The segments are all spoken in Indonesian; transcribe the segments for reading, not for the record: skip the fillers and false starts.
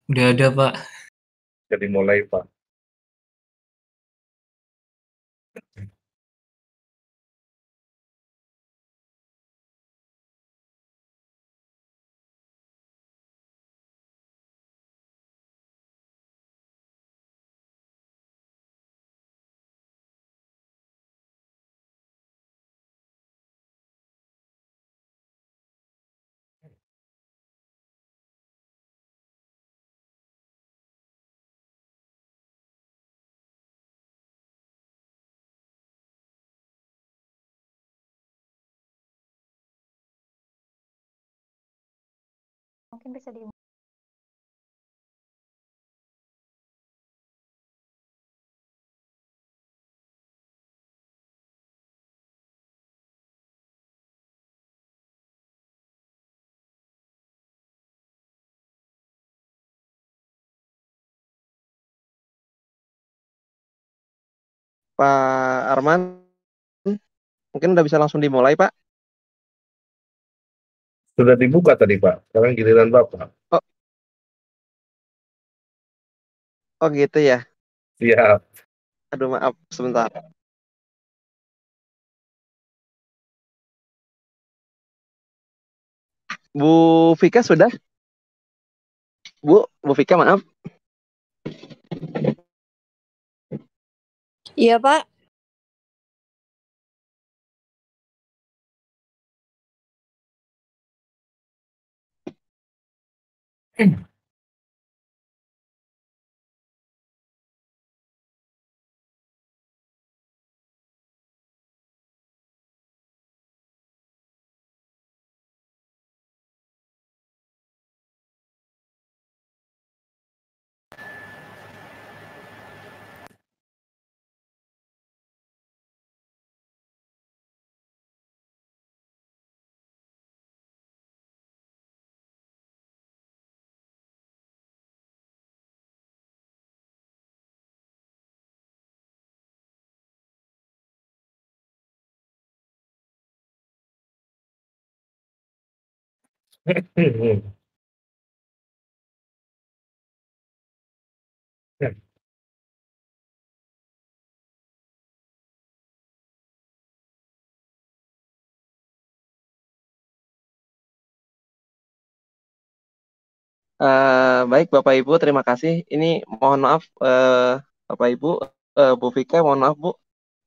Udah ada, Pak. Jadi mulai, Pak. Mungkin bisa di Pak Arman, mungkin udah bisa langsung dimulai, Pak. Sudah dibuka tadi, Pak. Sekarang giliran Bapak. Oh, oh gitu ya. Siap. Aduh, maaf, sebentar. Bu Vika sudah? Bu Vika, maaf. Iya, Pak. Baik, Bapak Ibu, terima kasih. Ini mohon maaf, Bapak Ibu, Bu Vika, mohon maaf, Bu.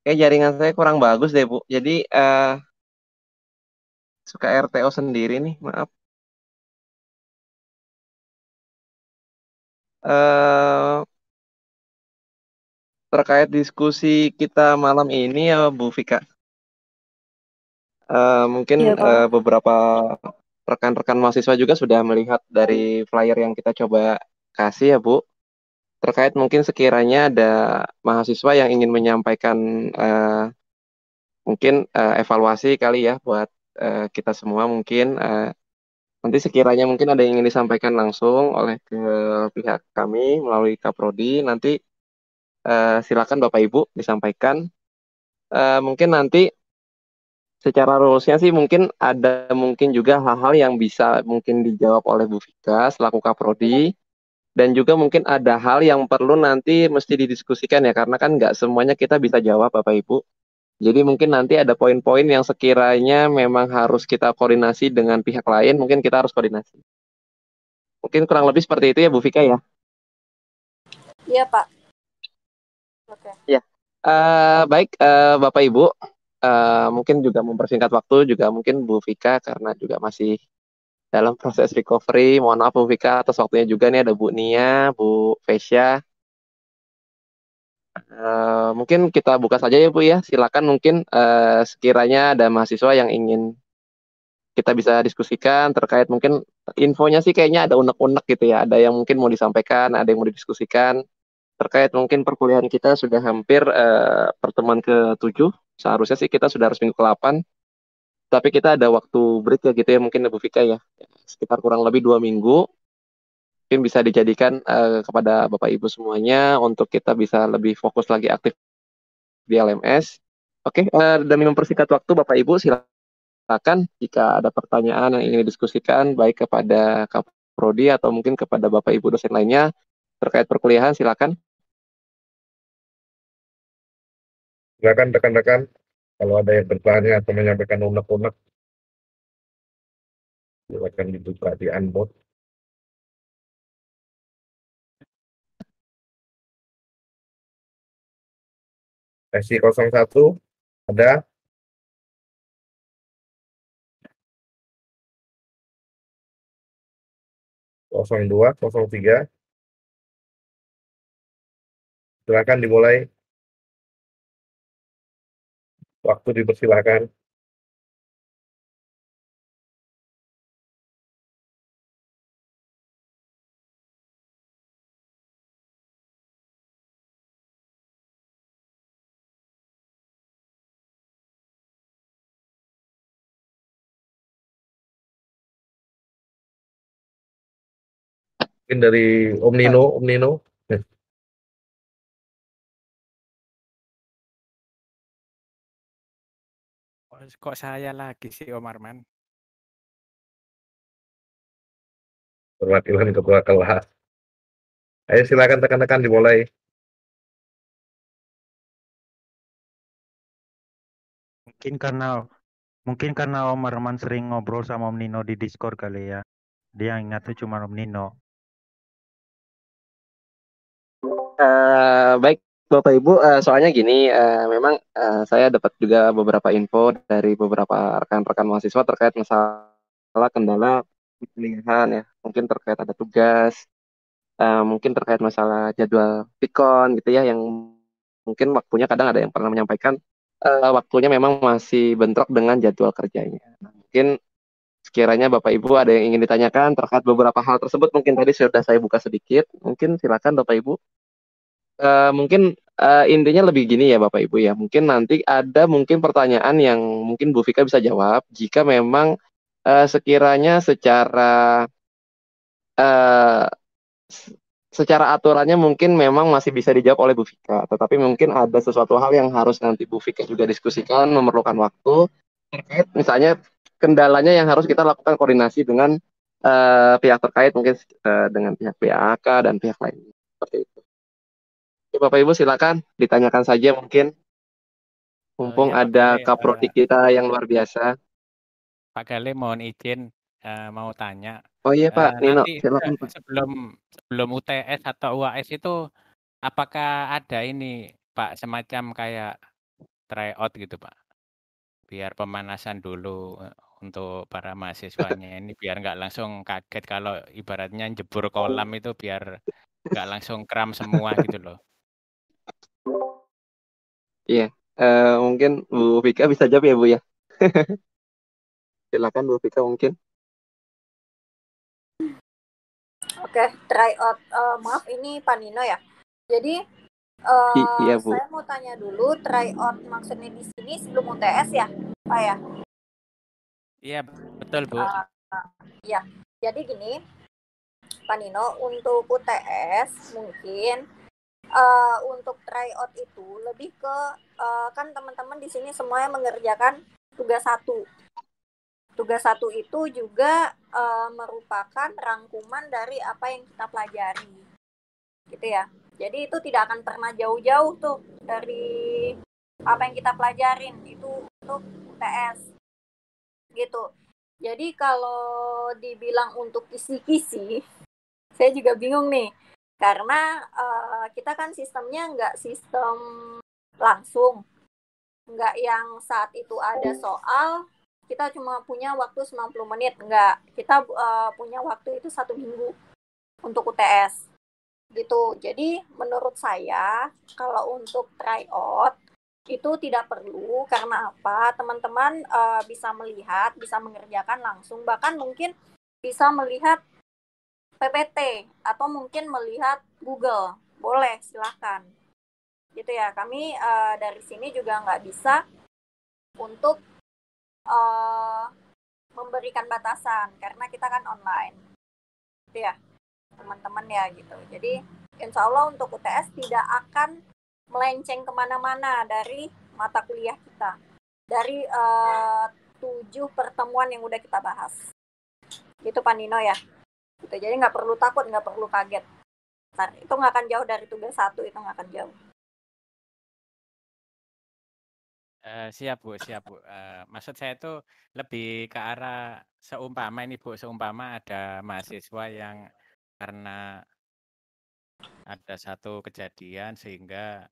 Kayak jaringan saya kurang bagus deh, Bu. Jadi, suka RTO sendiri nih, maaf. Eh, Terkait diskusi kita malam ini ya, Bu Vika. Mungkin Iya, Pak. beberapa rekan-rekan mahasiswa juga sudah melihat dari flyer yang kita coba kasih ya, Bu. Terkait mungkin sekiranya ada mahasiswa yang ingin menyampaikan mungkin evaluasi kali ya buat kita semua mungkin nanti sekiranya mungkin ada yang ingin disampaikan langsung oleh ke pihak kami melalui Kaprodi, nanti silakan Bapak Ibu disampaikan. Mungkin nanti secara rules-nya sih mungkin ada mungkin juga hal-hal yang bisa mungkin dijawab oleh Bu Vika selaku Kaprodi. Dan juga mungkin ada hal yang perlu nanti mesti didiskusikan ya, karena kan nggak semuanya kita bisa jawab Bapak Ibu. Jadi mungkin nanti ada poin-poin yang sekiranya memang harus kita koordinasi dengan pihak lain, mungkin kita harus koordinasi. Mungkin kurang lebih seperti itu ya Bu Vika ya. Iya, Pak. Oke. Ya, baik Bapak Ibu, mungkin juga mempersingkat waktu juga mungkin Bu Vika karena juga masih dalam proses recovery. Mohon maaf Bu Vika atas waktunya juga nih ada Bu Nia, Bu Vesya. Mungkin kita buka saja ya Bu ya. Silakan mungkin sekiranya ada mahasiswa yang ingin kita bisa diskusikan terkait mungkin infonya sih kayaknya ada unek-unek gitu ya. Ada yang mungkin mau disampaikan, ada yang mau didiskusikan terkait mungkin perkuliahan kita sudah hampir pertemuan ke-7. Seharusnya sih kita sudah harus minggu ke-8. Tapi kita ada waktu break ya gitu ya mungkin Bu Vika ya. Sekitar kurang lebih 2 minggu. Mungkin bisa dijadikan kepada Bapak Ibu semuanya untuk kita bisa lebih fokus lagi aktif di LMS. Oke, demi mempersingkat waktu Bapak Ibu silakan jika ada pertanyaan yang ingin didiskusikan baik kepada Prodi atau mungkin kepada Bapak Ibu dosen lainnya terkait perkuliahan, silakan. Silakan rekan-rekan, kalau ada yang bertanya atau menyampaikan unek-unek, silakan dibuka di unmute. Sesi 01, ada? 02, 03. Silakan dimulai. Waktu dipersilakan. Mungkin dari Om Nino. Kok saya lagi sih Om Arman? Perwakilan ketua kelas. Ayo silakan rekan-rekan dimulai. Mungkin karena Om Arman sering ngobrol sama Om Nino di Discord kali ya. Dia ingatnya cuma Om Nino. Baik Bapak Ibu, soalnya gini, memang saya dapat juga beberapa info dari beberapa rekan-rekan mahasiswa terkait masalah kendala pilihan ya, mungkin terkait ada tugas, mungkin terkait masalah jadwal Pikon gitu ya, yang mungkin waktunya kadang ada yang pernah menyampaikan waktunya memang masih bentrok dengan jadwal kerjanya. Nah, mungkin sekiranya Bapak Ibu ada yang ingin ditanyakan terkait beberapa hal tersebut, mungkin tadi sudah saya buka sedikit, mungkin silakan Bapak Ibu. Mungkin intinya lebih gini ya Bapak Ibu ya, mungkin nanti ada mungkin pertanyaan yang mungkin Bu Vika bisa jawab jika memang sekiranya uh, secara aturannya mungkin memang masih bisa dijawab oleh Bu Vika, tetapi mungkin ada sesuatu hal yang harus nanti Bu Vika juga diskusikan, memerlukan waktu terkait misalnya kendalanya yang harus kita lakukan koordinasi dengan pihak terkait, mungkin dengan pihak PAK dan pihak lainnya seperti itu. Oke, Bapak Ibu silakan ditanyakan saja mungkin, mumpung Ya, Pak ada Gale, kaprodi kita yang luar biasa. Pak Gale mohon izin mau tanya. Oh iya Pak Nino, Nanti silakan Pak. sebelum UTS atau UAS itu apakah ada ini Pak semacam kayak tryout gitu Pak? Biar pemanasan dulu untuk para mahasiswanya ini biar nggak langsung kaget kalau ibaratnya jebur kolam itu biar nggak langsung kram semua gitu loh. Iya, mungkin Bu Vika bisa jawab ya Bu ya. Silakan Bu Vika mungkin. Oke, try out. Maaf, ini Pak Nino ya. Jadi Iya Bu. saya mau tanya dulu, try out maksudnya di sini sebelum UTS ya, Pak ya? Iya betul Bu. Iya. Jadi gini, Pak Nino, untuk UTS mungkin untuk try out itu lebih ke kan teman-teman di sini semuanya mengerjakan tugas 1. Tugas 1 itu juga merupakan rangkuman dari apa yang kita pelajari, gitu ya. Jadi itu tidak akan pernah jauh-jauh tuh dari apa yang kita pelajarin itu untuk UTS, gitu. Jadi kalau dibilang untuk kisi-kisi, saya juga bingung nih, karena kita kan sistemnya nggak sistem langsung, nggak yang saat itu ada soal kita cuma punya waktu 90 menit, enggak. Kita punya waktu itu 1 minggu untuk UTS. Gitu. Jadi menurut saya kalau untuk tryout itu tidak perlu, karena apa? Teman-teman bisa melihat, bisa mengerjakan langsung, bahkan mungkin bisa melihat PPT atau mungkin melihat Google. Boleh, silahkan. Gitu ya. Kami dari sini juga nggak bisa untuk memberikan batasan karena kita kan online, gitu ya teman-teman ya gitu. Jadi insya Allah untuk UTS tidak akan melenceng kemana-mana dari mata kuliah kita, dari 7 pertemuan yang udah kita bahas, gitu Pak Nino ya. Gitu. Jadi nggak perlu takut, nggak perlu kaget. Itu nggak akan jauh dari tugas 1, itu nggak akan jauh. Siap Bu, siap Bu. Maksud saya itu lebih ke arah seumpama ini Bu, seumpama ada mahasiswa yang karena ada satu kejadian sehingga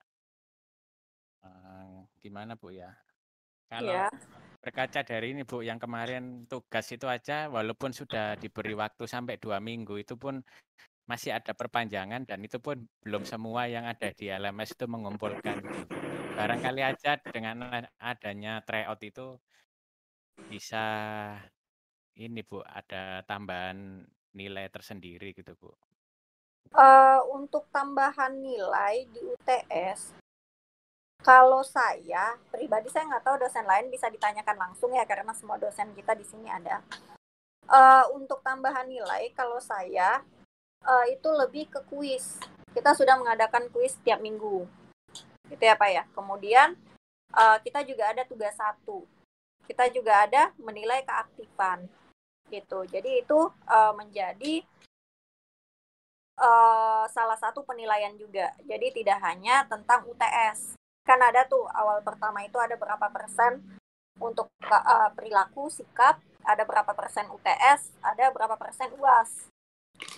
gimana Bu ya? Kalau Ya. berkaca dari ini Bu, yang kemarin tugas itu aja walaupun sudah diberi waktu sampai 2 minggu itu pun masih ada perpanjangan dan itu pun belum semua yang ada di LMS itu mengumpulkan gitu. Barangkali aja dengan adanya tryout itu bisa ini Bu, ada tambahan nilai tersendiri gitu Bu. Untuk tambahan nilai di UTS, kalau saya pribadi, saya nggak tahu dosen lain, bisa ditanyakan langsung ya karena semua dosen kita di sini ada. Untuk tambahan nilai, kalau saya itu lebih ke kuis. Kita sudah mengadakan kuis tiap minggu, gitu ya Pak ya. Kemudian kita juga ada tugas 1. Kita juga ada menilai keaktifan, gitu. Jadi itu menjadi salah satu penilaian juga. Jadi tidak hanya tentang UTS. Kan ada tuh awal pertama itu ada berapa persen untuk perilaku, sikap, ada berapa persen UTS, ada berapa persen UAS.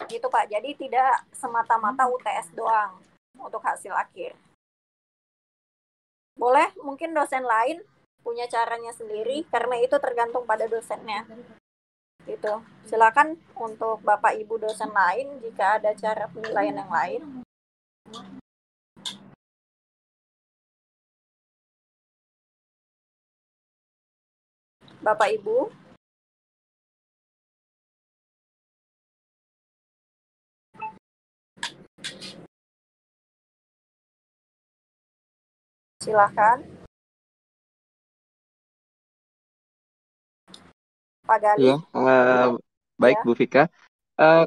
Gitu Pak. Jadi tidak semata-mata UTS doang untuk hasil akhir. Boleh mungkin dosen lain punya caranya sendiri karena itu tergantung pada dosennya. Gitu. Silakan untuk Bapak Ibu dosen lain jika ada cara penilaian yang lain. Bapak Ibu. Silakan. Pak Gali. Iya, baik Ya. Bu Vika.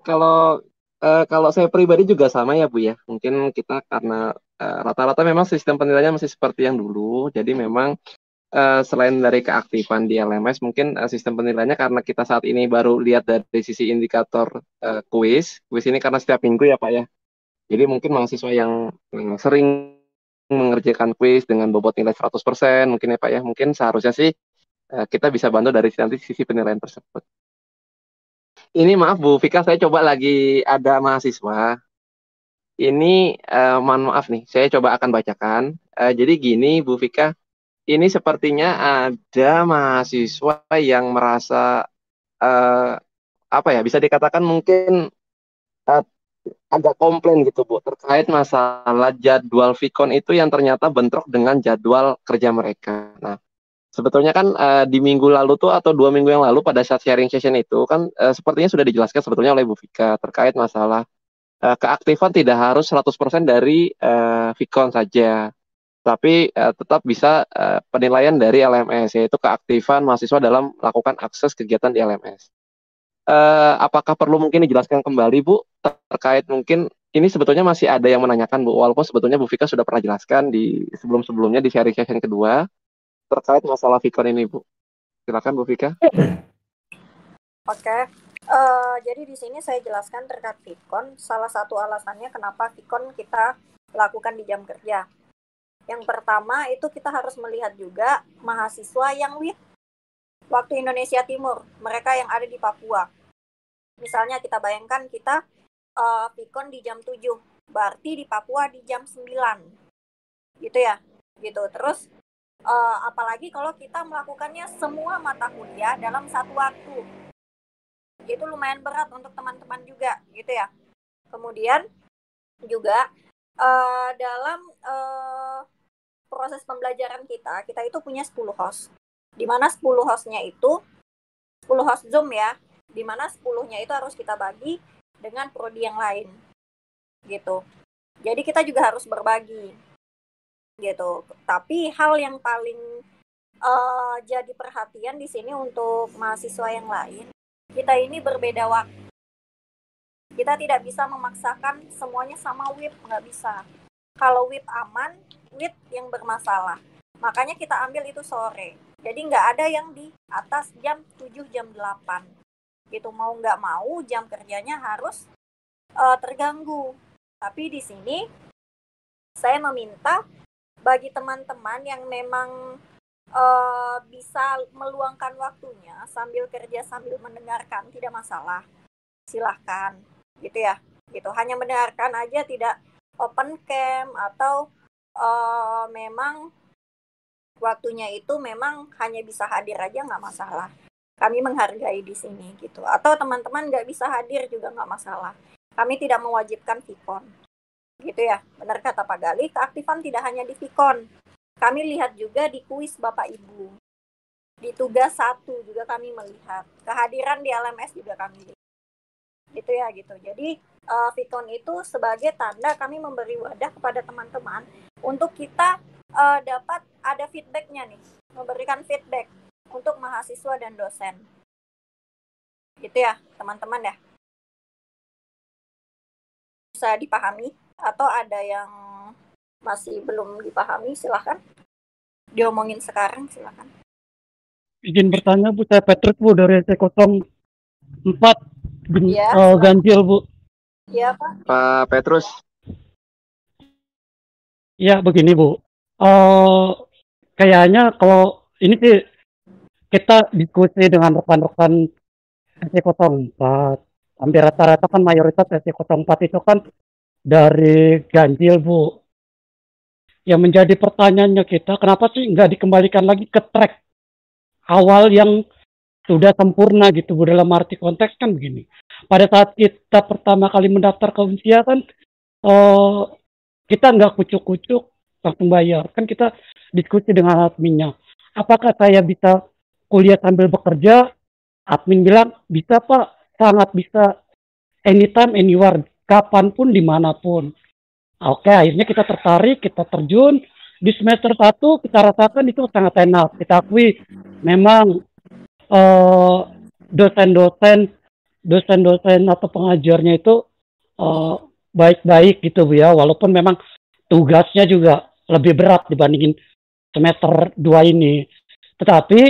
Kalau saya pribadi juga sama ya Bu ya. Mungkin kita karena rata-rata memang sistem penilaiannya masih seperti yang dulu. Jadi memang selain dari keaktifan di LMS, mungkin sistem penilaiannya karena kita saat ini baru lihat dari sisi indikator kuis. Kuis ini karena setiap minggu ya Pak ya. Jadi mungkin mahasiswa yang sering mengerjakan kuis dengan bobot nilai 100%, mungkin ya Pak ya. Mungkin seharusnya sih kita bisa bantu dari nanti sisi penilaian tersebut. Ini maaf Bu Vika, saya coba lagi ada mahasiswa. Ini mohon maaf nih, saya coba akan bacakan. Jadi gini Bu Vika, ini sepertinya ada mahasiswa yang merasa apa ya, bisa dikatakan mungkin uh, agak komplain gitu Bu, terkait masalah jadwal Vicon itu yang ternyata bentrok dengan jadwal kerja mereka. Nah, sebetulnya kan di minggu lalu tuh atau 2 minggu yang lalu pada saat sharing session itu kan sepertinya sudah dijelaskan sebetulnya oleh Bu Vika terkait masalah keaktifan tidak harus 100% dari Vicon saja. Tapi tetap bisa penilaian dari LMS, yaitu keaktifan mahasiswa dalam melakukan akses kegiatan di LMS. Apakah perlu mungkin dijelaskan kembali Bu terkait mungkin ini sebetulnya masih ada yang menanyakan Bu, walaupun sebetulnya Bu Vika sudah pernah jelaskan di sebelum-sebelumnya di sharing session kedua terkait masalah Vicon ini Bu. Silakan Bu Vika. Oke. Jadi di sini saya jelaskan terkait Vicon. Salah satu alasannya kenapa Vicon kita lakukan di jam kerja. Yang pertama itu kita harus melihat juga mahasiswa yang waktu Indonesia Timur, mereka yang ada di Papua. Misalnya kita bayangkan kita Vicon di jam 7, berarti di Papua di jam 9. Gitu ya. Gitu. Terus apalagi kalau kita melakukannya semua mata kuliah dalam satu waktu. Itu lumayan berat untuk teman-teman juga, gitu ya. Kemudian juga dalam proses pembelajaran kita itu punya 10 host. Di mana 10 hostnya itu 10 host Zoom ya, di mana 10-nya itu harus kita bagi dengan prodi yang lain. Gitu. Jadi kita juga harus berbagi. Gitu. Tapi hal yang paling jadi perhatian di sini untuk mahasiswa yang lain, kita ini berbeda waktu. Kita tidak bisa memaksakan semuanya sama WIP, nggak bisa. Kalau WIP aman, WIP yang bermasalah. Makanya kita ambil itu sore. Jadi nggak ada yang di atas jam 7, jam 8. gitu, mau nggak mau jam kerjanya harus terganggu. Tapi di sini saya meminta bagi teman-teman yang memang bisa meluangkan waktunya sambil kerja sambil mendengarkan, tidak masalah, silahkan gitu ya, gitu, hanya mendengarkan aja, tidak open cam atau memang waktunya itu memang hanya bisa hadir aja, nggak masalah, kami menghargai di sini gitu. Atau teman-teman nggak bisa hadir juga nggak masalah, kami tidak mewajibkan Vicon gitu ya. Benar kata Pak Galih, keaktifan tidak hanya di Vicon, kami lihat juga di kuis Bapak Ibu, di tugas 1 juga kami melihat, kehadiran di LMS juga kami lihat gitu ya, gitu. Jadi Vicon itu sebagai tanda kami memberi wadah kepada teman-teman untuk kita dapat ada feedbacknya nih, memberikan feedback untuk mahasiswa dan dosen gitu ya teman-teman ya. Bisa dipahami atau ada yang masih belum dipahami, silahkan diomongin sekarang, silahkan. Izin bertanya Bu, saya Petrus Bu dari SC04 Iya, Ganjil Bu. Iya Pak. Pak Petrus. Ya begini Bu, kayaknya kalau ini sih kita diskusi dengan rekan-rekan SC04, hampir rata-rata kan mayoritas SC04 itu kan dari Ganjil Bu. Yang menjadi pertanyaannya kita, kenapa sih nggak dikembalikan lagi ke track awal yang sudah sempurna gitu Bu, dalam arti konteks kan begini. Pada saat kita pertama kali mendaftar ke Unsia kan kita nggak kucuk-kucuk langsung bayar. Kan kita diskusi dengan adminnya. Apakah saya bisa kuliah sambil bekerja? Admin bilang, bisa Pak, sangat bisa. Anytime, anywhere, kapanpun, dimanapun. Oke, akhirnya kita tertarik, kita terjun. Di semester 1 kita rasakan itu sangat enak. Kita akui memang dosen-dosen atau pengajarnya itu baik-baik gitu Bu ya, walaupun memang tugasnya juga lebih berat dibandingin semester 2 ini. Tetapi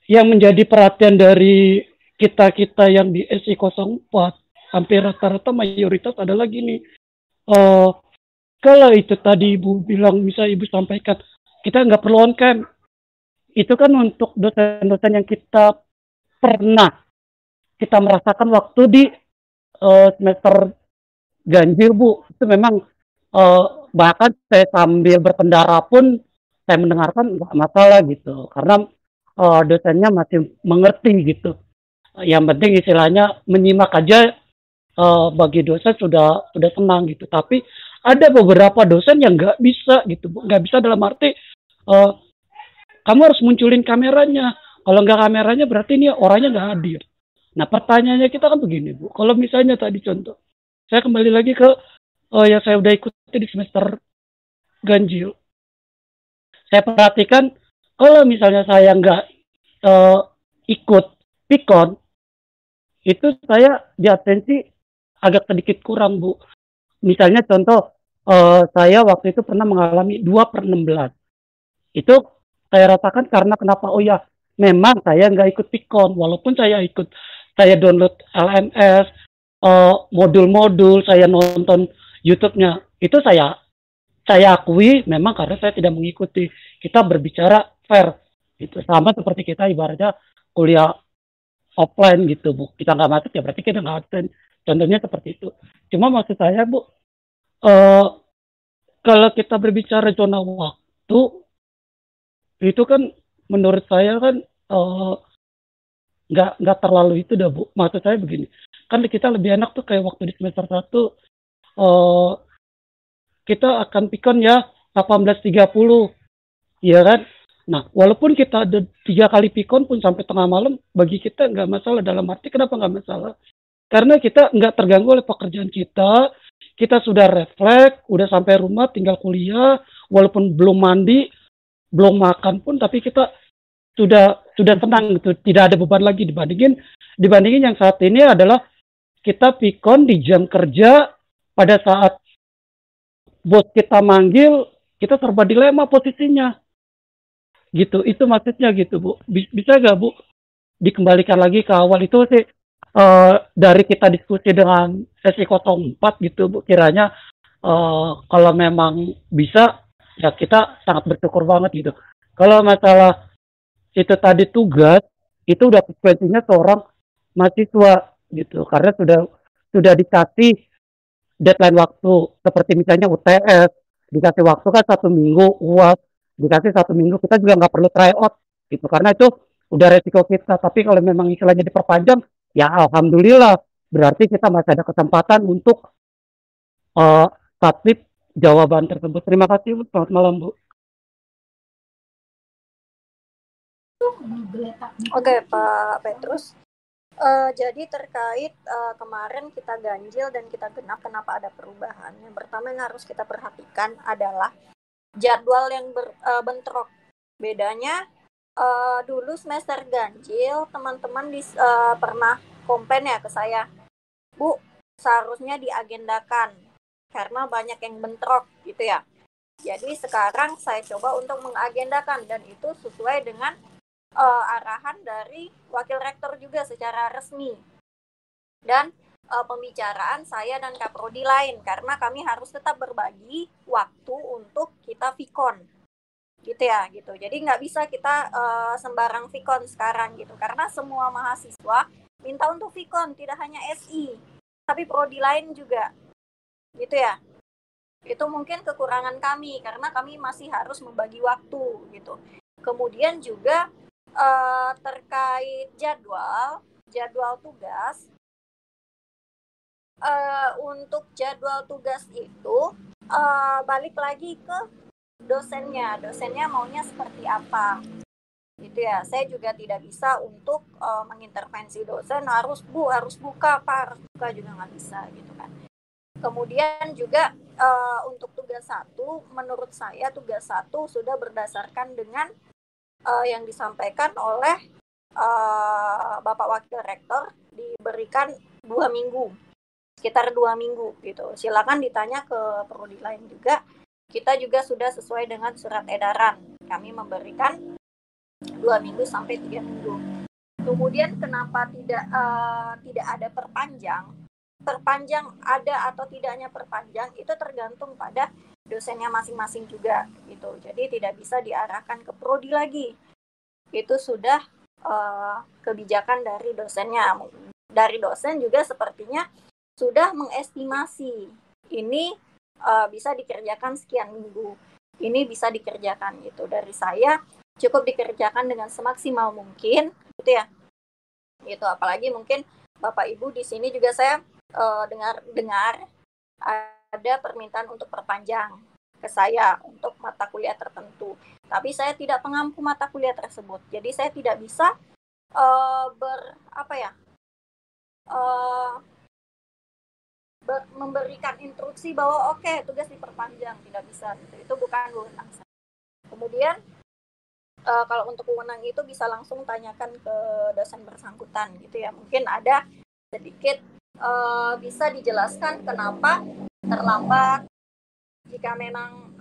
yang menjadi perhatian dari kita-kita yang di SI04 hampir rata-rata mayoritas adalah gini, kalau itu tadi Ibu bilang, bisa Ibu sampaikan, kita nggak perlu on cam. Itu kan untuk dosen-dosen yang kita pernah kita merasakan waktu di semester ganjil Bu. Itu memang bahkan saya sambil berkendara pun saya mendengarkan nggak masalah gitu, karena dosennya masih mengerti gitu. Yang penting istilahnya menyimak aja, bagi dosen sudah senang gitu. Tapi ada beberapa dosen yang nggak bisa gitu Bu. Nggak bisa dalam arti kamu harus munculin kameranya. Kalau nggak kameranya berarti ini orangnya nggak hadir. Nah pertanyaannya kita kan begini Bu. Kalau misalnya tadi contoh, saya kembali lagi ke yang saya udah ikuti di semester ganjil. Saya perhatikan kalau misalnya saya nggak ikut Vicon, itu saya di atensi agak sedikit kurang Bu. Misalnya contoh, saya waktu itu pernah mengalami 2/16. Itu saya rasakan karena kenapa? Oh ya, memang saya nggak ikut Vicon, walaupun saya ikut, saya download LMS, modul-modul, saya nonton YouTube-nya. Itu saya akui memang karena saya tidak mengikuti. Kita berbicara fair. Itu sama seperti kita ibaratnya kuliah offline gitu Bu. Kita nggak masuk ya berarti kita nggak absen. Contohnya seperti itu. Cuma maksud saya Bu, kalau kita berbicara zona waktu, itu kan menurut saya kan nggak terlalu itu dah Bu. Maksud saya begini, kan kita lebih enak tuh kayak waktu di semester 1 kita akan Vicon ya 18.30, ya kan? Nah, walaupun kita ada 3 kali Vicon pun sampai tengah malam, bagi kita nggak masalah. Dalam arti kenapa nggak masalah? Karena kita nggak terganggu oleh pekerjaan kita sudah refleks, udah sampai rumah tinggal kuliah, walaupun belum mandi, belum makan pun, tapi kita sudah tenang gitu, tidak ada beban lagi dibandingin yang saat ini adalah kita Vicon di jam kerja, pada saat bos kita manggil, kita serba dilema posisinya. Gitu, itu maksudnya gitu Bu. Bisa nggak Bu dikembalikan lagi ke awal itu sih? dari kita diskusi dengan sesi 04 gitu Bu, kiranya kalau memang bisa ya kita sangat bersyukur banget gitu. Kalau masalah itu tadi tugas itu udah frekuensinya seorang mahasiswa gitu, karena sudah dikasih deadline waktu seperti misalnya UTS dikasih waktu kan 1 minggu, UAS dikasih 1 minggu, kita juga nggak perlu tryout gitu karena itu udah resiko kita. Tapi kalau memang istilahnya diperpanjang ya alhamdulillah, berarti kita masih ada kesempatan untuk tatip jawaban tersebut. Terima kasih Bu, selamat malam Bu. Oke Pak Petrus. Jadi terkait kemarin kita ganjil dan kita genap, kenapa ada perubahan? Yang pertama yang harus kita perhatikan adalah jadwal yang bentrok. Bedanya dulu semester ganjil, teman-teman pernah komplain ya ke saya, Bu, seharusnya diagendakan karena banyak yang bentrok gitu ya. Jadi sekarang saya coba untuk mengagendakan dan itu sesuai dengan arahan dari wakil rektor juga secara resmi dan pembicaraan saya dan Kaprodi lain, karena kami harus tetap berbagi waktu untuk kita vikon gitu ya gitu. Jadi nggak bisa kita sembarang vikon sekarang gitu, karena semua mahasiswa minta untuk vikon, tidak hanya SI tapi prodi lain juga gitu ya. Itu mungkin kekurangan kami karena kami masih harus membagi waktu gitu. Kemudian juga terkait jadwal tugas, untuk jadwal tugas itu balik lagi ke dosennya maunya seperti apa gitu ya. Saya juga tidak bisa untuk mengintervensi dosen, harus buka Pak, harus buka juga nggak bisa gitu kan. Kemudian juga untuk tugas 1, menurut saya tugas 1 sudah berdasarkan dengan yang disampaikan oleh Bapak Wakil Rektor, diberikan 2 minggu, sekitar 2 minggu gitu. Silakan ditanya ke prodi lain juga. Kita juga sudah sesuai dengan surat edaran, kami memberikan 2 minggu sampai 3 minggu. Kemudian kenapa tidak ada perpanjang ada atau tidaknya perpanjang itu tergantung pada dosennya masing-masing juga gitu. Jadi tidak bisa diarahkan ke prodi lagi. Itu sudah kebijakan dari dosennya. Dari dosen juga sepertinya sudah mengestimasi ini bisa dikerjakan sekian minggu. Ini bisa dikerjakan gitu. Dari saya cukup dikerjakan dengan semaksimal mungkin gitu ya. Gitu, apalagi mungkin Bapak Ibu di sini juga saya dengar ada permintaan untuk perpanjang ke saya untuk mata kuliah tertentu, tapi saya tidak pengampu mata kuliah tersebut, jadi saya tidak bisa memberikan instruksi bahwa oke, tugas diperpanjang, tidak bisa gitu. Itu bukan wewenang saya. Kemudian kalau untuk wewenang itu bisa langsung tanyakan ke dosen bersangkutan gitu ya. Mungkin ada sedikit bisa dijelaskan kenapa terlambat. Jika memang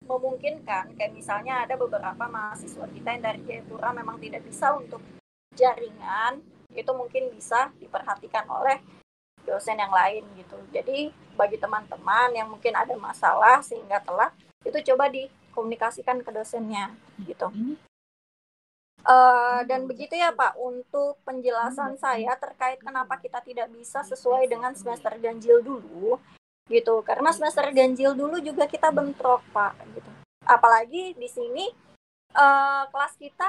memungkinkan, kayak misalnya ada beberapa mahasiswa kita yang dari Jayapura memang tidak bisa untuk jaringan, itu mungkin bisa diperhatikan oleh dosen yang lain gitu. Jadi bagi teman-teman yang mungkin ada masalah sehingga telat, itu coba dikomunikasikan ke dosennya gitu. Dan begitu ya Pak, untuk penjelasan saya terkait kenapa kita tidak bisa sesuai dengan semester ganjil dulu gitu. Karena semester ganjil dulu juga kita bentrok Pak gitu. Apalagi di sini kelas kita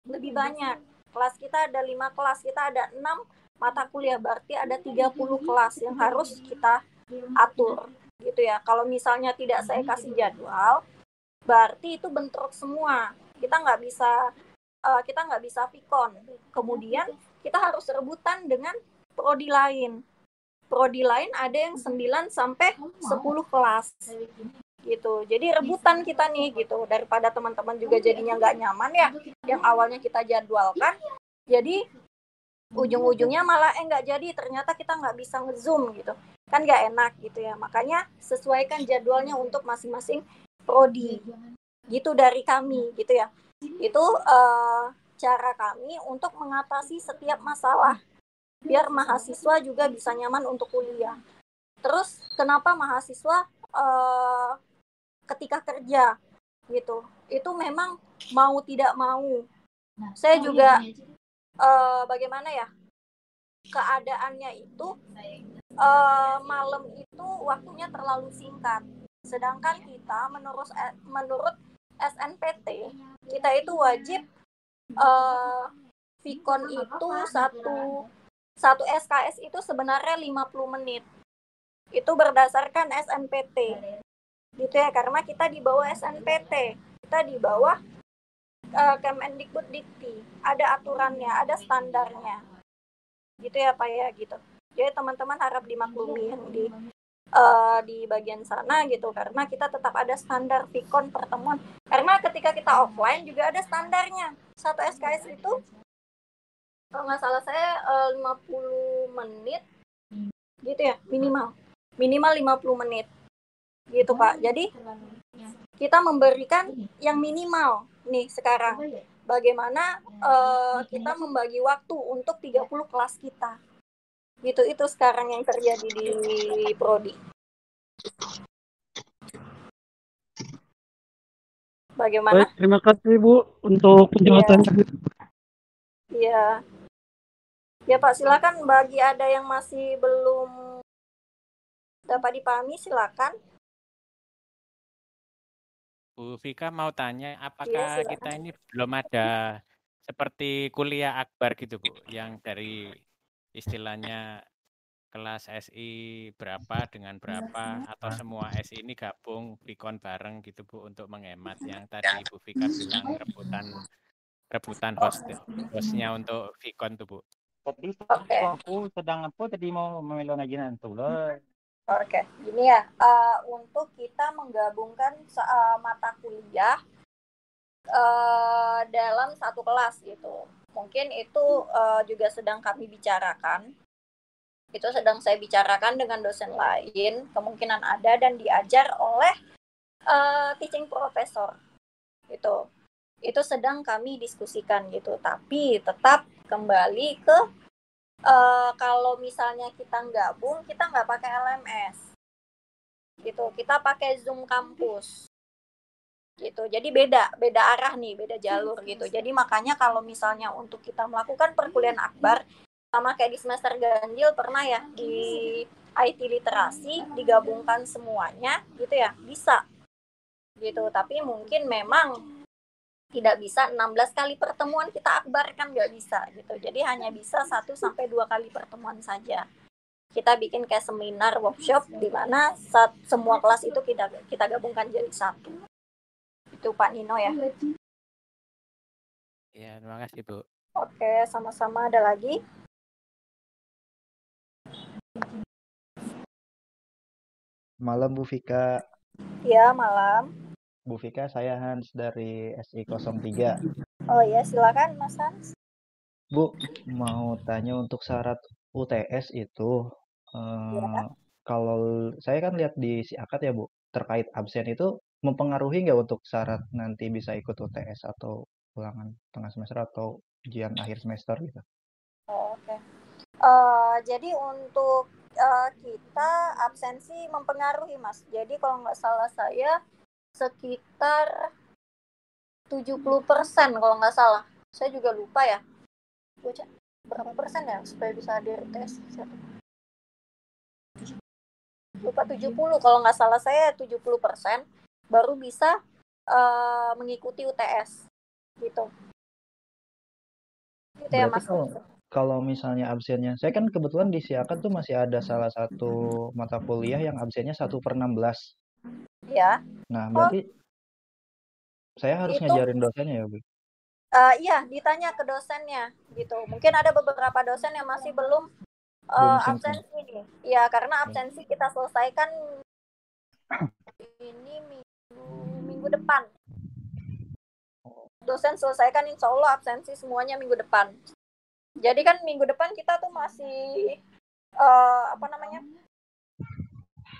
lebih banyak. Kelas kita ada 5 kelas, kita ada 6 mata kuliah, berarti ada 30 kelas yang harus kita atur gitu ya. Kalau misalnya tidak saya kasih jadwal, berarti itu bentrok semua. Kita nggak bisa vikon. Kemudian kita harus rebutan dengan prodi lain. Prodi lain ada yang 9 sampai 10 kelas gitu. Jadi rebutan kita nih gitu. Daripada teman-teman juga jadinya nggak nyaman ya, yang awalnya kita jadwalkan, jadi ujung-ujungnya malah nggak jadi, ternyata kita nggak bisa nge-zoom gitu. Kan nggak enak gitu ya. Makanya sesuaikan jadwalnya untuk masing-masing prodi. Gitu dari kami gitu ya. Itu cara kami untuk mengatasi setiap masalah biar mahasiswa juga bisa nyaman untuk kuliah. Terus kenapa mahasiswa ketika kerja gitu, itu memang mau tidak mau. Saya juga bagaimana ya, keadaannya itu malam itu waktunya terlalu singkat. Sedangkan kita menurut SNPT kita itu wajib Vkon itu satu SKS itu sebenarnya 50 menit. Itu berdasarkan SNPT. Gitu ya, karena kita di bawah SNPT. Kita di bawah Kemendikbuddikti. Ada aturannya, ada standarnya. Gitu ya Pak ya, gitu. Jadi teman-teman harap dimaklumi yang di bagian sana gitu, karena kita tetap ada standar Vkon pertemuan. Karena ketika kita offline juga ada standarnya. Satu SKS itu kalau nggak salah saya 50 menit gitu ya, minimal 50 menit gitu Pak. Jadi kita memberikan yang minimal nih sekarang. Bagaimana kita membagi waktu untuk 30 kelas kita. Gitu, itu sekarang yang terjadi di Prodi. Bagaimana? Baik, terima kasih Bu untuk penjelasannya. Iya. Ya Pak, silakan bagi ada yang masih belum dapat dipahami, silakan. Bu Vika mau tanya, Iya, apakah silakan. kita ini belum ada seperti kuliah akbar gitu Bu, yang dari istilahnya kelas SI berapa dengan berapa, atau semua SI ini gabung Vkon bareng gitu Bu untuk menghemat, yang tadi Bu Vika bilang rebutan hostnya untuk Vkon tuh Bu. Tadi Oke. aku sedang apa tadi mau memelo naginan tuh lah. Oke, gini ya, untuk kita menggabungkan mata kuliah dalam satu kelas gitu. Mungkin itu juga sedang kami bicarakan. Itu sedang saya bicarakan dengan dosen lain, kemungkinan ada dan diajar oleh teaching professor gitu. Itu sedang kami diskusikan gitu. Tapi tetap kembali ke kalau misalnya kita gabung, kita nggak pakai LMS gitu, kita pakai Zoom kampus gitu. Jadi beda arah nih, beda jalur gitu. Jadi makanya kalau misalnya untuk kita melakukan perkuliahan akbar sama kayak di semester ganjil pernah ya di IT literasi digabungkan semuanya gitu ya, bisa gitu. Tapi mungkin memang tidak bisa 16 kali pertemuan kita akbar, kan nggak bisa gitu. Jadi hanya bisa 1-2 kali pertemuan saja. Kita bikin kayak seminar, workshop di mana semua kelas itu kita gabungkan jadi satu. Itu Pak Nino ya. Ya, terima kasih Bu. Oke, sama-sama. Ada lagi? Malam Bu Vika. Ya, malam. Bu Vika, saya Hans dari SI 03. Oh ya, silakan Mas Hans. Bu, mau tanya untuk syarat UTS itu, kalau saya kan lihat di si akad ya Bu, terkait absen itu mempengaruhi nggak untuk syarat nanti bisa ikut UTS atau ulangan tengah semester atau ujian akhir semester gitu? Oke. Jadi untuk kita absensi mempengaruhi Mas. Jadi kalau nggak salah saya sekitar 70% kalau nggak salah. Saya juga lupa ya. Berapa persen ya supaya bisa hadir tes? Lupa 70, kalau nggak salah saya 70% baru bisa mengikuti UTS gitu. Gitu ya Berarti Mas. kalau misalnya absennya, saya kan kebetulan di siakan tuh masih ada salah satu mata kuliah yang absennya 1/16. Ya. Nah, berarti saya harus itu ngajarin dosennya ya Bu? Iya, ditanya ke dosennya gitu. Mungkin ada beberapa dosen yang masih belum absensi nih. Iya, karena absensi kita selesaikan ini minggu depan. Dosen selesaikan insya Allah absensi semuanya minggu depan. Jadi kan minggu depan kita tuh masih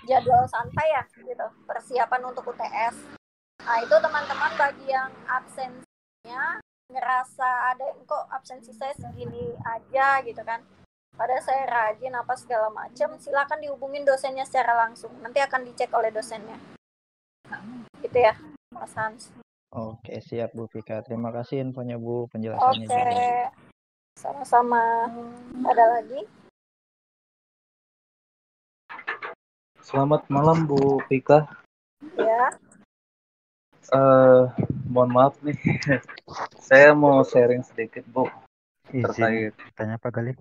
jadwal santai ya gitu, persiapan untuk UTS. Nah itu teman-teman bagi yang absensinya ngerasa ada kok absensi saya segini aja gitu kan, pada saya rajin apa segala macam, silakan dihubungin dosennya secara langsung. Nanti akan dicek oleh dosennya. Gitu ya, Mas Hans. Oke, siap Bu Vika. Terima kasih infonya Bu, penjelasannya Oke, juga. sama-sama. Ada lagi? Selamat malam Bu Vika. Ya, Mohon maaf nih, saya mau sharing sedikit Bu Izin tanya Pak Galih.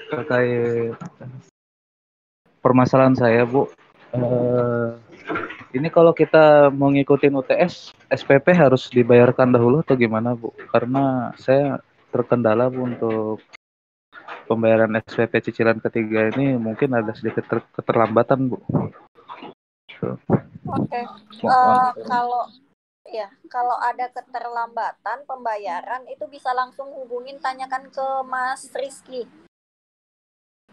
terkait permasalahan saya Bu. Ini kalau kita mau ngikutin UTS, SPP harus dibayarkan dahulu atau gimana Bu? Karena saya terkendala Bu untuk pembayaran SPP cicilan ketiga ini mungkin ada sedikit keterlambatan Bu. oke. Kalau ada keterlambatan pembayaran itu bisa langsung hubungin, tanyakan ke Mas Rizky.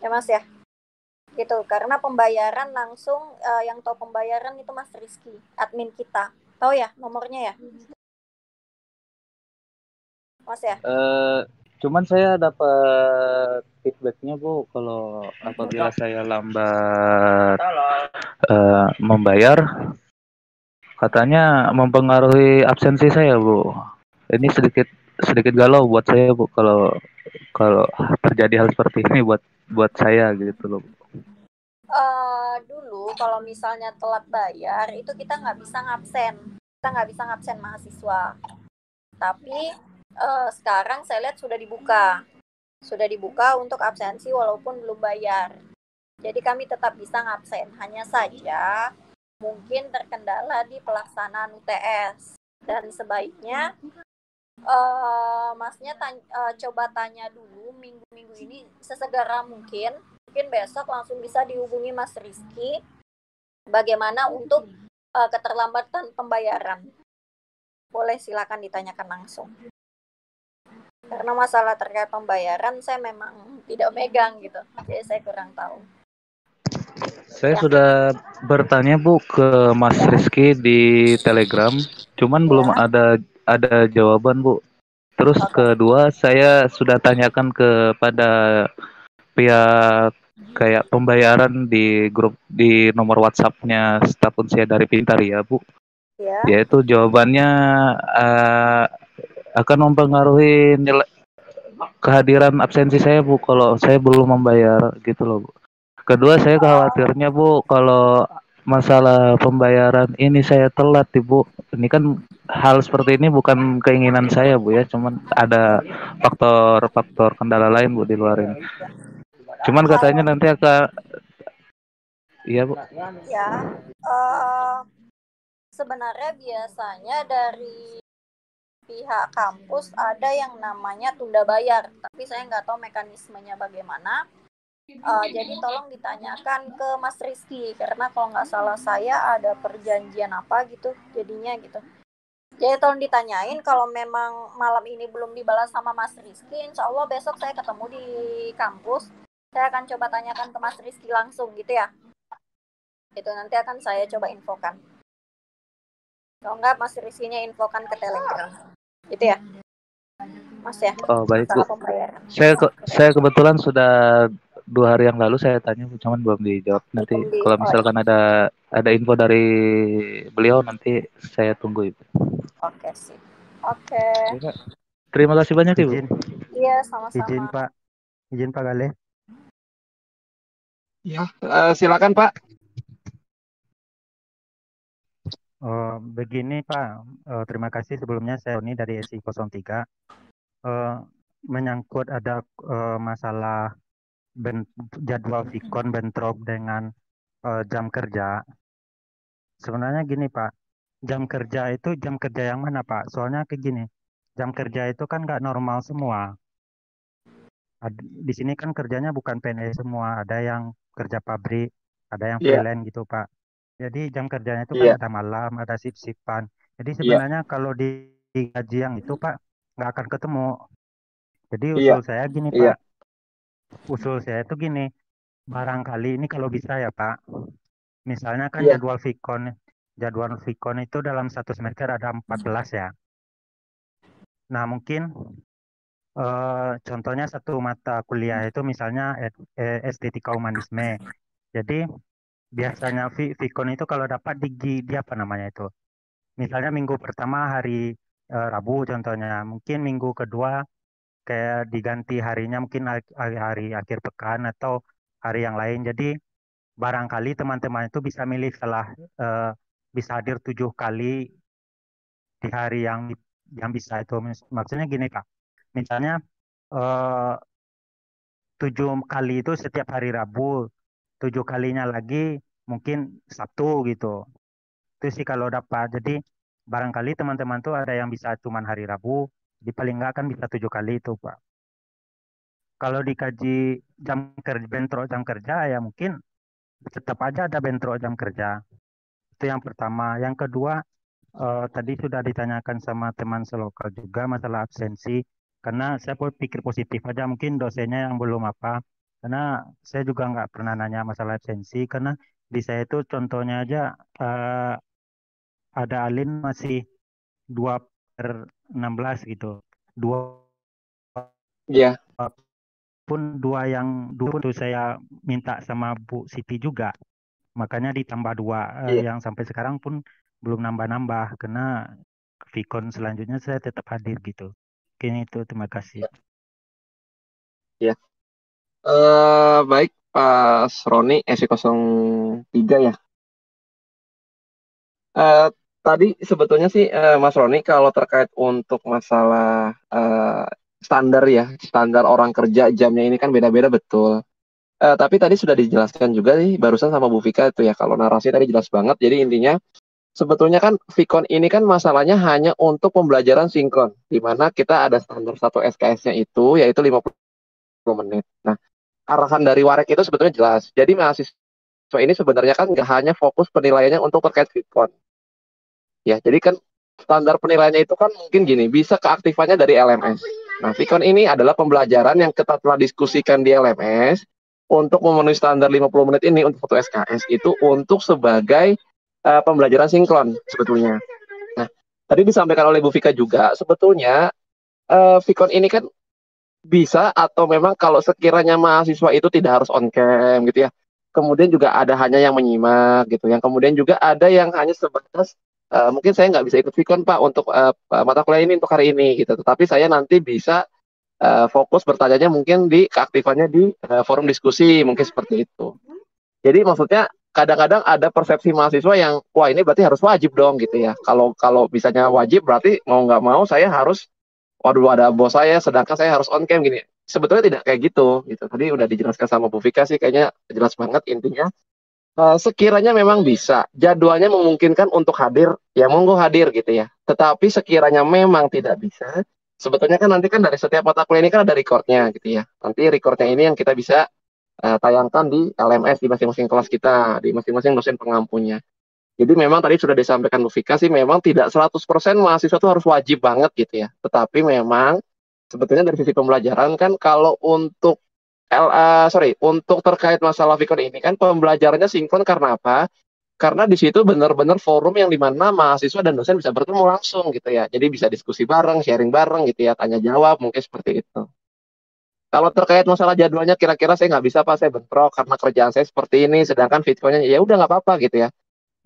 Ya Mas ya. Gitu, karena pembayaran langsung yang tahu pembayaran itu Mas Rizky, admin kita. Tahu ya nomornya ya? Mas ya? Cuman saya dapat feedbacknya Bu, kalau apabila saya lambat membayar, katanya mempengaruhi absensi saya Bu. Ini sedikit galau buat saya Bu, kalau terjadi hal seperti ini buat saya gitu loh. Dulu kalau misalnya telat bayar itu kita nggak bisa ngabsen mahasiswa. Tapi sekarang saya lihat sudah dibuka untuk absensi walaupun belum bayar. Jadi kami tetap bisa ngabsen, hanya saja mungkin terkendala di pelaksanaan UTS, dan sebaiknya Masnya coba tanya dulu minggu-minggu ini sesegera mungkin besok langsung bisa dihubungi Mas Rizky bagaimana untuk keterlambatan pembayaran. Boleh silakan ditanyakan langsung. Karena masalah terkait pembayaran saya memang tidak megang gitu, jadi saya kurang tahu. Saya sudah bertanya Bu ke Mas Rizky di Telegram, cuman belum ada jawaban Bu. Terus kedua, saya sudah tanyakan kepada pihak kayak pembayaran di grup di nomor WhatsApp-nya staf Unsia dari Pintar ya Bu. Yaitu jawabannya akan mempengaruhi nilai kehadiran absensi saya Bu kalau saya belum membayar gitu loh Bu. Kedua, saya khawatirnya Bu, kalau masalah pembayaran ini saya telat Bu. Ini kan hal seperti ini bukan keinginan saya Bu ya, cuman ada faktor kendala lain Bu di luar ini. Cuman katanya nanti akan, iya Bu. Ya, sebenarnya biasanya dari pihak kampus ada yang namanya tunda bayar, tapi saya nggak tahu mekanismenya bagaimana. Jadi tolong ditanyakan ke Mas Rizky, karena kalau nggak salah saya ada perjanjian apa gitu jadinya gitu. Jadi tolong ditanyain, kalau memang malam ini belum dibalas sama Mas Rizky, insya Allah besok saya ketemu di kampus, saya akan coba tanyakan ke Mas Rizky langsung gitu ya. Itu nanti akan saya coba infokan. Kalau nggak Mas Rizky-nya infokan ke Telegram. Gitu ya. Mas ya. Oh baik Bu. Saya kebetulan sudah 2 hari yang lalu saya tanya, cuman belum dijawab. Nanti kalau misalkan ada info dari beliau nanti saya tunggu Ibu. Oke sih. Oke. Terima kasih banyak Ibu. Iya sama-sama. Izin Pak Galih. Ya, silakan Pak. Begini Pak, terima kasih sebelumnya, saya Oni dari SI03. Menyangkut ada masalah jadwal Vicon bentrok dengan jam kerja. Sebenarnya gini Pak, jam kerja itu jam kerja yang mana Pak? Soalnya kayak gini, jam kerja itu kan nggak normal semua. Di sini kan kerjanya bukan PNS semua, ada yang kerja pabrik, ada yang freelance gitu Pak. Jadi jam kerjanya itu kan ada malam, ada shift-shiftan. Jadi sebenarnya kalau di gaji yang itu Pak, nggak akan ketemu. Jadi usul saya gini Pak, usul saya itu gini, barangkali ini kalau bisa ya Pak, misalnya kan jadwal Vicon itu dalam 1 semester ada 14 ya. Nah mungkin contohnya satu mata kuliah itu misalnya estetika humanisme. Jadi biasanya Vicon itu kalau dapat di apa namanya itu? Misalnya minggu pertama hari Rabu contohnya, mungkin minggu kedua kayak diganti harinya mungkin hari akhir pekan atau hari yang lain. Jadi barangkali teman-teman itu bisa milih setelah bisa hadir 7 kali di hari yang bisa itu. Maksudnya gini Kak, misalnya eh, 7 kali itu setiap hari Rabu, 7 kalinya lagi mungkin Sabtu gitu. Itu sih kalau dapat. Jadi barangkali teman-teman tuh ada yang bisa cuman hari Rabu, di paling nggak kan bisa 7 kali itu Pak. Kalau dikaji bentrok jam kerja ya mungkin tetap aja ada bentrok jam kerja. Itu yang pertama. Yang kedua, tadi sudah ditanyakan sama teman selokal juga masalah absensi. Karena saya pikir positif aja, mungkin dosennya yang belum apa. Karena saya juga nggak pernah nanya masalah absensi. Karena di saya itu contohnya aja ada alin masih 2/16 gitu. Dua Iya, pun dua itu saya minta sama Bu Siti juga. Makanya ditambah 2 iya, yang sampai sekarang pun belum nambah-nambah karena Vicon selanjutnya saya tetap hadir gitu. Kayaknya itu terima kasih. iya. Baik, Pak Roni, SI03 ya. Eh, Tadi sebetulnya sih Mas Roni kalau terkait untuk masalah standar ya, standar orang kerja jamnya ini kan beda-beda betul. Tapi tadi sudah dijelaskan juga nih barusan sama Bu Vika itu ya, kalau narasi tadi jelas banget. Jadi intinya sebetulnya kan Vicon ini kan masalahnya hanya untuk pembelajaran sinkron, di mana kita ada standar satu SKS-nya itu yaitu 50 menit. Nah, arahan dari Warek itu sebetulnya jelas. Jadi mahasiswa ini sebenarnya kan nggak hanya fokus penilaiannya untuk terkait Vicon. Ya, jadi kan standar penilaiannya itu kan mungkin gini, bisa keaktifannya dari LMS. Nah, Vicon ini adalah pembelajaran yang kita telah diskusikan di LMS untuk memenuhi standar 50 menit ini untuk satu SKS itu untuk sebagai pembelajaran sinkron sebetulnya. Nah, tadi disampaikan oleh Bu Vika juga, sebetulnya Vicon ini kan bisa atau memang kalau sekiranya mahasiswa itu tidak harus on cam gitu ya. Kemudian juga ada hanya yang menyimak gitu. Yang kemudian juga ada yang hanya sebatas mungkin saya nggak bisa ikut Vicon Pak untuk mata kuliah ini untuk hari ini gitu. Tetapi saya nanti bisa fokus bertanyanya mungkin di keaktifannya di forum diskusi mungkin seperti itu. Jadi maksudnya kadang-kadang ada persepsi mahasiswa yang wah ini berarti harus wajib dong gitu ya. Kalau misalnya wajib berarti mau nggak mau saya harus waduh ada bos saya sedangkan saya harus on cam gini. Sebetulnya tidak kayak gitu. Tadi udah dijelaskan sama Bu Vika sih kayaknya jelas banget intinya. Sekiranya memang bisa jadwalnya memungkinkan untuk hadir ya monggo hadir gitu ya. Tetapi sekiranya memang tidak bisa sebetulnya kan nanti kan dari setiap mata kuliah ini kan ada recordnya gitu ya. Nanti recordnya ini yang kita bisa tayangkan di LMS di masing-masing kelas kita, di masing-masing dosen pengampunya. Jadi memang tadi sudah disampaikan Bu Vika sih memang tidak 100% mahasiswa itu harus wajib banget gitu ya. Tetapi memang sebetulnya dari sisi pembelajaran kan kalau untuk untuk terkait masalah Vicon ini kan pembelajarannya sinkron karena apa? Karena di situ benar-benar forum yang dimana mahasiswa dan dosen bisa bertemu langsung gitu ya. Jadi bisa diskusi bareng, sharing bareng gitu ya, tanya jawab mungkin seperti itu. Kalau terkait masalah jadwalnya kira-kira saya nggak bisa Pak, saya bentrok karena kerjaan saya seperti ini, sedangkan Vitconya ya udah nggak apa-apa gitu ya.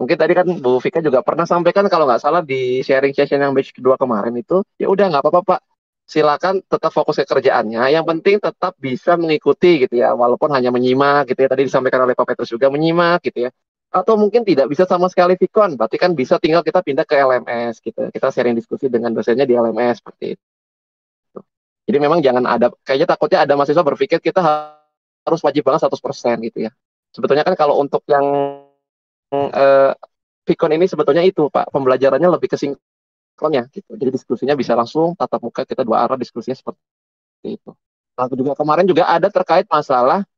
Mungkin tadi kan Bu Vika juga pernah sampaikan kalau nggak salah di sharing session yang batch kedua kemarin itu, ya udah nggak apa-apa Pak. Silakan tetap fokus ke kerjaannya. Yang penting tetap bisa mengikuti gitu ya, walaupun hanya menyimak gitu ya. Tadi disampaikan oleh Pak Petrus juga menyimak gitu ya. Atau mungkin tidak bisa sama sekali Vicon, berarti kan bisa tinggal kita pindah ke LMS gitu. Kita sharing diskusi dengan dosennya di LMS seperti itu. Jadi memang jangan ada, kayaknya takutnya ada mahasiswa berpikir kita harus wajib banget 100% gitu ya. Sebetulnya kan kalau untuk yang Vicon ini sebetulnya itu Pak, pembelajarannya lebih ke sinkronnya gitu. Jadi diskusinya bisa langsung tatap muka, kita dua arah diskusinya seperti itu. Lalu juga kemarin juga ada terkait masalah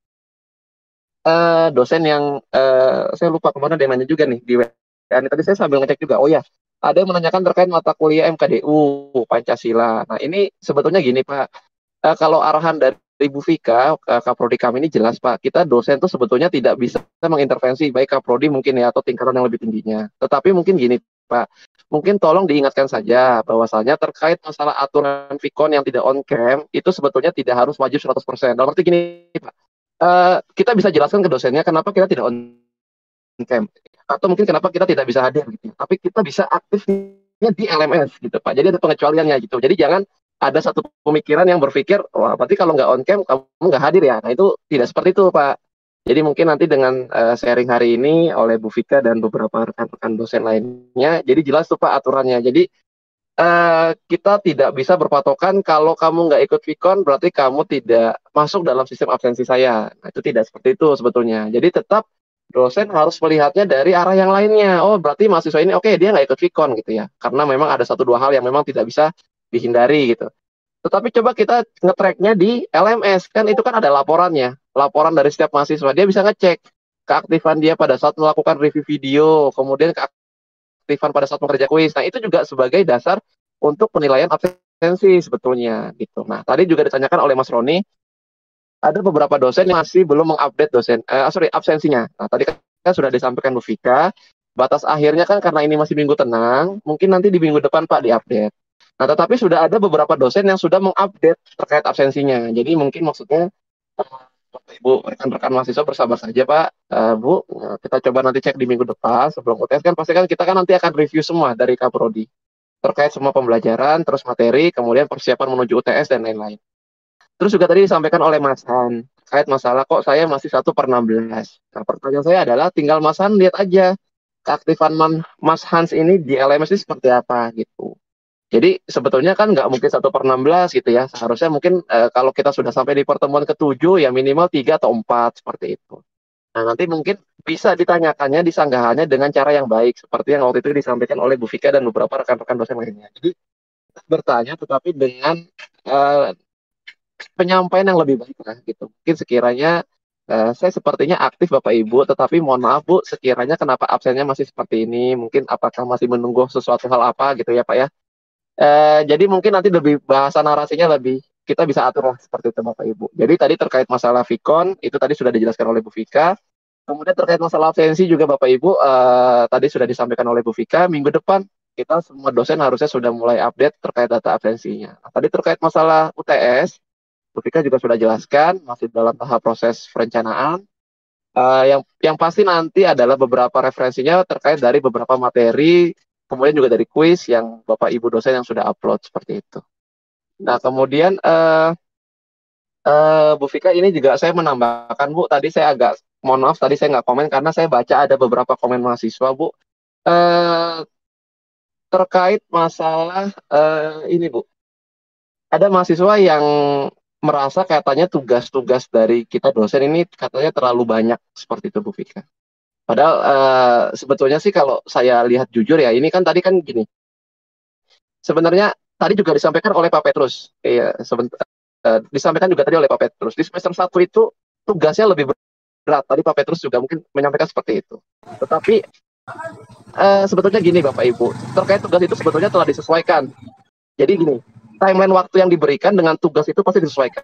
dosen yang saya lupa kemana dia nanya juga nih di WA. Tadi saya sambil ngecek juga, oh ya, ada yang menanyakan terkait mata kuliah MKDU Pancasila. Nah ini sebetulnya gini Pak, kalau arahan dari Bu Vika, Kaprodi kami ini jelas Pak, kita dosen tuh sebetulnya tidak bisa mengintervensi baik Kaprodi mungkin ya atau tingkatan yang lebih tingginya. Tetapi mungkin gini Pak, mungkin tolong diingatkan saja bahwasanya terkait masalah aturan Vicon yang tidak on cam itu sebetulnya tidak harus wajib 100%. Dalam arti gini, Pak. Kita bisa jelaskan ke dosennya kenapa kita tidak on cam atau mungkin kenapa kita tidak bisa hadir gitu. Tapi kita bisa aktifnya di LMS gitu, Pak. Jadi ada pengecualiannya gitu. Jadi jangan ada satu pemikiran yang berpikir, wah berarti kalau nggak on cam kamu nggak hadir ya. Nah itu tidak seperti itu, Pak. Jadi mungkin nanti dengan sharing hari ini oleh Bu Vika dan beberapa rekan-rekan dosen lainnya, jadi jelas tuh Pak aturannya. Jadi kita tidak bisa berpatokan kalau kamu nggak ikut Vicon berarti kamu tidak masuk dalam sistem absensi saya. Nah itu tidak seperti itu sebetulnya. Jadi tetap dosen harus melihatnya dari arah yang lainnya. Oh berarti mahasiswa ini oke dia nggak ikut Vicon gitu ya. Karena memang ada satu dua hal yang memang tidak bisa dihindari gitu. Tetapi coba kita nge-tracknya di LMS, kan itu kan ada laporannya, laporan dari setiap mahasiswa. Dia bisa ngecek keaktifan dia pada saat melakukan review video, kemudian keaktifan pada saat mengerjakan kuis. Nah itu juga sebagai dasar untuk penilaian absensi sebetulnya gitu. Nah tadi juga ditanyakan oleh Mas Roni, ada beberapa dosen yang masih belum mengupdate absensinya. Nah tadi kan sudah disampaikan Bu Vika, batas akhirnya kan karena ini masih minggu tenang, mungkin nanti di minggu depan Pak diupdate. Nah, tetapi sudah ada beberapa dosen yang sudah mengupdate terkait absensinya. Jadi mungkin maksudnya Bapak Ibu rekan-rekan mahasiswa bersabar saja Pak, Bu. Kita coba nanti cek di minggu depan sebelum UTS kan pasti kan kita kan nanti akan review semua dari Kaprodi terkait semua pembelajaran, terus materi, kemudian persiapan menuju UTS dan lain-lain. Terus juga tadi disampaikan oleh Mas Han terkait masalah kok saya masih 1/16. Nah, pertanyaan saya adalah tinggal Mas Han lihat aja keaktifan Mas Hans ini di LMS ini seperti apa gitu. Jadi sebetulnya kan nggak mungkin 1/16 gitu ya. Seharusnya mungkin kalau kita sudah sampai di pertemuan ke-7 ya minimal 3 atau 4 seperti itu. Nah nanti mungkin bisa ditanyakannya, disanggahannya dengan cara yang baik. Seperti yang waktu itu disampaikan oleh Bu Vika dan beberapa rekan-rekan dosen lainnya. Jadi bertanya tetapi dengan penyampaian yang lebih baik lah gitu. Mungkin sekiranya saya sepertinya aktif Bapak Ibu, tetapi mohon maaf Bu, sekiranya kenapa absennya masih seperti ini? Mungkin apakah masih menunggu sesuatu hal apa gitu ya Pak ya? Jadi mungkin nanti lebih bahasa narasinya lebih kita bisa atur lah seperti itu Bapak Ibu. Jadi tadi terkait masalah Vicon itu tadi sudah dijelaskan oleh Bu Vika. Kemudian terkait masalah absensi juga Bapak Ibu tadi sudah disampaikan oleh Bu Vika. Minggu depan kita semua dosen harusnya sudah mulai update terkait data absensinya. Nah, tadi terkait masalah UTS, Bu Vika juga sudah jelaskan masih dalam tahap proses perencanaan. Yang pasti nanti adalah beberapa referensinya terkait dari beberapa materi. Kemudian juga dari kuis yang Bapak Ibu dosen yang sudah upload seperti itu. Nah kemudian Bu Vika ini juga saya menambahkan Bu, tadi saya agak mohon maaf tadi saya nggak komen karena saya baca ada beberapa komen mahasiswa Bu terkait masalah ini Bu. Ada mahasiswa yang merasa katanya tugas-tugas dari kita dosen ini katanya terlalu banyak seperti itu Bu Vika. Padahal sebetulnya sih kalau saya lihat jujur ya, ini kan tadi kan gini. Sebenarnya tadi juga disampaikan oleh Pak Petrus. Disampaikan juga tadi oleh Pak Petrus. Di semester 1 itu tugasnya lebih berat. Tadi Pak Petrus juga mungkin menyampaikan seperti itu. Tetapi sebetulnya gini Bapak Ibu, terkait tugas itu sebetulnya telah disesuaikan. Jadi gini, timeline waktu yang diberikan dengan tugas itu pasti disesuaikan.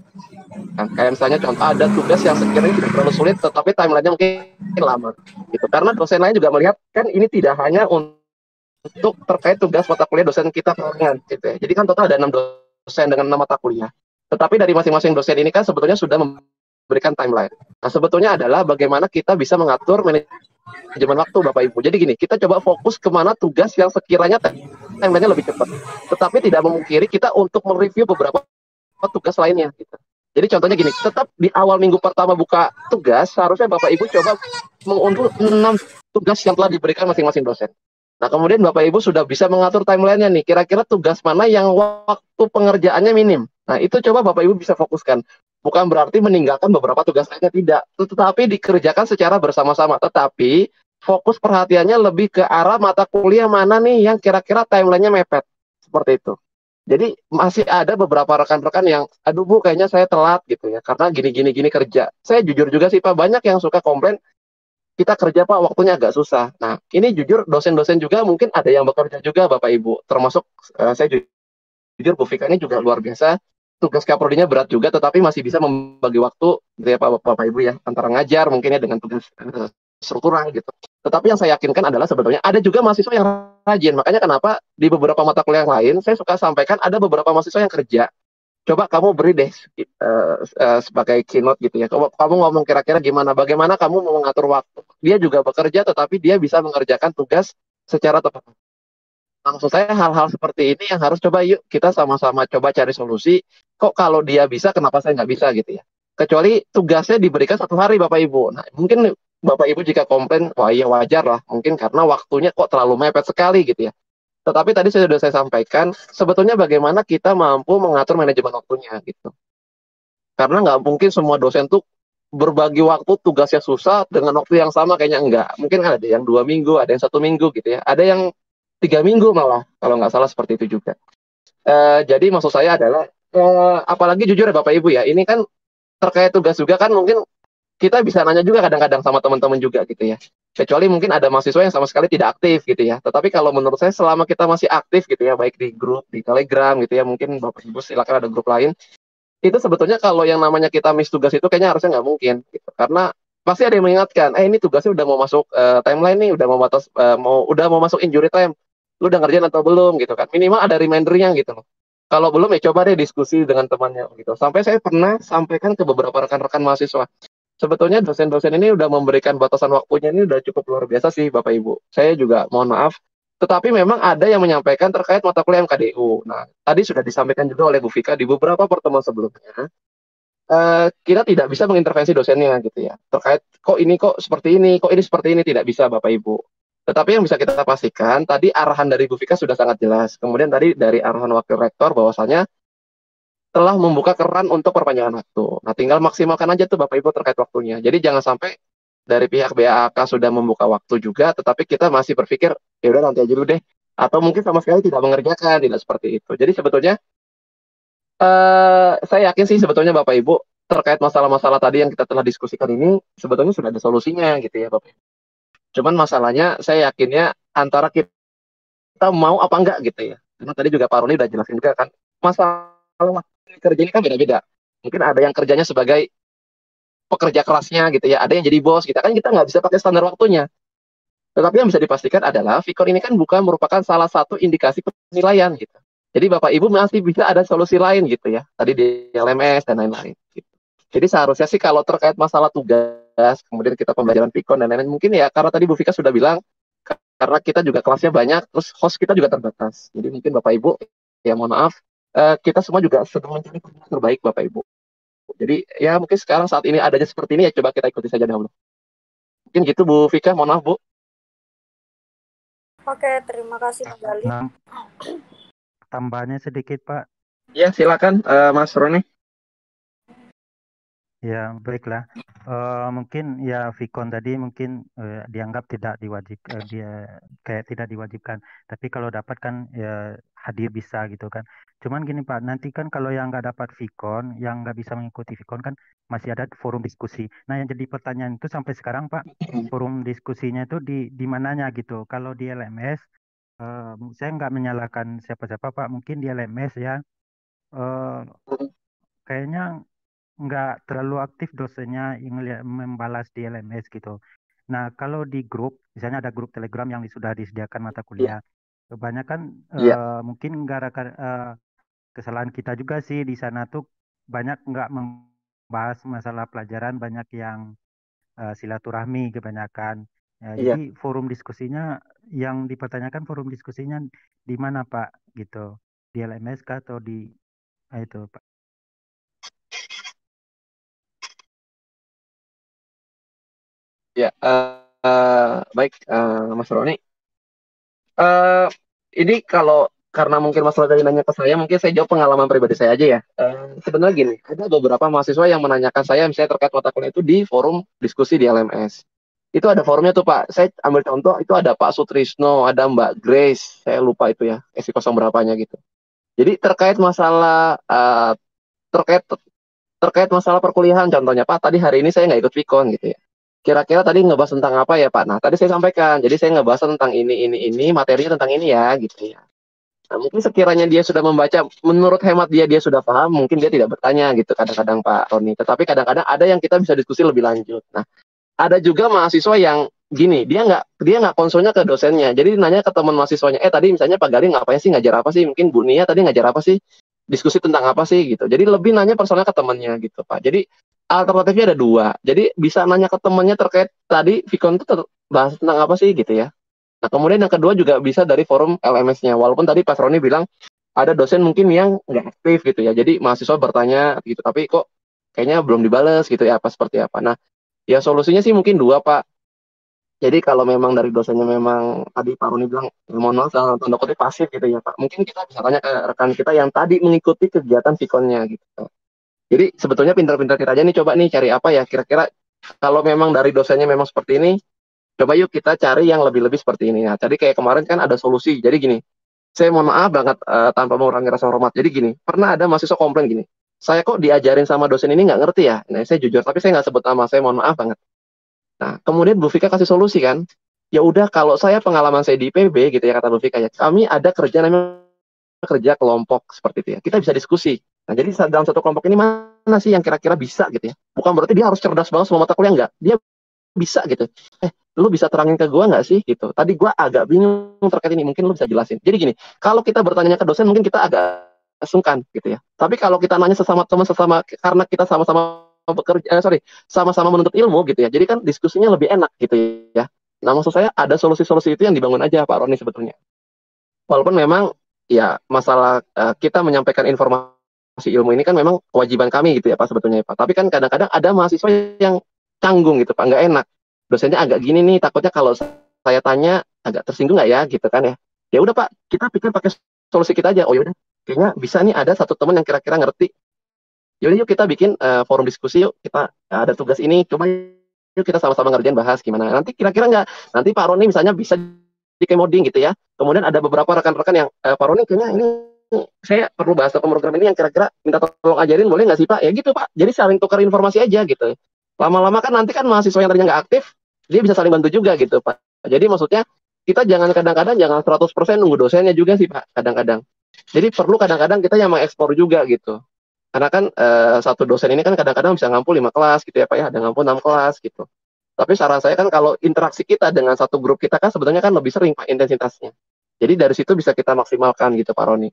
Nah, kayak misalnya contoh ada tugas yang sekiranya tidak terlalu sulit, tetapi timelinenya mungkin lama. Gitu. Karena dosen lain juga melihat kan ini tidak hanya untuk terkait tugas mata kuliah dosen kita perorangan, gitu ya. Jadi kan total ada 6 dosen dengan 6 mata kuliah. Tetapi dari masing-masing dosen ini kan sebetulnya sudah memberikan timeline. Nah sebetulnya adalah bagaimana kita bisa mengatur manajemen waktu Bapak Ibu. Jadi gini, kita coba fokus kemana tugas yang sekiranya timelinenya lebih cepat. Tetapi tidak memungkiri kita untuk mereview beberapa tugas lainnya. Gitu. Jadi contohnya gini, tetap di awal minggu pertama buka tugas, seharusnya Bapak Ibu coba mengunduh 6 tugas yang telah diberikan masing-masing dosen. Nah kemudian Bapak Ibu sudah bisa mengatur timelinenya nih, kira-kira tugas mana yang waktu pengerjaannya minim. Nah itu coba Bapak Ibu bisa fokuskan. Bukan berarti meninggalkan beberapa tugas lainnya, tidak. Tetapi dikerjakan secara bersama-sama. Tetapi fokus perhatiannya lebih ke arah mata kuliah mana nih yang kira-kira timelinenya mepet. Seperti itu. Jadi masih ada beberapa rekan-rekan yang, aduh Bu kayaknya saya telat gitu ya. Karena gini kerja. Saya jujur juga sih Pak, banyak yang suka komplain, kita kerja Pak waktunya agak susah. Nah ini jujur dosen-dosen juga mungkin ada yang bekerja juga Bapak Ibu. Termasuk saya jujur Bu Vika ini juga luar biasa. Tugas kaprodinya berat juga, tetapi masih bisa membagi waktu gitu ya Bapak Ibu ya, antara ngajar mungkin ya dengan tugas struktural gitu. Tetapi yang saya yakinkan adalah sebetulnya ada juga mahasiswa yang rajin. Makanya kenapa di beberapa mata kuliah yang lain saya suka sampaikan ada beberapa mahasiswa yang kerja. Coba kamu beri deh sebagai keynote gitu ya. Kamu ngomong kira-kira bagaimana kamu mau mengatur waktu. Dia juga bekerja tetapi dia bisa mengerjakan tugas secara tepat. Maksud saya hal-hal seperti ini yang harus coba yuk kita sama-sama coba cari solusi. Kok kalau dia bisa, kenapa saya nggak bisa gitu ya? Kecuali tugasnya diberikan 1 hari Bapak Ibu. Nah mungkin Bapak Ibu jika komplain, wah iya wajar lah. Mungkin karena waktunya kok terlalu mepet sekali gitu ya. Tetapi tadi sudah saya sampaikan, sebetulnya bagaimana kita mampu mengatur manajemen waktunya gitu. Karena nggak mungkin semua dosen tuh berbagi waktu tugasnya susah dengan waktu yang sama, kayaknya enggak. Mungkin ada yang 2 minggu, ada yang 1 minggu gitu ya. Ada yang 3 minggu malah, kalau nggak salah seperti itu juga. Jadi maksud saya adalah, apalagi jujur ya Bapak Ibu ya, ini kan terkait tugas juga kan mungkin kita bisa nanya juga kadang-kadang sama teman-teman juga gitu ya. Kecuali mungkin ada mahasiswa yang sama sekali tidak aktif gitu ya. Tetapi kalau menurut saya selama kita masih aktif gitu ya, baik di grup, di Telegram gitu ya, mungkin Bapak Ibu silakan ada grup lain. Itu sebetulnya kalau yang namanya kita miss tugas itu kayaknya harusnya nggak mungkin gitu. Karena pasti ada yang mengingatkan, ini tugasnya udah mau masuk timeline nih, udah mau masuk injury time. Lu udah ngerjain atau belum gitu kan. Minimal ada remindernya gitu loh. Kalau belum ya coba deh diskusi dengan temannya gitu. Sampai saya pernah sampaikan ke beberapa rekan-rekan mahasiswa. Sebetulnya dosen-dosen ini udah memberikan batasan waktunya ini udah cukup luar biasa sih Bapak Ibu. Saya juga mohon maaf. Tetapi memang ada yang menyampaikan terkait mata kuliah MKDU. Nah, tadi sudah disampaikan juga oleh Bu Vika di beberapa pertemuan sebelumnya. Kita tidak bisa mengintervensi dosennya gitu ya. Terkait kok seperti ini, kok ini seperti ini, tidak bisa Bapak Ibu. Tetapi yang bisa kita pastikan, tadi arahan dari Bu Vika sudah sangat jelas. Kemudian tadi dari arahan Wakil Rektor bahwasanya telah membuka keran untuk perpanjangan waktu. Nah, tinggal maksimalkan aja tuh Bapak Ibu terkait waktunya. Jadi jangan sampai dari pihak BAK sudah membuka waktu juga, tetapi kita masih berpikir, ya udah nanti aja dulu deh. Atau mungkin sama sekali tidak mengerjakan, tidak seperti itu. Jadi sebetulnya, saya yakin sih sebetulnya Bapak Ibu, terkait masalah-masalah tadi yang kita telah diskusikan ini, sebetulnya sudah ada solusinya gitu ya Bapak Ibu. Cuman masalahnya saya yakinnya antara kita mau apa enggak gitu ya. Karena tadi juga Pak Roni udah jelasin juga kan, masalah kerja ini kan beda-beda. Mungkin ada yang kerjanya sebagai pekerja kerasnya gitu ya, ada yang jadi bos kita nggak bisa pakai standar waktunya. Tetapi yang bisa dipastikan adalah Vicor ini kan bukan merupakan salah satu indikasi penilaian gitu. Jadi Bapak Ibu masih bisa ada solusi lain gitu ya. Tadi di LMS dan lain-lain gitu. Jadi seharusnya sih kalau terkait masalah tugas, kemudian kita pembelajaran Vicor dan lain-lain, mungkin ya karena tadi Bu Vika sudah bilang, karena kita juga kelasnya banyak, terus host kita juga terbatas. Jadi mungkin Bapak Ibu, ya mohon maaf, kita semua juga sedang mencari yang terbaik Bapak Ibu. Jadi ya mungkin sekarang saat ini adanya seperti ini ya coba kita ikuti saja dahulu. Mungkin gitu Bu Vika, mohon maaf Bu. Oke, terima kasih Pak Gali. Nah, tambahnya sedikit Pak. Ya silakan Mas Roni. Ya baiklah. Mungkin ya Vicon tadi mungkin dianggap tidak tidak diwajibkan. Tapi kalau dapat kan ya hadir bisa gitu kan. Cuman gini Pak, nanti kan kalau yang nggak dapat Vicon, yang nggak bisa mengikuti Vicon kan masih ada forum diskusi. Nah yang jadi pertanyaan itu sampai sekarang Pak, forum diskusinya itu di mananya gitu. Kalau di LMS, saya nggak menyalahkan siapa-siapa Pak. Mungkin di LMS ya, kayaknya nggak terlalu aktif dosennya yang membalas di LMS gitu. Nah, kalau di grup, misalnya ada grup Telegram yang sudah disediakan mata kuliah, kebanyakan mungkin gara-gara kesalahan kita juga sih di sana tuh banyak nggak membahas masalah pelajaran, banyak yang silaturahmi kebanyakan. Jadi forum diskusinya yang dipertanyakan forum diskusinya di mana Pak gitu? Di LMS kah atau di itu Pak? Ya, baik Mas Roni. Ini kalau karena mungkin Mas Roni nanya ke saya, mungkin saya jawab pengalaman pribadi saya aja ya. Sebenarnya gini, ada beberapa mahasiswa yang menanyakan saya misalnya terkait mata kuliah itu di forum diskusi di LMS. Itu ada forumnya tuh Pak. Saya ambil contoh, itu ada Pak Sutrisno, ada Mbak Grace, saya lupa itu ya, SI 0 berapanya gitu. Jadi terkait masalah terkait masalah perkuliahan contohnya Pak, tadi hari ini saya nggak ikut Vicon gitu ya. Kira-kira tadi ngebahas tentang apa ya Pak? Nah tadi saya sampaikan, jadi saya ngebahas tentang ini, materinya tentang ini ya gitu ya. Nah mungkin sekiranya dia sudah membaca, menurut hemat dia sudah paham, mungkin dia tidak bertanya gitu kadang-kadang Pak Roni. Tetapi kadang-kadang ada yang kita bisa diskusi lebih lanjut. Nah ada juga mahasiswa yang gini, dia nggak konsulnya ke dosennya. Jadi nanya ke teman mahasiswanya, tadi misalnya Pak Galing ngapain sih, ngajar apa sih? Mungkin Bu Nia tadi ngajar apa sih? Diskusi tentang apa sih gitu. Jadi lebih nanya personalnya ke temannya gitu, Pak. Jadi alternatifnya ada dua. Jadi bisa nanya ke temannya terkait tadi Vicon itu bahas tentang apa sih gitu ya. Nah, kemudian yang kedua juga bisa dari forum LMS-nya. Walaupun tadi Pak Roni bilang ada dosen mungkin yang nggak aktif gitu ya. Jadi mahasiswa bertanya gitu, tapi kok kayaknya belum dibales gitu ya, apa seperti apa. Nah, ya solusinya sih mungkin dua, Pak. Jadi kalau memang dari dosennya memang tadi Pak Roni bilang, mohon maaf dalam tanda kutip pasif gitu ya Pak. Mungkin kita bisa tanya ke rekan kita yang tadi mengikuti kegiatan Vicon-nya gitu. Jadi sebetulnya pintar-pintar kita aja nih coba nih cari apa ya kira-kira kalau memang dari dosennya memang seperti ini, coba yuk kita cari yang lebih-lebih seperti ini. Nah, tadi kayak kemarin kan ada solusi. Jadi gini, saya mohon maaf banget tanpa mengurangi rasa hormat. Jadi gini, pernah ada mahasiswa komplain gini, saya kok diajarin sama dosen ini nggak ngerti ya. Nah, saya jujur, tapi saya nggak sebut nama, saya mohon maaf banget. Nah, kemudian Bu Vika kasih solusi kan, ya udah kalau saya pengalaman saya di IPB gitu ya kata Bu Vika ya, kami ada kerja namanya kerja kelompok seperti itu ya. Kita bisa diskusi. Nah, jadi dalam satu kelompok ini mana sih yang kira-kira bisa gitu ya. Bukan berarti dia harus cerdas banget semua mata kuliah, enggak. Dia bisa gitu. Lu bisa terangin ke gua nggak sih gitu. Tadi gua agak bingung terkait ini, mungkin lu bisa jelasin. Jadi gini, kalau kita bertanya ke dosen mungkin kita agak sungkan gitu ya. Tapi kalau kita nanya sesama teman karena kita sama-sama bekerja, sama-sama menuntut ilmu gitu ya. Jadi kan diskusinya lebih enak gitu ya. Nah, maksud saya ada solusi-solusi itu yang dibangun aja Pak Roni sebetulnya. Walaupun memang ya masalah kita menyampaikan informasi ilmu ini kan memang kewajiban kami gitu ya Pak sebetulnya Pak. Tapi kan kadang-kadang ada mahasiswa yang canggung gitu Pak, nggak enak. Dosennya agak gini nih, takutnya kalau saya tanya agak tersinggung nggak ya gitu kan ya. Ya udah Pak, kita pikir pakai solusi kita aja. Oh ya udah, kayaknya bisa nih ada satu teman yang kira-kira ngerti. Yaudah yuk kita bikin forum diskusi yuk, kita ada tugas ini, coba yuk kita sama-sama ngerjain bahas gimana. Nanti kira-kira nggak, nanti Pak Roni misalnya bisa di coding gitu ya. Kemudian ada beberapa rekan-rekan yang Pak Roni kayaknya ini saya perlu bahas program ini yang kira-kira minta tolong ajarin boleh nggak sih Pak? Ya gitu Pak. Jadi saling tukar informasi aja gitu. Lama-lama kan nanti kan mahasiswa yang tadinya nggak aktif, dia bisa saling bantu juga gitu Pak. Jadi maksudnya kita jangan kadang-kadang jangan 100% nunggu dosennya juga sih Pak kadang-kadang. Jadi perlu kadang-kadang kita yang mengekspor juga gitu. Karena kan satu dosen ini kan kadang-kadang bisa ngampu 5 kelas gitu ya Pak ya, ada ngampu 6 kelas gitu. Tapi saran saya kan kalau interaksi kita dengan satu grup kita kan sebetulnya kan lebih sering Pak intensitasnya. Jadi dari situ bisa kita maksimalkan gitu Pak Roni.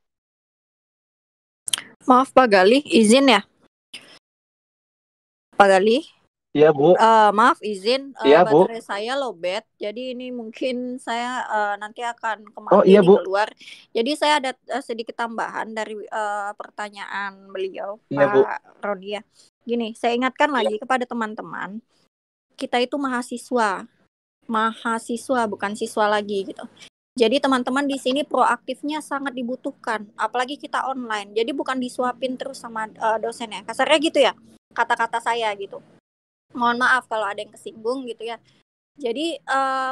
Maaf Pak Galih, izin ya? Pak Galih? Iya Bu. Maaf izin, Iya Bu. baterai saya lowbat, jadi ini mungkin saya nanti akan iya, Bu. keluar. Jadi saya ada sedikit tambahan dari pertanyaan beliau, Iya, Pak Bu. Roni ya. Gini, saya ingatkan lagi kepada teman-teman, kita itu mahasiswa bukan siswa lagi gitu. Jadi teman-teman di sini proaktifnya sangat dibutuhkan, apalagi kita online. Jadi bukan disuapin terus sama dosennya. Kasarnya gitu ya, kata-kata saya gitu. Mohon maaf kalau ada yang kesinggung gitu ya. Jadi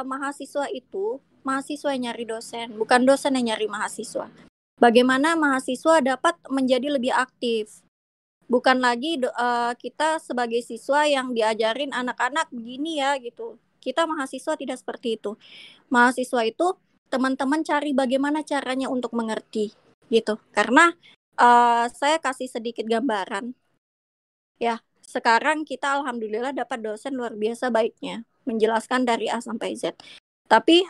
mahasiswa yang nyari dosen, bukan dosen yang nyari mahasiswa. Bagaimana mahasiswa dapat menjadi lebih aktif? Bukan lagi kita sebagai siswa yang diajarin anak-anak begini ya gitu. Kita mahasiswa tidak seperti itu. Mahasiswa itu teman-teman cari bagaimana caranya untuk mengerti gitu. Karena saya kasih sedikit gambaran ya. Sekarang kita alhamdulillah dapat dosen luar biasa baiknya, menjelaskan dari A sampai Z. Tapi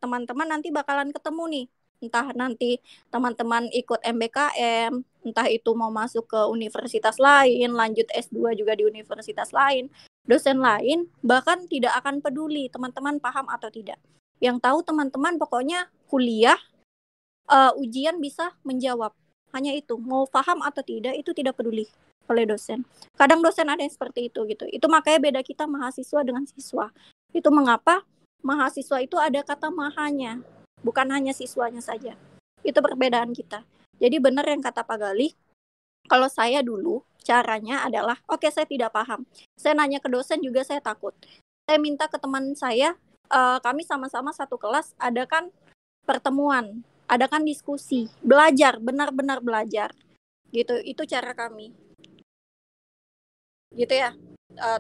teman-teman nanti bakalan ketemu nih, entah nanti teman-teman ikut MBKM, entah itu mau masuk ke universitas lain, lanjut S2 juga di universitas lain, dosen lain bahkan tidak akan peduli teman-teman paham atau tidak. Yang tahu teman-teman pokoknya kuliah, ujian bisa menjawab. Hanya itu, mau paham atau tidak itu tidak peduli oleh dosen. Kadang dosen ada yang seperti itu gitu. Itu makanya beda kita mahasiswa dengan siswa. Itu mengapa mahasiswa itu ada kata mahanya, bukan hanya siswanya saja. Itu perbedaan kita. Jadi benar yang kata Pak Galih, kalau saya dulu caranya adalah, oke, saya tidak paham. Saya nanya ke dosen juga saya takut. Saya minta ke teman saya, kami sama-sama satu kelas, adakan pertemuan, adakan diskusi, belajar, benar-benar belajar. Gitu, itu cara kami. Gitu ya,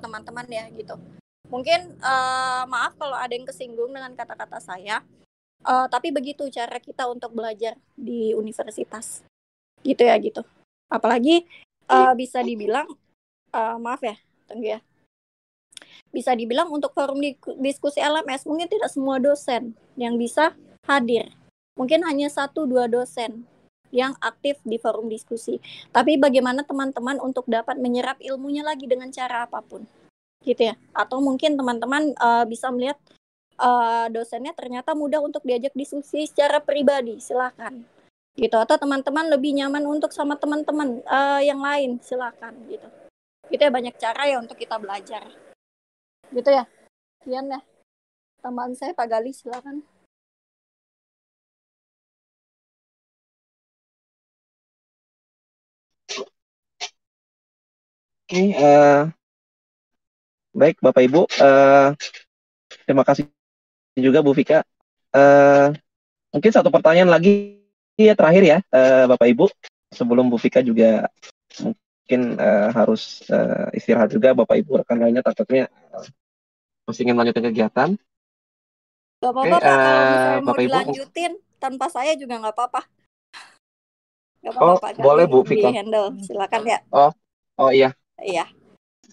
teman-teman ya gitu. Mungkin maaf kalau ada yang kesinggung dengan kata-kata saya, tapi begitu cara kita untuk belajar di universitas. Gitu ya gitu. Apalagi bisa dibilang, maaf ya, Tenggu ya. bisa dibilang untuk forum diskusi LMS mungkin tidak semua dosen yang bisa hadir. Mungkin hanya 1-2 dosen yang aktif di forum diskusi. Tapi bagaimana teman-teman untuk dapat menyerap ilmunya lagi dengan cara apapun. Gitu ya. Atau mungkin teman-teman bisa melihat dosennya ternyata mudah untuk diajak diskusi secara pribadi, silakan gitu. Atau teman-teman lebih nyaman untuk sama teman-teman yang lain, silakan gitu. Gitu ya, banyak cara ya untuk kita belajar gitu ya. Sekian ya tambahan saya, Pak Gali, silakan. Oke, baik Bapak Ibu, terima kasih juga Bu Vika. Mungkin satu pertanyaan lagi ya terakhir ya Bapak Ibu, sebelum Bu Vika juga mungkin harus istirahat juga. Bapak Ibu rekan lainnya takutnya masih ingin lanjutin kegiatan. Gak apa-apa Pak, kalau misalnya mau dilanjutin tanpa saya juga nggak apa-apa. Gak apa-apa Pak Gali, boleh Bu Vika. di-handle, silakan ya. Oh iya. Iya.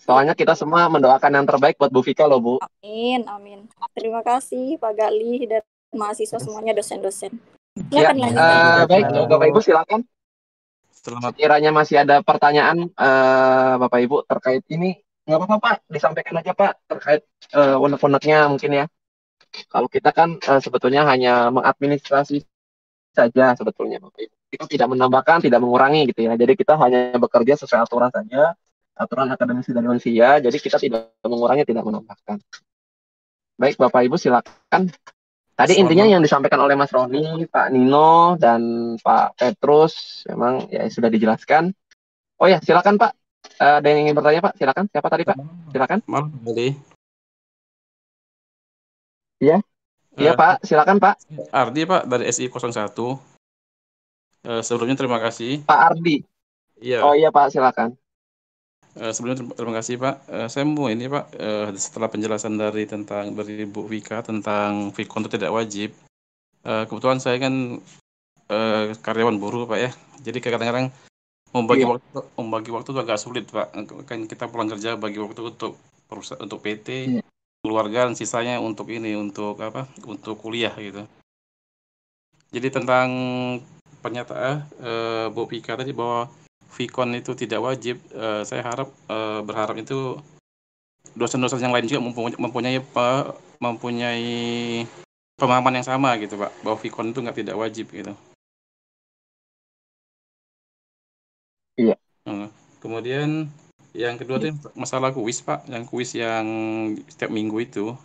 Soalnya kita semua mendoakan yang terbaik buat Bu Vika loh Bu. Amin. Terima kasih Pak Gali dan mahasiswa semuanya, dosen-dosen. Ya, Silakan lanjutkan. baik Bapak Ibu silakan. Sekiranya masih ada pertanyaan Bapak Ibu terkait ini, nggak apa-apa Pak, disampaikan aja Pak terkait unek-uneknya mungkin ya. Kalau kita kan sebetulnya hanya mengadministrasi saja sebetulnya Bapak Ibu. Kita tidak menambahkan, tidak mengurangi gitu ya. Jadi kita hanya bekerja sesuai aturan saja, aturan akademisi dari Unsia. Jadi kita tidak mengurangi, tidak menambahkan. Baik Bapak Ibu silakan. Tadi intinya yang disampaikan oleh Mas Roni, Pak Nino, dan Pak Petrus memang ya sudah dijelaskan. Oh ya, silakan Pak. Ada yang ingin bertanya Pak? Silakan. Siapa tadi Pak? Silakan. Malam tadi. Iya. Iya Pak, silakan Pak. Ardi Pak dari SI 01. Sebelumnya terima kasih. Pak Ardi. Iya. Oh iya Pak, silakan. Sebelumnya terima kasih Pak. Saya mau ini Pak, setelah penjelasan dari Bu Vika tentang Vkon itu tidak wajib. Kebetulan saya kan karyawan buruh Pak ya. Jadi kadang-kadang membagi waktu itu agak sulit Pak. Kan kita pulang kerja bagi waktu untuk PT, keluarga, dan sisanya untuk untuk kuliah gitu. Jadi tentang pernyataan Bu Vika tadi bahwa Vkon itu tidak wajib, saya berharap itu dosen-dosen yang lain juga mempunyai pemahaman yang sama gitu Pak, bahwa Vkon itu tidak wajib gitu. Iya. Kemudian yang kedua itu masalah kuis Pak, yang kuis yang setiap minggu itu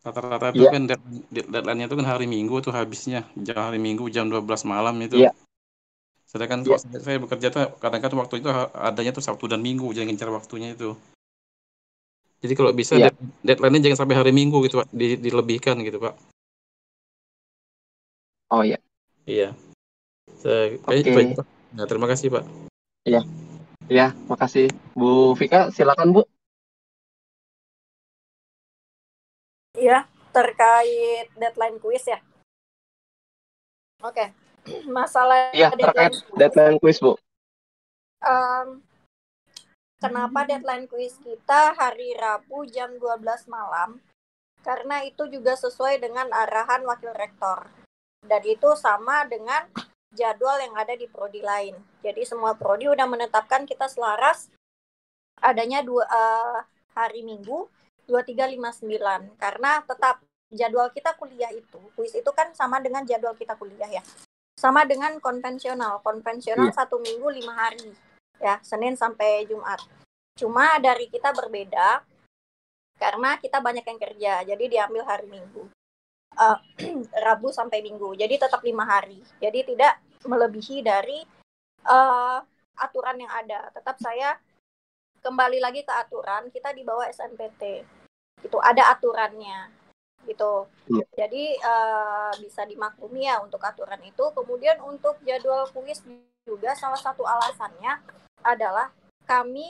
rata-rata itu kan deadline-nya itu kan hari Minggu tuh habisnya, hari Minggu jam 12 malam itu. Sedangkan kalau saya bekerja tuh kadang-kadang waktu itu adanya tuh Sabtu dan Minggu, jangan ngincar waktunya itu. Jadi kalau bisa deadline-nya jangan sampai hari Minggu gitu Pak, dilebihkan gitu Pak. Oh iya. Iya. Kayaknya itu. Nah, terima kasih Pak. Iya. Iya, makasih. Bu Vika, silakan Bu. Iya, terkait deadline kuis ya. Oke. Masalah deadline kuis Bu. Kenapa deadline kuis kita hari Rabu jam 12 malam? Karena itu juga sesuai dengan arahan Wakil Rektor. Dan itu sama dengan jadwal yang ada di prodi lain. Jadi semua prodi udah menetapkan kita selaras adanya hari Minggu 2359. Karena tetap jadwal kita kuliah itu, kuis itu kan sama dengan jadwal kita kuliah ya. Sama dengan konvensional 1 minggu 5 hari ya, Senin sampai Jumat. Cuma dari kita berbeda karena kita banyak yang kerja, jadi diambil hari Minggu, Rabu sampai Minggu, jadi tetap 5 hari, jadi tidak melebihi dari aturan yang ada. Tetap saya kembali lagi ke aturan, kita di bawah SNPT, itu ada aturannya gitu. Jadi bisa dimaklumi ya untuk aturan itu. Kemudian untuk jadwal kuis juga salah satu alasannya adalah kami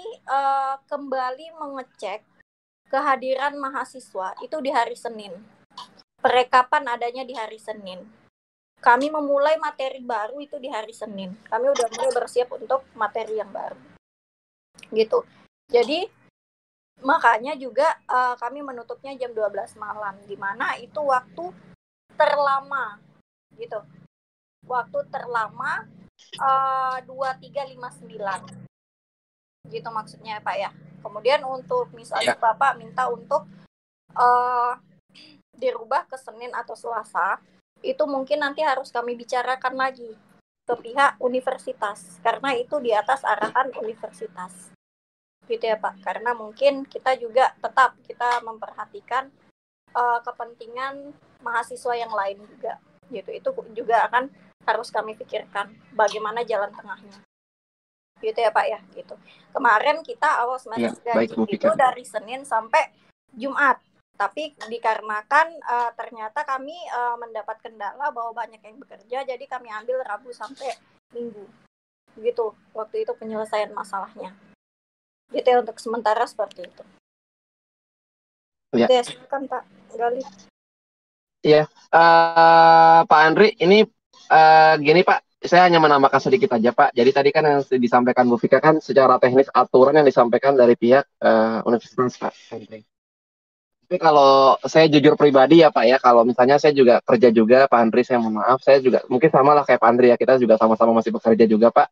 kembali mengecek kehadiran mahasiswa itu di hari Senin. Perekapan adanya di hari Senin. Kami memulai materi baru itu di hari Senin. Kami udah mulai bersiap untuk materi yang baru. Gitu. Jadi Makanya juga kami menutupnya jam 12 malam, di mana itu waktu terlama gitu. Waktu terlama 23.59 gitu maksudnya Pak ya. Kemudian untuk misalnya Bapak minta untuk dirubah ke Senin atau Selasa, itu mungkin nanti harus kami bicarakan lagi ke pihak universitas, karena itu di atas arahan universitas gitu ya Pak. Karena mungkin kita juga tetap kita memperhatikan kepentingan mahasiswa yang lain juga gitu. Itu juga akan harus kami pikirkan bagaimana jalan tengahnya gitu ya Pak ya gitu. Kemarin kita awal semester ganjil itu dari Senin sampai Jumat, tapi dikarenakan ternyata kami mendapat kendala bahwa banyak yang bekerja, jadi kami ambil Rabu sampai Minggu gitu waktu itu penyelesaian masalahnya gitu ya, untuk sementara seperti itu. Ya, silakan Pak Gali. Iya, Pak Andri, ini gini Pak, saya hanya menambahkan sedikit aja Pak. Jadi tadi kan yang disampaikan Bu Vika kan secara teknis aturan yang disampaikan dari pihak universitas Pak Andri. Tapi kalau saya jujur pribadi ya Pak ya, kalau misalnya saya juga kerja juga Pak Andri, saya mohon maaf, saya juga mungkin sama lah kayak Pak Andri ya, kita juga sama-sama masih bekerja juga Pak.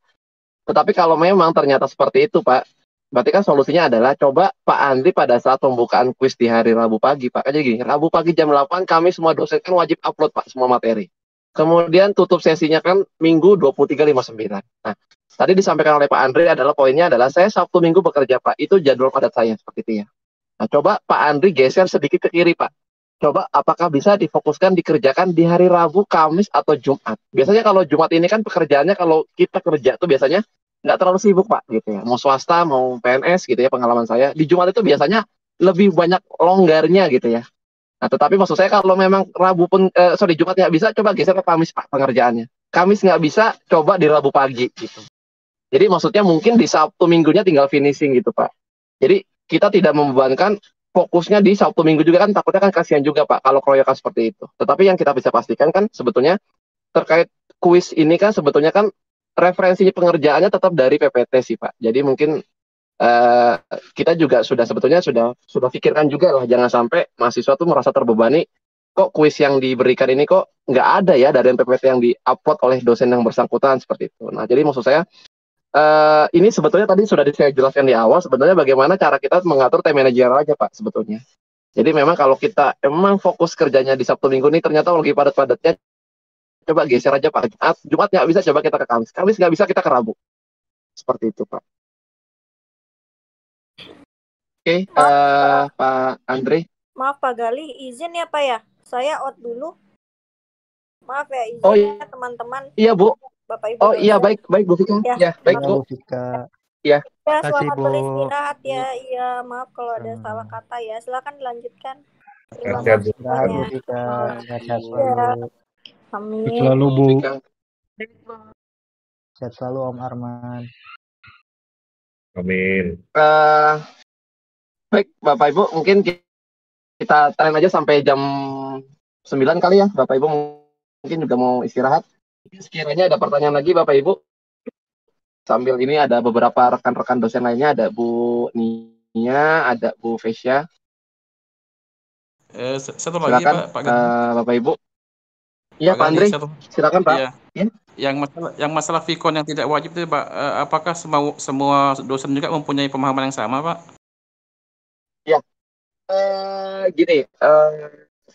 Tetapi kalau memang ternyata seperti itu Pak, berarti kan solusinya adalah coba Pak Andri pada saat pembukaan kuis di hari Rabu pagi Pak, aja gini, Rabu pagi jam 8 kami semua dosen kan wajib upload Pak semua materi. Kemudian tutup sesinya kan Minggu 23.59. Nah, tadi disampaikan oleh Pak Andri adalah poinnya adalah saya Sabtu Minggu bekerja Pak, itu jadwal padat saya seperti itu ya. Nah, coba Pak Andri geser sedikit ke kiri Pak. Coba apakah bisa difokuskan dikerjakan di hari Rabu, Kamis, atau Jumat. Biasanya kalau Jumat ini kan pekerjaannya kalau kita kerja tuh biasanya nggak terlalu sibuk Pak gitu ya. Mau swasta, mau PNS gitu ya pengalaman saya. Di Jumat itu biasanya lebih banyak longgarnya gitu ya. Nah tetapi maksud saya kalau memang Rabu pun, Jumat nggak bisa, coba geser ke Kamis Pak pengerjaannya. Kamis nggak bisa, coba di Rabu pagi gitu. Jadi maksudnya mungkin di Sabtu Minggunya tinggal finishing gitu Pak. Jadi kita tidak membebankan fokusnya di Sabtu Minggu juga kan, takutnya kan kasihan juga Pak kalau keroyokan seperti itu. Tetapi yang kita bisa pastikan kan sebetulnya terkait kuis ini kan sebetulnya kan referensi pengerjaannya tetap dari PPT sih Pak. Jadi mungkin kita juga sebetulnya sudah pikirkan juga lah, jangan sampai mahasiswa tuh merasa terbebani, kok kuis yang diberikan ini kok nggak ada ya dari PPT yang diupload oleh dosen yang bersangkutan seperti itu. Nah jadi maksud saya ini sebetulnya tadi sudah saya jelaskan di awal, sebenarnya bagaimana cara kita mengatur time managerial aja Pak sebetulnya. Jadi memang kalau kita emang fokus kerjanya di Sabtu Minggu ini ternyata lagi padat-padatnya, coba geser aja Pak. Jumat nggak bisa, coba kita ke Kamis. Kamis nggak bisa, kita ke Rabu. Seperti itu Pak. Oke, Pak Andri. Maaf Pak Gali, izin ya Pak ya. Saya out dulu. Maaf ya, izin ya teman-teman. Iya Bu. Bapak Ibu. Oh iya, baik Bu Vika. Ya, baik Bu. Ya. Ya, selamat beristirahat ya. Iya, maaf kalau ada salah kata ya. Silakan dilanjutkan. Terima kasih Bu Vika. Sehat selalu. Amin. Selalu Bu. Sehat selalu Om Arman. Amin. Baik Bapak Ibu, mungkin kita tren aja sampai jam 9 kali ya. Bapak Ibu mungkin juga mau istirahat. Sekiranya ada pertanyaan lagi Bapak Ibu, sambil ini ada beberapa rekan-rekan dosen lainnya, ada Bu Nia, ada Bu Vesya. Satu lagi silakan, Pak Bapak Ibu. Iya Pak Andri, silakan Pak. Iya. Yang masalah Vicon yang tidak wajib itu Pak, apakah semua dosen juga mempunyai pemahaman yang sama Pak? Ya, gini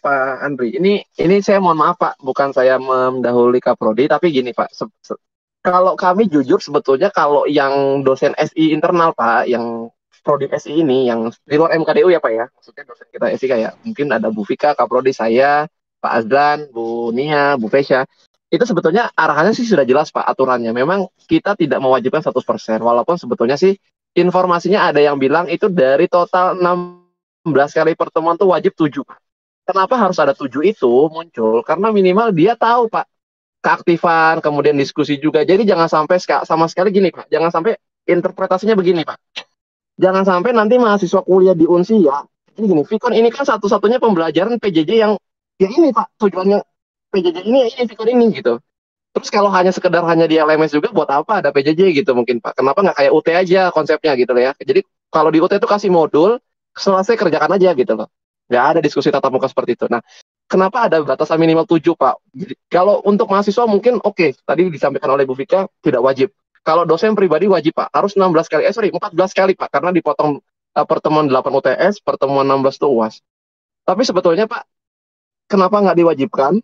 Pak Andri, ini saya mohon maaf Pak, bukan saya mendahului Kaprodi, tapi gini Pak, kalau kami jujur sebetulnya kalau yang dosen SI internal Pak, yang Prodi SI ini, yang di luar MKDU ya Pak ya, maksudnya dosen kita SI kayak mungkin ada Bu Vika, Kaprodi, saya, Pak Azlan, Bu Nia, Bu Vesya, itu sebetulnya arahannya sih sudah jelas Pak aturannya. Memang kita tidak mewajibkan 100%, walaupun sebetulnya sih informasinya ada yang bilang itu dari total 16 kali pertemuan tuh wajib 7 Pak. Kenapa harus ada 7 itu muncul? Karena minimal dia tahu Pak keaktifan, kemudian diskusi juga. Jadi jangan sampai sama sekali gini Pak, jangan sampai interpretasinya begini Pak. Jangan sampai nanti mahasiswa kuliah di UNSI ya, ini gini, Vicon ini kan satu-satunya pembelajaran PJJ yang ya ini Pak, tujuannya PJJ ini Vicon ini gitu. Terus kalau hanya sekedar hanya di LMS juga buat apa ada PJJ gitu mungkin Pak. Kenapa nggak kayak UT aja konsepnya gitu ya. Jadi kalau di UT itu kasih modul, selesai kerjakan aja gitu loh. Nggak ada diskusi tatap muka seperti itu. Nah, kenapa ada batasan minimal 7, Pak? Jadi, kalau untuk mahasiswa mungkin oke, tadi disampaikan oleh Bu Vika tidak wajib. Kalau dosen pribadi wajib, Pak. Harus 14 kali, 14 kali, Pak. Karena dipotong pertemuan 8 UTS, pertemuan 16 itu UAS. Tapi sebetulnya, Pak, kenapa nggak diwajibkan?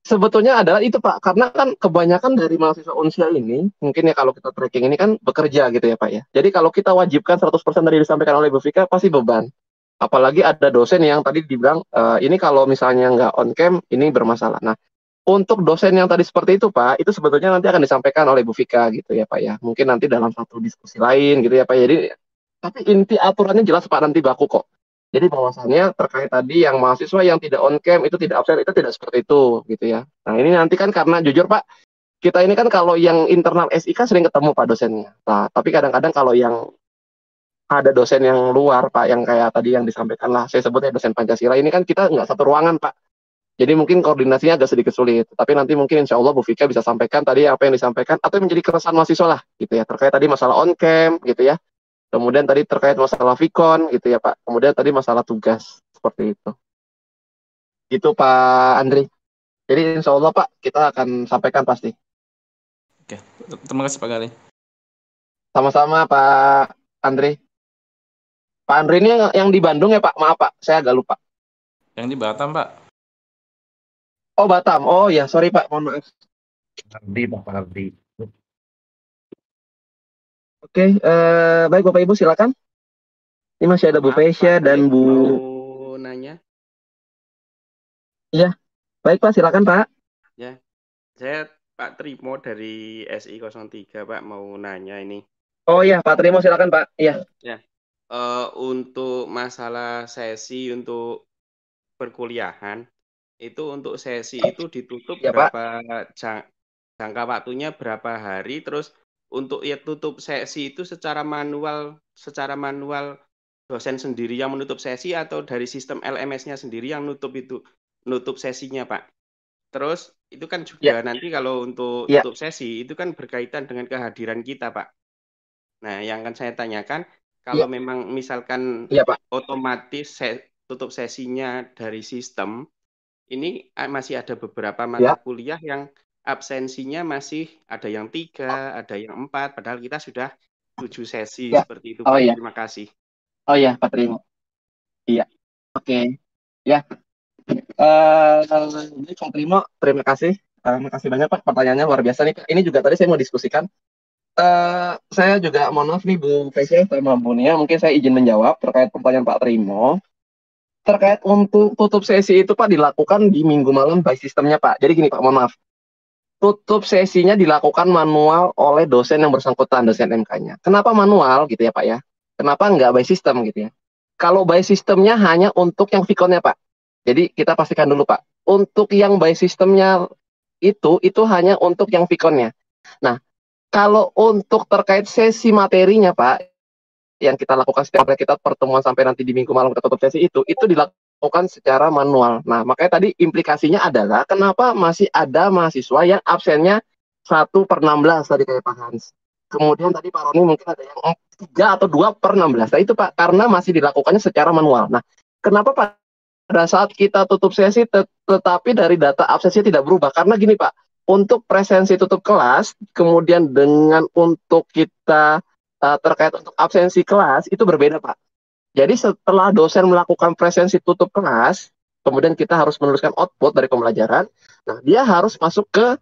Sebetulnya adalah itu, Pak, karena kan kebanyakan dari mahasiswa Unsia ini, mungkin ya kalau kita tracking ini kan bekerja gitu ya, Pak ya. Jadi kalau kita wajibkan 100% dari disampaikan oleh Bu Vika, pasti beban. Apalagi ada dosen yang tadi dibilang, ini kalau misalnya nggak on cam, ini bermasalah. Nah, untuk dosen yang tadi seperti itu, Pak, itu sebetulnya nanti akan disampaikan oleh Bu Vika gitu ya, Pak ya. Mungkin nanti dalam satu diskusi lain gitu ya, Pak. Jadi, tapi inti aturannya jelas, Pak, nanti baku kok. Jadi bahwasannya terkait tadi yang mahasiswa yang tidak on cam itu tidak absen, itu tidak seperti itu gitu ya. Nah, ini nanti kan karena jujur, Pak, kita ini kan kalau yang internal SIK sering ketemu, Pak, dosennya. Nah, tapi kadang-kadang kalau yang ada dosen yang luar, Pak, yang kayak tadi yang disampaikan lah, saya sebutnya dosen Pancasila, ini kan kita nggak satu ruangan, Pak. Jadi mungkin koordinasinya agak sedikit sulit. Tapi nanti mungkin insya Allah Bu Vika bisa sampaikan tadi apa yang disampaikan, atau yang menjadi keresahan mahasiswa lah, gitu ya. Terkait tadi masalah on cam, gitu ya. Kemudian tadi terkait masalah Vicon, gitu ya Pak. Kemudian tadi masalah tugas, seperti itu. Gitu Pak Andri. Jadi insya Allah Pak, kita akan sampaikan pasti. Oke, terima kasih Pak Galih. Sama-sama Pak Andri. Pak Andri ini yang di Bandung ya Pak? Maaf Pak, saya agak lupa. Yang di Batam Pak. Oh Batam, oh ya sorry Pak, mohon maaf. Pak Ardi. Oke, baik Bapak Ibu silakan. Ini masih ada Bu Pesya dan Bu. Mau nanya? Iya, baik Pak, silakan Pak. Ya, saya Pak Trimo dari SI03 Pak mau nanya ini. Oh iya, Pak Trimo silakan Pak. Iya. Ya, untuk masalah sesi untuk perkuliahan itu untuk sesi itu ditutup Ya, berapa jangka waktunya berapa hari, terus untuk ya tutup sesi itu secara manual dosen sendiri yang menutup sesi atau dari sistem LMS-nya sendiri yang nutup sesinya Pak. Terus itu kan juga nanti kalau untuk tutup sesi itu kan berkaitan dengan kehadiran kita Pak. Nah yang akan saya tanyakan kalau memang misalkan otomatis tutup sesinya dari sistem, ini masih ada beberapa mata kuliah yang absensinya masih ada yang 3, ada yang 4, padahal kita sudah 7 sesi seperti itu Pak. Terima kasih. Oh iya Pak Trimo. Iya. Oke. Ya. Jadi Pak Trimo, terima kasih. Terima kasih banyak Pak, pertanyaannya luar biasa nih. Ini juga tadi saya mau diskusikan. Saya juga mohon maaf nih Bu Pesya sama Bu Nia, mungkin saya izin menjawab terkait pertanyaan Pak Trimo. Terkait untuk tutup sesi itu Pak dilakukan di minggu malam by sistemnya Pak. Jadi gini Pak, mohon maaf. Tutup sesinya dilakukan manual oleh dosen yang bersangkutan, dosen MK-nya. Kenapa manual gitu ya Pak ya? Kenapa nggak by system gitu ya? Kalau by systemnya hanya untuk yang Vicon-nya Pak. Jadi kita pastikan dulu Pak. Untuk yang by systemnya itu hanya untuk yang Vicon-nya. Nah, kalau untuk terkait sesi materinya Pak, yang kita lakukan setiap kita pertemuan sampai nanti di minggu malam kita tutup sesi itu dilakukan secara manual. Nah, makanya tadi implikasinya adalah kenapa masih ada mahasiswa yang absennya 1/16 tadi kayak Pak Hans. Kemudian tadi Pak Roni mungkin ada yang 3 atau 2/16. Nah, itu Pak, karena masih dilakukannya secara manual. Nah, kenapa pada saat kita tutup sesi tetapi dari data absensi tidak berubah? Karena gini Pak, untuk presensi tutup kelas, kemudian dengan untuk kita terkait untuk absensi kelas itu berbeda Pak. Jadi setelah dosen melakukan presensi tutup kelas, kemudian kita harus menuliskan output dari pembelajaran. Nah, dia harus masuk ke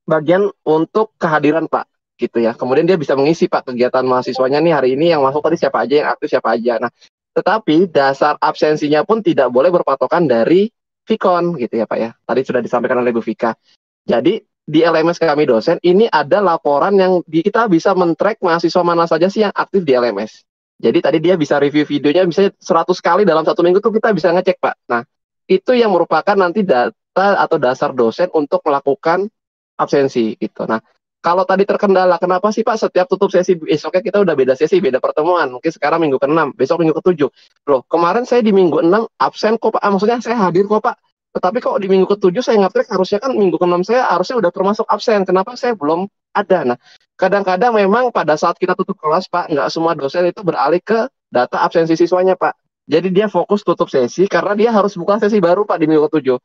bagian untuk kehadiran Pak, gitu ya. Kemudian dia bisa mengisi Pak kegiatan mahasiswanya nih hari ini yang masuk tadi siapa aja, yang aktif siapa aja. Nah, tetapi dasar absensinya pun tidak boleh berpatokan dari Vicon, gitu ya Pak ya. Tadi sudah disampaikan oleh Bu Vika. Jadi di LMS kami dosen, ini ada laporan yang kita bisa men-track mahasiswa mana saja sih yang aktif di LMS. Jadi tadi dia bisa review videonya, misalnya 100 kali dalam 1 minggu tuh kita bisa ngecek Pak. Nah, itu yang merupakan nanti data atau dasar dosen untuk melakukan absensi gitu. Nah, kalau tadi terkendala, kenapa sih Pak setiap tutup sesi besoknya kita udah beda sesi, beda pertemuan. Mungkin sekarang minggu ke-6, besok minggu ke-7. Loh, kemarin saya di minggu 6 absen kok Pak. Maksudnya saya hadir kok Pak. Tetapi kok di minggu ke-7 saya nge-track harusnya kan minggu ke-6 saya harusnya udah termasuk absen. Kenapa saya belum ada? Nah, kadang-kadang memang pada saat kita tutup kelas Pak, nggak semua dosen itu beralih ke data absensi siswanya, Pak. Jadi dia fokus tutup sesi karena dia harus buka sesi baru, Pak, di minggu ke-7.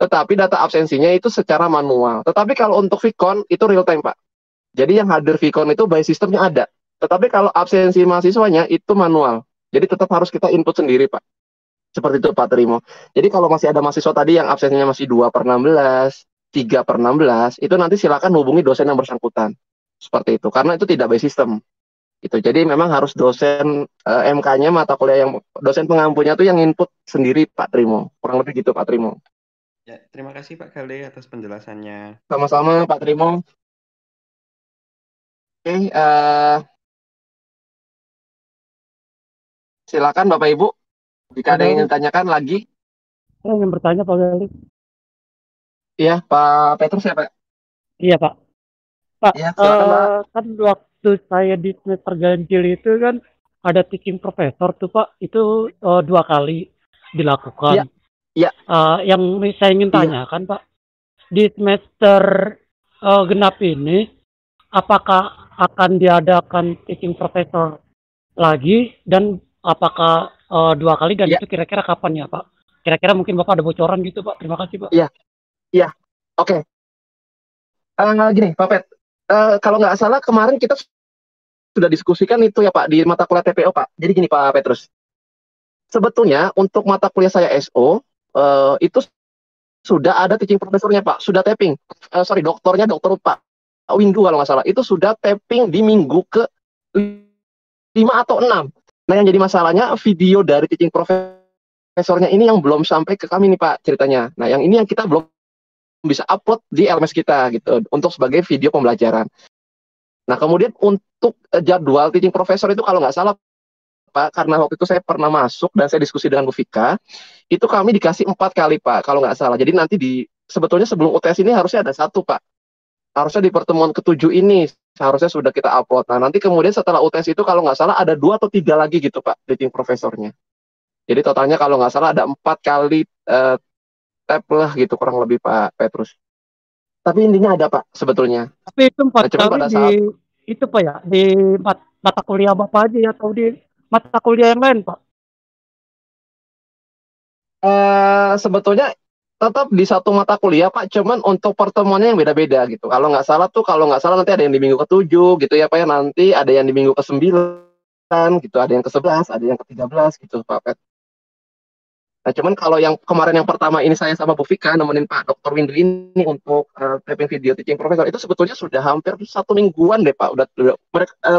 Tetapi data absensinya itu secara manual. Tetapi kalau untuk Vicon itu real time, Pak. Jadi yang hadir Vicon itu by sistemnya ada. Tetapi kalau absensi mahasiswanya itu manual. Jadi tetap harus kita input sendiri, Pak. Seperti itu, Pak Trimo. Jadi kalau masih ada mahasiswa tadi yang absensinya masih 2/16, 3/16, itu nanti silakan hubungi dosen yang bersangkutan. Seperti itu. Karena itu tidak by system. Gitu. Jadi memang harus dosen MK-nya, mata kuliah yang dosen pengampunya tuh yang input sendiri, Pak Trimo. Kurang lebih gitu, Pak Trimo. Ya, terima kasih Pak Galih atas penjelasannya. Sama-sama, Pak Trimo. Oke, silakan Bapak Ibu. Jika ada yang ingin ditanyakan lagi. Saya ingin bertanya Pak Galih. Iya, Pak Petrus ya, Pak? Iya, Pak. Pak, Iya, silakan, Pak. kan waktu saya di semester ganjil itu kan ada teaching professor tuh, Pak. Itu 2 kali dilakukan. Iya. Yang saya ingin tanyakan, Pak, di semester genap ini, apakah akan diadakan teaching professor lagi dan apakah 2 kali dan itu kira-kira kapan ya, Pak? Kira-kira mungkin Bapak ada bocoran gitu, Pak. Terima kasih, Pak. Iya. Oke. Gini, Pak Pet. Kalau nggak salah kemarin kita sudah diskusikan itu ya Pak di mata kuliah TPO Pak. Jadi gini Pak Petrus. Sebetulnya untuk mata kuliah saya SO itu sudah ada teaching profesornya Pak. Sudah tapping. Doktornya Dokter Pak Windu kalau nggak salah. Itu sudah tapping di minggu ke-5 atau 6. Nah yang jadi masalahnya video dari teaching profesornya ini yang belum sampai ke kami nih Pak ceritanya. Nah yang ini yang kita belum bisa upload di LMS kita gitu untuk sebagai video pembelajaran. Nah kemudian untuk jadwal teaching professor itu kalau nggak salah Pak, karena waktu itu saya pernah masuk dan saya diskusi dengan Bu Vika, itu kami dikasih 4 kali Pak kalau nggak salah. Jadi nanti sebetulnya sebelum UTS ini harusnya ada 1 Pak. Harusnya di pertemuan ke-7 ini seharusnya sudah kita upload. Nah nanti kemudian setelah UTS itu kalau nggak salah ada 2 atau 3 lagi gitu Pak teaching professornya. Jadi totalnya kalau nggak salah ada 4 kali tab lah gitu kurang lebih Pak Petrus. Tapi intinya ada Pak sebetulnya. Tapi itu 4 kali pada saat itu Pak ya, di mata kuliah Bapak aja ya atau di mata kuliah yang lain Pak? Sebetulnya tetap di satu mata kuliah Pak, cuman untuk pertemuannya yang beda-beda gitu. Kalau nggak salah nanti ada yang di minggu ke-7 gitu ya Pak ya, nanti ada yang di minggu ke-9 gitu, ada yang ke-11, ada yang ke-13 gitu Pak Pet. Nah, cuman kalau yang kemarin yang pertama ini saya sama Bu Vika nemenin Pak Dr. Windu ini untuk tapping video teaching professor itu sebetulnya sudah hampir 1 mingguan deh Pak.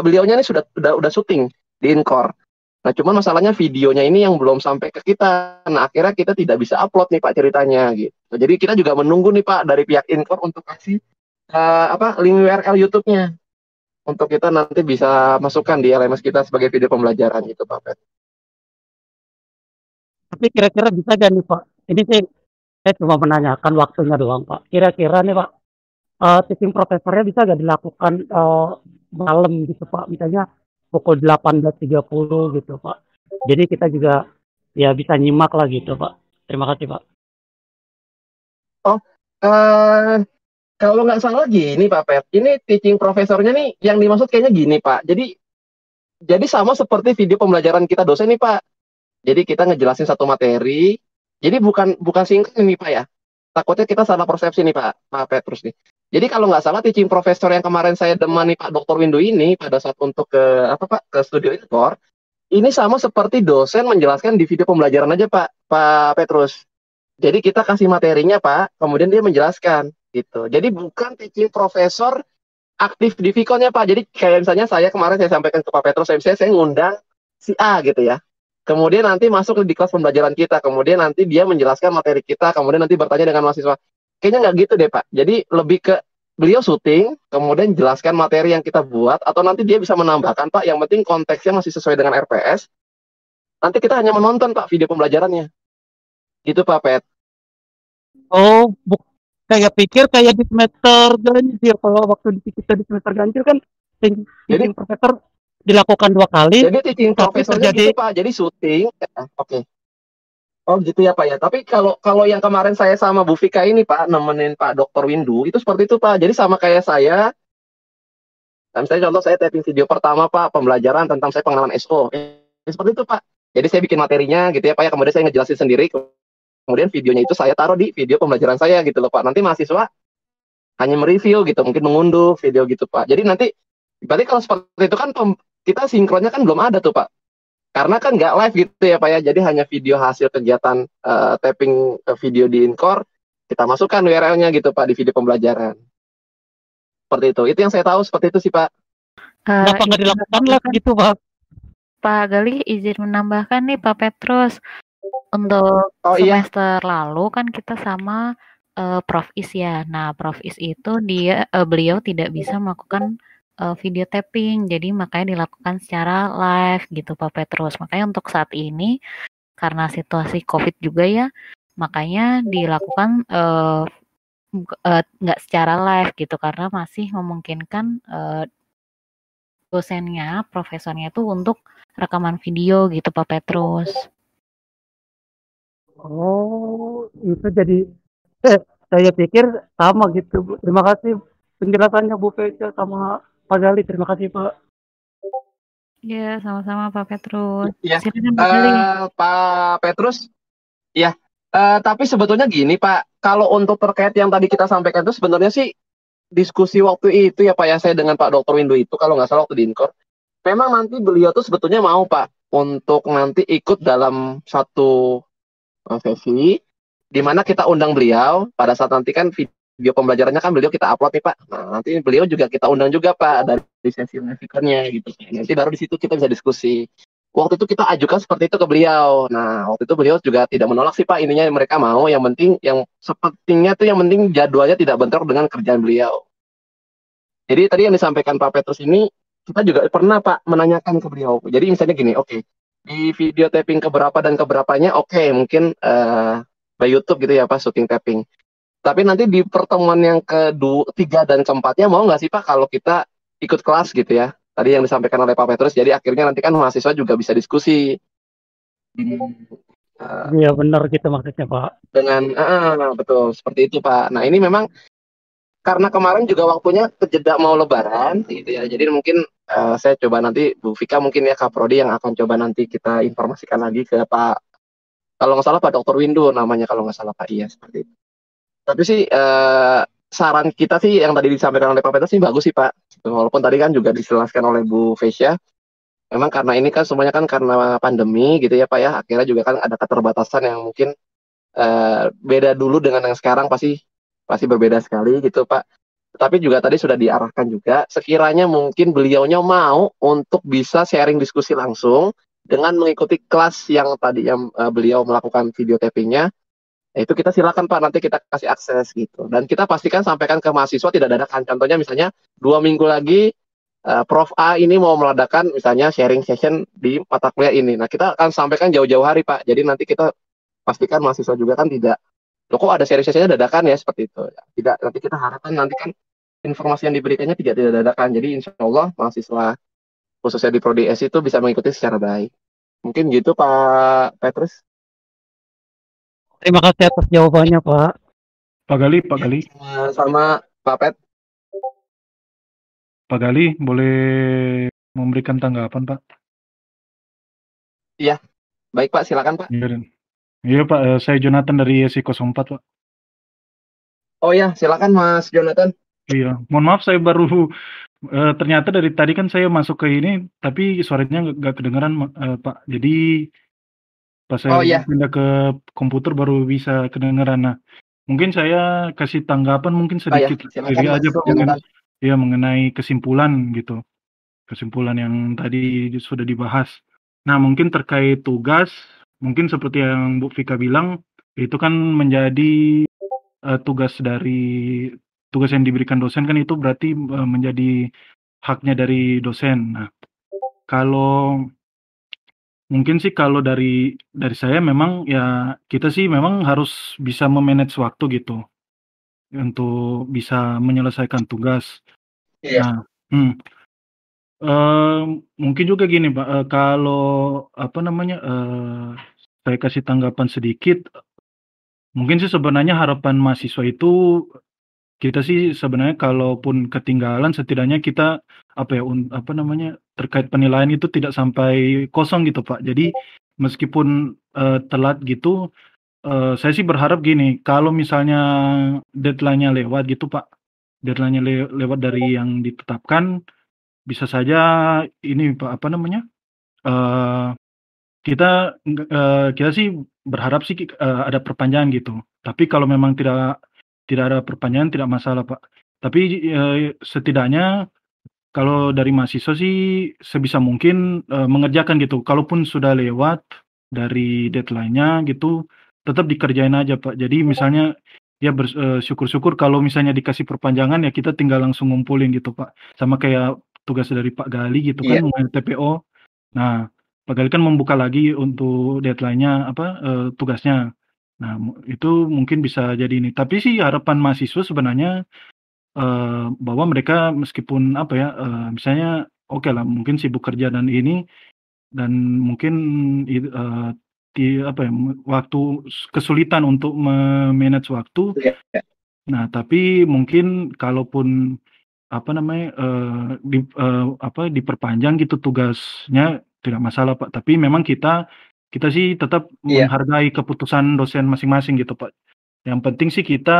Beliaunya ini sudah syuting di Incor. Nah, cuman masalahnya videonya ini yang belum sampai ke kita. Nah, akhirnya kita tidak bisa upload nih Pak ceritanya gitu. Jadi kita juga menunggu nih Pak dari pihak Incor untuk kasih link URL YouTube-nya untuk kita nanti bisa masukkan di LMS kita sebagai video pembelajaran gitu Pak Pet. Tapi kira-kira bisa gak nih Pak? Ini sih saya cuma menanyakan waktunya doang Pak. Kira-kira nih Pak, teaching profesornya bisa gak dilakukan malam gitu Pak? Misalnya pukul 18.30 gitu Pak. Jadi kita juga ya bisa nyimak lah gitu Pak. Terima kasih Pak. Kalau nggak salah gini Pak Pet, ini teaching profesornya nih yang dimaksud kayaknya gini Pak. Jadi sama seperti video pembelajaran kita dosen nih Pak. Jadi kita ngejelasin satu materi. Jadi bukan singkat nih Pak ya. Takutnya kita salah persepsi nih Pak Petrus nih. Jadi kalau nggak salah teaching profesor yang kemarin saya demani Pak Dr. Windu ini pada saat untuk ke studio Incor, ini sama seperti dosen menjelaskan di video pembelajaran aja Pak Petrus. Jadi kita kasih materinya Pak, kemudian dia menjelaskan gitu. Jadi bukan teaching profesor aktif di Vicon-nya Pak. Jadi kayak misalnya saya kemarin saya sampaikan ke Pak Petrus, saya ngundang si A gitu ya. Kemudian nanti masuk di kelas pembelajaran kita, kemudian nanti dia menjelaskan materi kita, kemudian nanti bertanya dengan mahasiswa. Kayaknya nggak gitu deh Pak. Jadi lebih ke beliau syuting, kemudian jelaskan materi yang kita buat, atau nanti dia bisa menambahkan Pak, yang penting konteksnya masih sesuai dengan RPS. Nanti kita hanya menonton Pak video pembelajarannya. Gitu Pak Pet. Oh, kayak pikir kayak di semester ganjil. Kalau waktu kita di semester ganjil kan teaching profesor dilakukan 2 kali. Jadi teaching profesornya gitu Pak, jadi syuting. Oke. Oh gitu ya Pak ya. Tapi kalau yang kemarin saya sama Bu Vika ini Pak, nemenin Pak Dr. Windu, itu seperti itu Pak. Jadi sama kayak saya. Misalnya contoh saya tapping video pertama Pak, pembelajaran tentang saya pengalaman SO. seperti itu Pak. Jadi saya bikin materinya gitu ya Pak ya, kemudian saya ngejelasin sendiri, kemudian videonya itu saya taruh di video pembelajaran saya gitu loh Pak. Nanti mahasiswa hanya mereview gitu, mungkin mengunduh video gitu Pak. Jadi nanti berarti kalau seperti itu kan kita sinkronnya kan belum ada tuh Pak. Karena kan nggak live gitu ya Pak ya. Jadi hanya video hasil kegiatan tapping video di Encore, kita masukkan URL-nya gitu Pak di video pembelajaran. Seperti itu. Itu yang saya tahu seperti itu sih Pak. Kenapa nggak dilakukan live gitu Pak? Pak Galih izin menambahkan nih Pak Petrus. Untuk semester lalu kan kita sama Prof Is ya. Nah, Prof Is itu beliau tidak bisa melakukan video tapping, jadi makanya dilakukan secara live gitu Pak Petrus. Makanya untuk saat ini karena situasi COVID juga ya, makanya dilakukan nggak secara live gitu karena masih memungkinkan dosennya, profesornya itu untuk rekaman video gitu Pak Petrus. Oh, itu jadi saya pikir sama gitu Bu. Terima kasih penjelasannya Bu Peca sama Pak Gali. Terima kasih Pak. Ya, sama-sama Pak Petrus. Iya, Silakan Pak Gali. Pak Petrus. Ya, tapi sebetulnya gini Pak, kalau untuk terkait yang tadi kita sampaikan itu sebenarnya sih diskusi waktu itu ya Pak ya, saya dengan Pak Dr. Windu itu kalau nggak salah waktu di Encore, memang nanti beliau tuh sebetulnya mau Pak untuk nanti ikut dalam satu sesi di mana kita undang beliau pada saat nanti kan video pembelajarannya kan beliau kita upload nih Pak. Nah, nanti beliau juga kita undang juga Pak dari sesi speakernya gitu. Nanti baru di situ kita bisa diskusi. Waktu itu kita ajukan seperti itu ke beliau. Nah, waktu itu beliau juga tidak menolak sih Pak. Ininya mereka mau, yang penting yang sepertinya tuh yang penting jadwalnya tidak bentrok dengan kerjaan beliau. Jadi tadi yang disampaikan Pak Petrus ini kita juga pernah Pak menanyakan ke beliau. Jadi misalnya gini, oke, di video tapping keberapa dan keberapanya mungkin by YouTube gitu ya Pak, syuting tapping. Tapi nanti di pertemuan yang ketiga dan keempatnya mau nggak sih Pak kalau kita ikut kelas gitu ya? Tadi yang disampaikan oleh Pak Petrus, jadi akhirnya nanti kan mahasiswa juga bisa diskusi. Iya benar gitu maksudnya Pak. Dengan betul seperti itu Pak. Nah ini memang karena kemarin juga waktunya kejeda mau Lebaran gitu ya. Jadi mungkin saya coba nanti Bu Vika mungkin ya Kak Prodi yang akan coba nanti kita informasikan lagi ke Pak, kalau nggak salah Pak Dr. Windu namanya kalau nggak salah Pak, iya seperti itu. Tapi sih saran kita sih yang tadi disampaikan oleh Pak Petrus sih bagus sih Pak. Walaupun tadi kan juga dijelaskan oleh Bu Vesya, memang karena ini kan semuanya kan karena pandemi gitu ya Pak ya. Akhirnya juga kan ada keterbatasan yang mungkin beda dulu dengan yang sekarang pasti berbeda sekali gitu Pak. Tapi juga tadi sudah diarahkan juga, sekiranya mungkin beliaunya mau untuk bisa sharing diskusi langsung dengan mengikuti kelas yang tadi yang beliau melakukan video tappingnya, itu kita silakan Pak, nanti kita kasih akses gitu. Dan kita pastikan sampaikan ke mahasiswa tidak dadakan. Contohnya misalnya 2 minggu lagi Prof A ini mau meladakan misalnya sharing session di mata kuliah ini. Nah kita akan sampaikan jauh-jauh hari Pak. Jadi nanti kita pastikan mahasiswa juga kan tidak, loh kok ada sharing sessionnya dadakan ya seperti itu. Tidak, nanti kita harapkan nanti kan informasi yang diberikannya tidak dadakan. Jadi insya Allah mahasiswa khususnya di Prodi S itu bisa mengikuti secara baik. Mungkin gitu Pak Petrus. Terima kasih atas jawabannya Pak. Pak Gali. Sama Pak Pet. Pak Gali boleh memberikan tanggapan Pak? Iya, baik Pak, silakan Pak. Iya Pak, saya Jonathan dari SI04 Pak. Oh ya, silakan Mas Jonathan. Iya, mohon maaf saya baru ternyata dari tadi kan saya masuk ke ini, tapi suaranya nggak kedengeran Pak. Jadi pas saya pindah ke komputer baru bisa kedengeran. Nah, mungkin saya kasih tanggapan mungkin sedikit silakan, aja Pak, mungkin ya mengenai kesimpulan gitu. Kesimpulan yang tadi sudah dibahas. Nah, mungkin terkait tugas, mungkin seperti yang Bu Vika bilang, itu kan menjadi tugas yang diberikan dosen kan itu berarti menjadi haknya dari dosen. Nah, kalau mungkin sih kalau dari saya memang ya kita sih memang harus bisa memanage waktu gitu untuk bisa menyelesaikan tugas. Iya. Nah, mungkin juga gini Pak, kalau saya kasih tanggapan sedikit, mungkin sih sebenarnya harapan mahasiswa itu kita sih sebenarnya kalaupun ketinggalan setidaknya kita terkait penilaian itu tidak sampai kosong gitu Pak. Jadi meskipun telat gitu, saya sih berharap gini, kalau misalnya deadline-nya lewat gitu Pak, deadline-nya lewat dari yang ditetapkan, bisa saja ini Pak, apa namanya, kita sih berharap sih ada perpanjangan gitu. Tapi kalau memang tidak ada perpanjangan tidak masalah Pak. Tapi setidaknya kalau dari mahasiswa sih sebisa mungkin mengerjakan gitu. Kalaupun sudah lewat dari deadline-nya gitu, tetap dikerjain aja Pak. Jadi misalnya ya syukur-syukur kalau misalnya dikasih perpanjangan ya kita tinggal langsung ngumpulin gitu Pak. Sama kayak tugas dari Pak Gali gitu kan, Iya. TPO. Nah, Pak Gali kan membuka lagi untuk deadline-nya tugasnya. Nah, itu mungkin bisa jadi ini. Tapi sih harapan mahasiswa sebenarnya bahwa mereka meskipun misalnya oke lah mungkin sibuk kerja dan ini dan mungkin waktu kesulitan untuk memanage waktu. Iya. Nah, tapi mungkin kalaupun diperpanjang gitu tugasnya tidak masalah Pak. Tapi memang kita sih tetap menghargai keputusan dosen masing-masing gitu Pak. Yang penting sih kita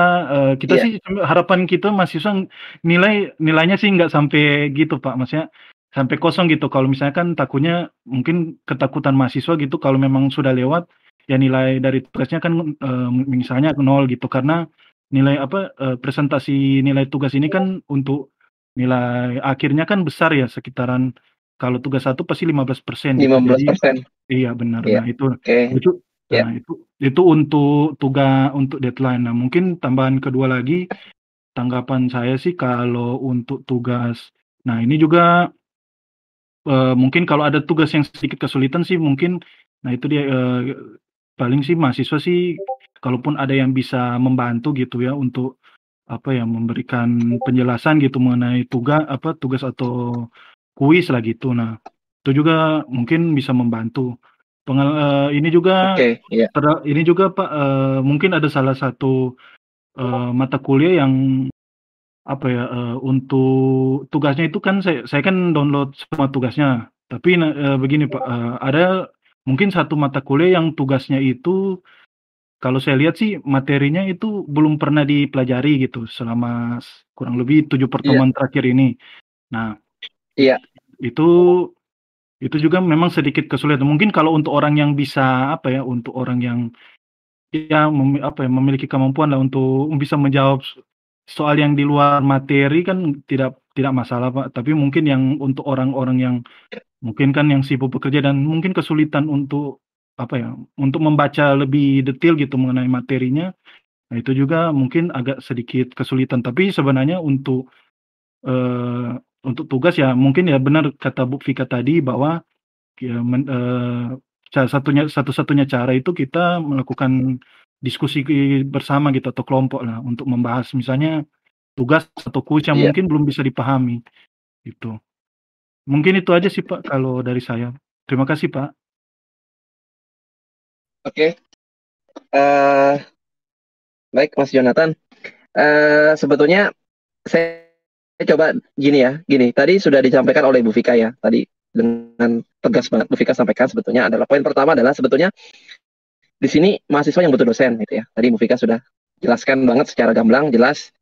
sih harapan kita mahasiswa nilainya sih nggak sampai gitu Pak. Maksudnya sampai kosong gitu. Kalau misalnya kan takutnya mungkin ketakutan mahasiswa gitu kalau memang sudah lewat ya nilai dari tugasnya kan misalnya 0 gitu karena nilai presentasi nilai tugas ini kan untuk nilai akhirnya kan besar ya sekitaran kalau tugas 1 pasti 15% gitu. 15%. Iya benar. Iya. Nah, itu Iya. Nah, itu untuk untuk deadline. Nah, mungkin tambahan kedua lagi, tanggapan saya sih kalau untuk tugas. Nah, ini juga mungkin kalau ada tugas yang sedikit kesulitan sih mungkin, nah itu dia paling sih mahasiswa sih, kalaupun ada yang bisa membantu gitu ya untuk memberikan penjelasan gitu mengenai tugas atau kuis lah gitu. Nah, itu juga mungkin bisa membantu. Ini juga Iya. ini juga Pak, mungkin ada salah satu mata kuliah yang untuk tugasnya itu kan saya kan download semua tugasnya. Tapi begini Pak, ada mungkin satu mata kuliah yang tugasnya itu kalau saya lihat sih materinya itu belum pernah dipelajari gitu selama kurang lebih 7 pertemuan terakhir ini. Nah, Iya. Itu juga memang sedikit kesulitan. Mungkin kalau untuk orang yang bisa untuk orang yang memiliki kemampuan lah untuk bisa menjawab soal yang di luar materi kan tidak masalah Pak. Tapi mungkin yang untuk orang-orang yang mungkin kan yang sibuk bekerja dan mungkin kesulitan untuk untuk membaca lebih detail gitu mengenai materinya. Nah, itu juga mungkin agak sedikit kesulitan. Tapi sebenarnya untuk tugas ya mungkin ya benar kata Bu Vika tadi bahwa ya satu-satunya cara itu kita melakukan diskusi bersama gitu atau kelompok lah untuk membahas misalnya tugas atau kuis yang mungkin belum bisa dipahami gitu. Mungkin itu aja sih Pak kalau dari saya. Terima kasih Pak. Oke. Baik Mas Jonathan. Sebetulnya saya coba gini. Tadi sudah disampaikan oleh Bu Vika ya. Tadi dengan tegas banget Bu Vika sampaikan sebetulnya adalah poin pertama adalah sebetulnya di sini mahasiswa yang butuh dosen gitu ya. Tadi Bu Vika sudah jelaskan banget secara gamblang, jelas.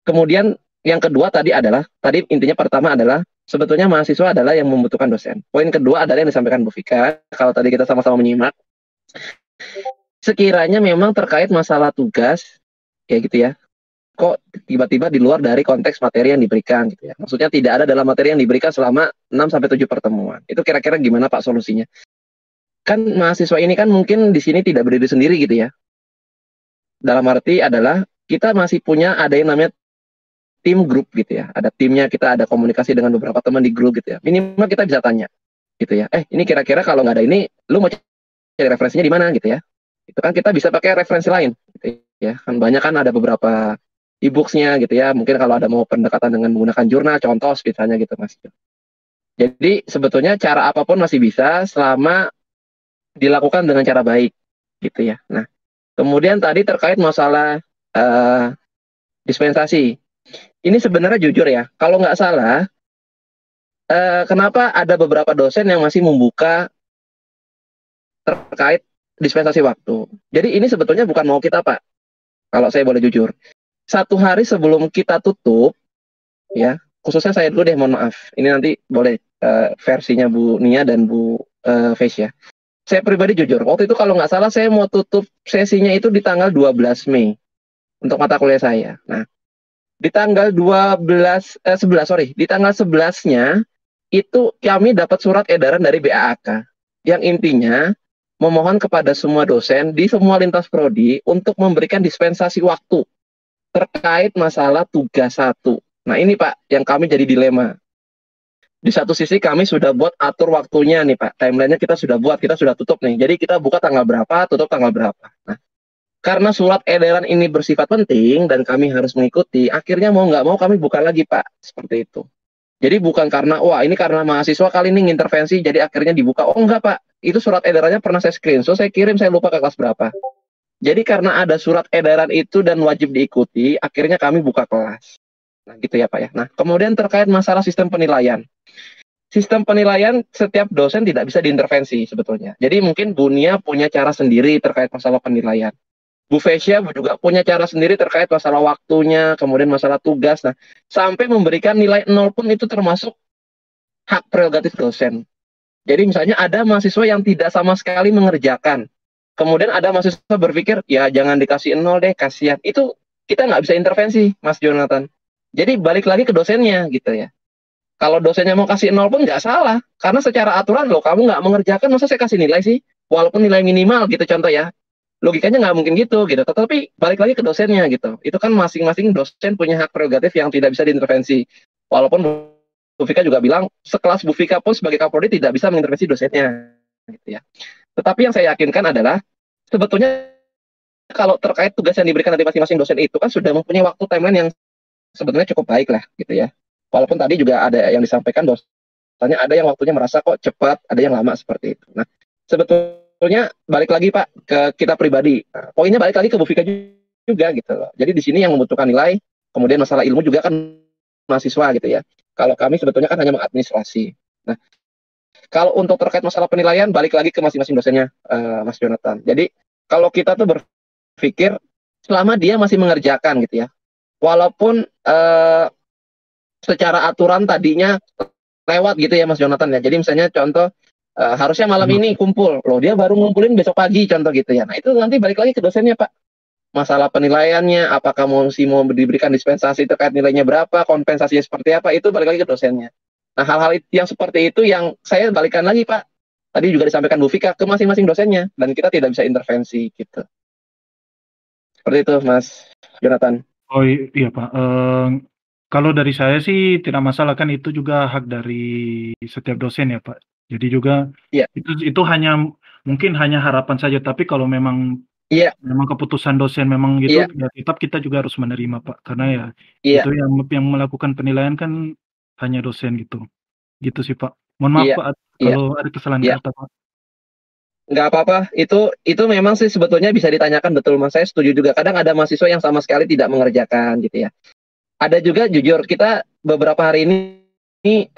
Kemudian yang kedua tadi intinya pertama adalah sebetulnya mahasiswa adalah yang membutuhkan dosen. Poin kedua adalah yang disampaikan Bu Vika. Kalau tadi kita sama-sama menyimak, sekiranya memang terkait masalah tugas kayak gitu ya, kok tiba-tiba di luar dari konteks materi yang diberikan gitu ya. Maksudnya tidak ada dalam materi yang diberikan selama 6-7 pertemuan. Itu kira-kira gimana Pak solusinya? Kan mahasiswa ini kan mungkin di sini tidak berdiri sendiri gitu ya. Dalam arti adalah kita masih punya ada yang namanya tim grup gitu ya. Ada timnya, kita ada komunikasi dengan beberapa teman di grup gitu ya. Minimal kita bisa tanya gitu ya. Ini kira-kira kalau nggak ada ini, lu mau cari referensinya di mana gitu ya. Itu kan kita bisa pakai referensi lain gitu ya. Kan banyak kan ada beberapa e-books-nya gitu ya. Mungkin kalau ada mau pendekatan dengan menggunakan jurnal, contoh misalnya gitu Mas. Jadi sebetulnya cara apapun masih bisa selama dilakukan dengan cara baik gitu ya. Nah, kemudian tadi terkait masalah dispensasi. Ini sebenarnya jujur ya, kalau nggak salah kenapa ada beberapa dosen yang masih membuka terkait dispensasi waktu. Jadi ini sebetulnya bukan mau kita, Pak. Kalau saya boleh jujur. 1 hari sebelum kita tutup, ya, khususnya saya dulu deh, mohon maaf. Ini nanti boleh versinya Bu Nia dan Bu Fesh ya. Saya pribadi jujur, waktu itu kalau nggak salah saya mau tutup sesinya itu di tanggal 12 Mei untuk mata kuliah saya. Nah, di tanggal 11, di tanggal 11-nya itu kami dapat surat edaran dari BAAK yang intinya memohon kepada semua dosen di semua lintas prodi untuk memberikan dispensasi waktu terkait masalah tugas 1. Nah, ini Pak yang kami jadi dilema. Di satu sisi kami sudah buat atur waktunya nih Pak, timelinenya kita sudah buat, kita sudah tutup nih. Jadi kita buka tanggal berapa, tutup tanggal berapa. Nah, karena surat edaran ini bersifat penting dan kami harus mengikuti, akhirnya mau nggak mau kami buka lagi Pak, seperti itu. Jadi bukan karena, wah ini karena mahasiswa kali ini intervensi, jadi akhirnya dibuka. Oh enggak Pak, itu surat edarannya pernah saya screenshot, saya kirim, saya lupa ke kelas berapa. Jadi karena ada surat edaran itu dan wajib diikuti, akhirnya kami buka kelas. Nah gitu ya Pak ya. Nah kemudian terkait masalah sistem penilaian. Sistem penilaian setiap dosen tidak bisa diintervensi sebetulnya. Jadi mungkin Bu Nia punya cara sendiri terkait masalah penilaian. Bu Fesya juga punya cara sendiri terkait masalah waktunya, kemudian masalah tugas. Nah, sampai memberikan nilai 0 pun itu termasuk hak prerogatif dosen. Jadi misalnya ada mahasiswa yang tidak sama sekali mengerjakan. Kemudian ada mahasiswa berpikir, ya jangan dikasih 0 deh, kasihan. Itu kita nggak bisa intervensi, Mas Jonathan. Jadi balik lagi ke dosennya gitu ya. Kalau dosennya mau kasih 0 pun nggak salah. Karena secara aturan loh, kamu nggak mengerjakan, masa saya kasih nilai sih? Walaupun nilai minimal gitu contoh ya. Logikanya nggak mungkin gitu. Tetapi balik lagi ke dosennya gitu. Itu kan masing-masing dosen punya hak prerogatif yang tidak bisa diintervensi. Walaupun Bu Fika juga bilang, sekelas Bu Fika pun sebagai Kapolri tidak bisa mengintervensi dosennya. Gitu ya. Tetapi yang saya yakinkan adalah, sebetulnya kalau terkait tugas yang diberikan dari masing-masing dosen itu kan sudah mempunyai waktu timeline yang sebetulnya cukup baik lah gitu ya. Walaupun tadi juga ada yang disampaikan bahwasanya ada yang waktunya merasa kok cepat, ada yang lama seperti itu. Nah, sebetulnya balik lagi Pak ke kita pribadi. Nah, poinnya balik lagi ke Bu Fika juga gitu loh. Jadi di sini yang membutuhkan nilai, kemudian masalah ilmu juga kan mahasiswa gitu ya. Kalau kami sebetulnya kan hanya mengadministrasi. Nah, kalau untuk terkait masalah penilaian, balik lagi ke masing-masing dosennya, Mas Jonathan. Jadi kalau kita tuh berpikir selama dia masih mengerjakan gitu ya, walaupun secara aturan tadinya lewat gitu ya Mas Jonathan ya. Jadi misalnya contoh harusnya malam ini kumpul, loh dia baru ngumpulin besok pagi contoh gitu ya. Nah itu nanti balik lagi ke dosennya Pak. Masalah penilaiannya, apakah mau diberikan dispensasi terkait nilainya berapa, kompensasinya seperti apa, itu balik lagi ke dosennya. Nah hal-hal yang seperti itu yang saya balikan lagi Pak. Tadi juga disampaikan Bu Fika ke masing-masing dosennya dan kita tidak bisa intervensi gitu. Seperti itu Mas Jonathan. Oh iya Pak. Kalau dari saya sih tidak masalah, kan itu juga hak dari setiap dosen ya Pak. Jadi juga itu hanya mungkin hanya harapan saja, tapi kalau memang memang keputusan dosen memang gitu, ya tetap kita juga harus menerima Pak. Karena ya itu yang melakukan penilaian kan hanya dosen gitu. Gitu sih Pak. Mohon maaf Pak kalau ada kesalahan kata Pak. Nggak apa-apa, itu memang sih sebetulnya bisa ditanyakan, betul Mas, saya setuju juga. Kadang ada mahasiswa yang sama sekali tidak mengerjakan gitu ya. Ada juga jujur, kita beberapa hari ini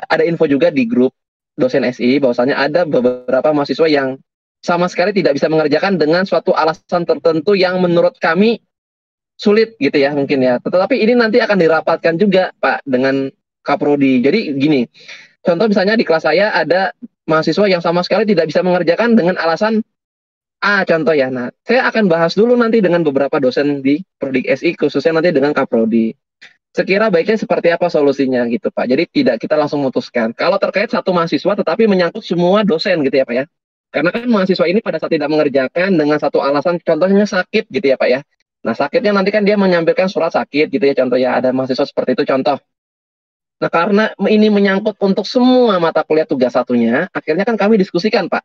ada info juga di grup dosen SI, bahwasanya ada beberapa mahasiswa yang sama sekali tidak bisa mengerjakan dengan suatu alasan tertentu yang menurut kami sulit gitu ya mungkin ya. Tetapi ini nanti akan dirapatkan juga Pak dengan Kaprodi. Jadi gini, contoh misalnya di kelas saya ada mahasiswa yang sama sekali tidak bisa mengerjakan dengan alasan A contoh ya. Nah, saya akan bahas dulu nanti dengan beberapa dosen di Prodi SI, khususnya nanti dengan Kaprodi. Sekira baiknya seperti apa solusinya gitu Pak. Jadi tidak kita langsung memutuskan. Kalau terkait satu mahasiswa tetapi menyangkut semua dosen gitu ya Pak ya. Karena kan mahasiswa ini pada saat tidak mengerjakan dengan satu alasan, contohnya sakit gitu ya Pak ya. Nah sakitnya nanti kan dia menyampaikan surat sakit gitu ya contoh ya. Ada mahasiswa seperti itu contoh. Nah karena ini menyangkut untuk semua mata kuliah tugas satunya, akhirnya kan kami diskusikan Pak.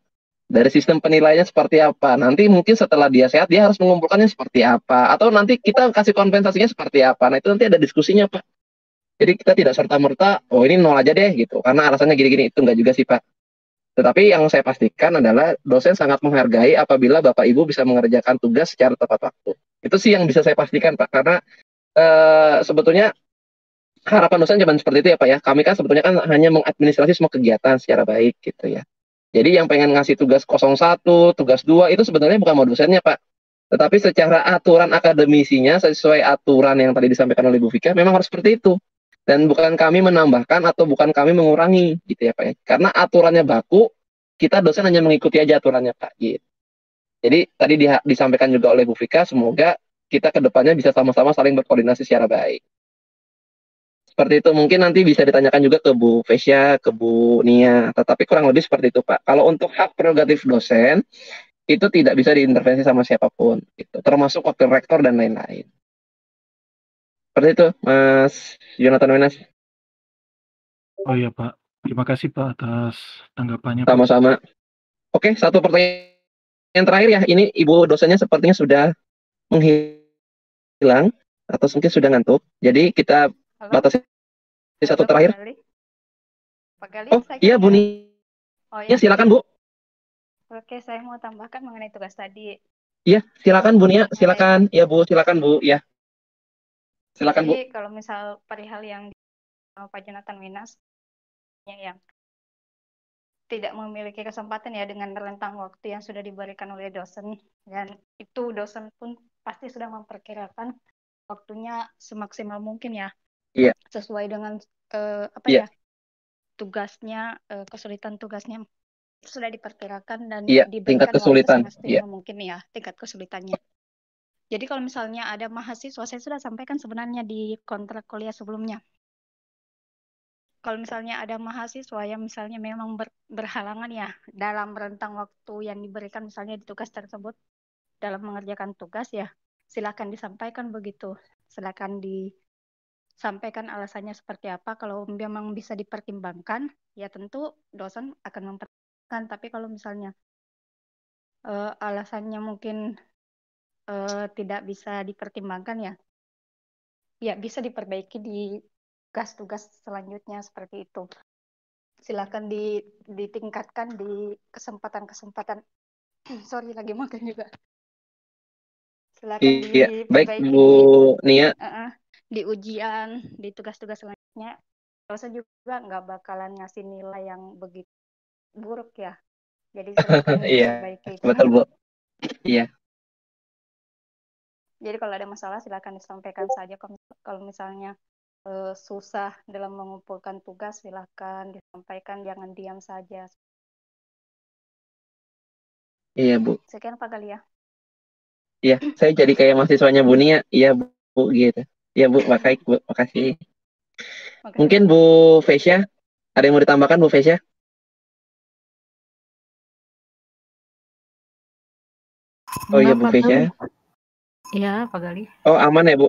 Dari sistem penilaiannya seperti apa. Nanti mungkin setelah dia sehat, dia harus mengumpulkannya seperti apa. Atau nanti kita kasih kompensasinya seperti apa. Nah itu nanti ada diskusinya Pak. Jadi kita tidak serta-merta, oh ini 0 aja deh gitu. Karena alasannya gini-gini, itu enggak juga sih Pak. Tetapi yang saya pastikan adalah dosen sangat menghargai apabila Bapak Ibu bisa mengerjakan tugas secara tepat waktu. Itu sih yang bisa saya pastikan Pak. Karena sebetulnya harapan dosen cuma seperti itu ya Pak ya. Kami kan sebetulnya kan hanya mengadministrasi semua kegiatan secara baik gitu ya. Jadi yang pengen ngasih tugas 01, tugas 2 itu sebenarnya bukan mau dosennya Pak. Tetapi secara aturan akademisinya sesuai aturan yang tadi disampaikan oleh Bu Vika memang harus seperti itu. Dan bukan kami menambahkan atau bukan kami mengurangi gitu ya Pak ya. Karena aturannya baku, kita dosen hanya mengikuti aja aturannya Pak gitu. Jadi tadi disampaikan juga oleh Bu Vika, semoga kita ke depannya bisa sama-sama saling berkoordinasi secara baik. Seperti itu, mungkin nanti bisa ditanyakan juga ke Bu Vesya, ke Bu Nia, tetapi kurang lebih seperti itu Pak. Kalau untuk hak prerogatif dosen, itu tidak bisa diintervensi sama siapapun, gitu. Termasuk wakil rektor dan lain-lain. Seperti itu, Mas Jonathan Wenas. Oh iya Pak, terima kasih Pak atas tanggapannya Pak. Sama-sama. Oke, satu pertanyaan terakhir ya. Ini Ibu dosennya sepertinya sudah menghilang atau mungkin sudah ngantuk. Jadi kita batasi satu terakhir. Pak Gali, Oh iya Bu Nia, oh, ya. Silakan Bu. Oke, saya mau tambahkan mengenai tugas tadi. Iya, silakan Bu Nia, silakan. Ya Bu, silakan Bu. Ya, silakan Bu. Jadi kalau misal perihal yang Pak Jonathan Wenas yang tidak memiliki kesempatan ya dengan rentang waktu yang sudah diberikan oleh dosen, dan itu dosen pun pasti sudah memperkirakan waktunya semaksimal mungkin ya. Iya. Sesuai dengan tugasnya, kesulitan tugasnya sudah diperkirakan dan diberikan waktu semaksimal mungkin ya tingkat kesulitannya. Jadi kalau misalnya ada mahasiswa, saya sudah sampaikan sebenarnya di kontrak kuliah sebelumnya. Kalau misalnya ada mahasiswa yang misalnya memang berhalangan ya dalam rentang waktu yang diberikan misalnya di tugas tersebut dalam mengerjakan tugas ya, silakan disampaikan begitu. Silakan disampaikan alasannya seperti apa. Kalau memang bisa dipertimbangkan, ya tentu dosen akan mempertimbangkan. Tapi kalau misalnya alasannya mungkin tidak bisa dipertimbangkan ya bisa diperbaiki di tugas-tugas selanjutnya seperti itu. Silakan ditingkatkan di kesempatan-kesempatan. Sorry, lagi makan juga. Silakan diperbaiki baik Bu Nia. Di ujian, di tugas-tugas selanjutnya. Dosen juga nggak bakalan ngasih nilai yang begitu buruk ya. Jadi silakan diperbaiki. Betul Bu. Iya. Jadi kalau ada masalah silakan disampaikan saja. Kalau misalnya susah dalam mengumpulkan tugas, silakan disampaikan, jangan diam saja. Iya Bu. Sekian Pak Gali ya. Iya, saya jadi kayak mahasiswanya Bu Nia. Iya Bu gitu. Iya Bu, makasih Bu, makasih. Mungkin Bu Vesya, ada yang mau ditambahkan Bu Vesya? Oh iya Bu Vesya. Iya Pak Gali. Oh aman ya Bu.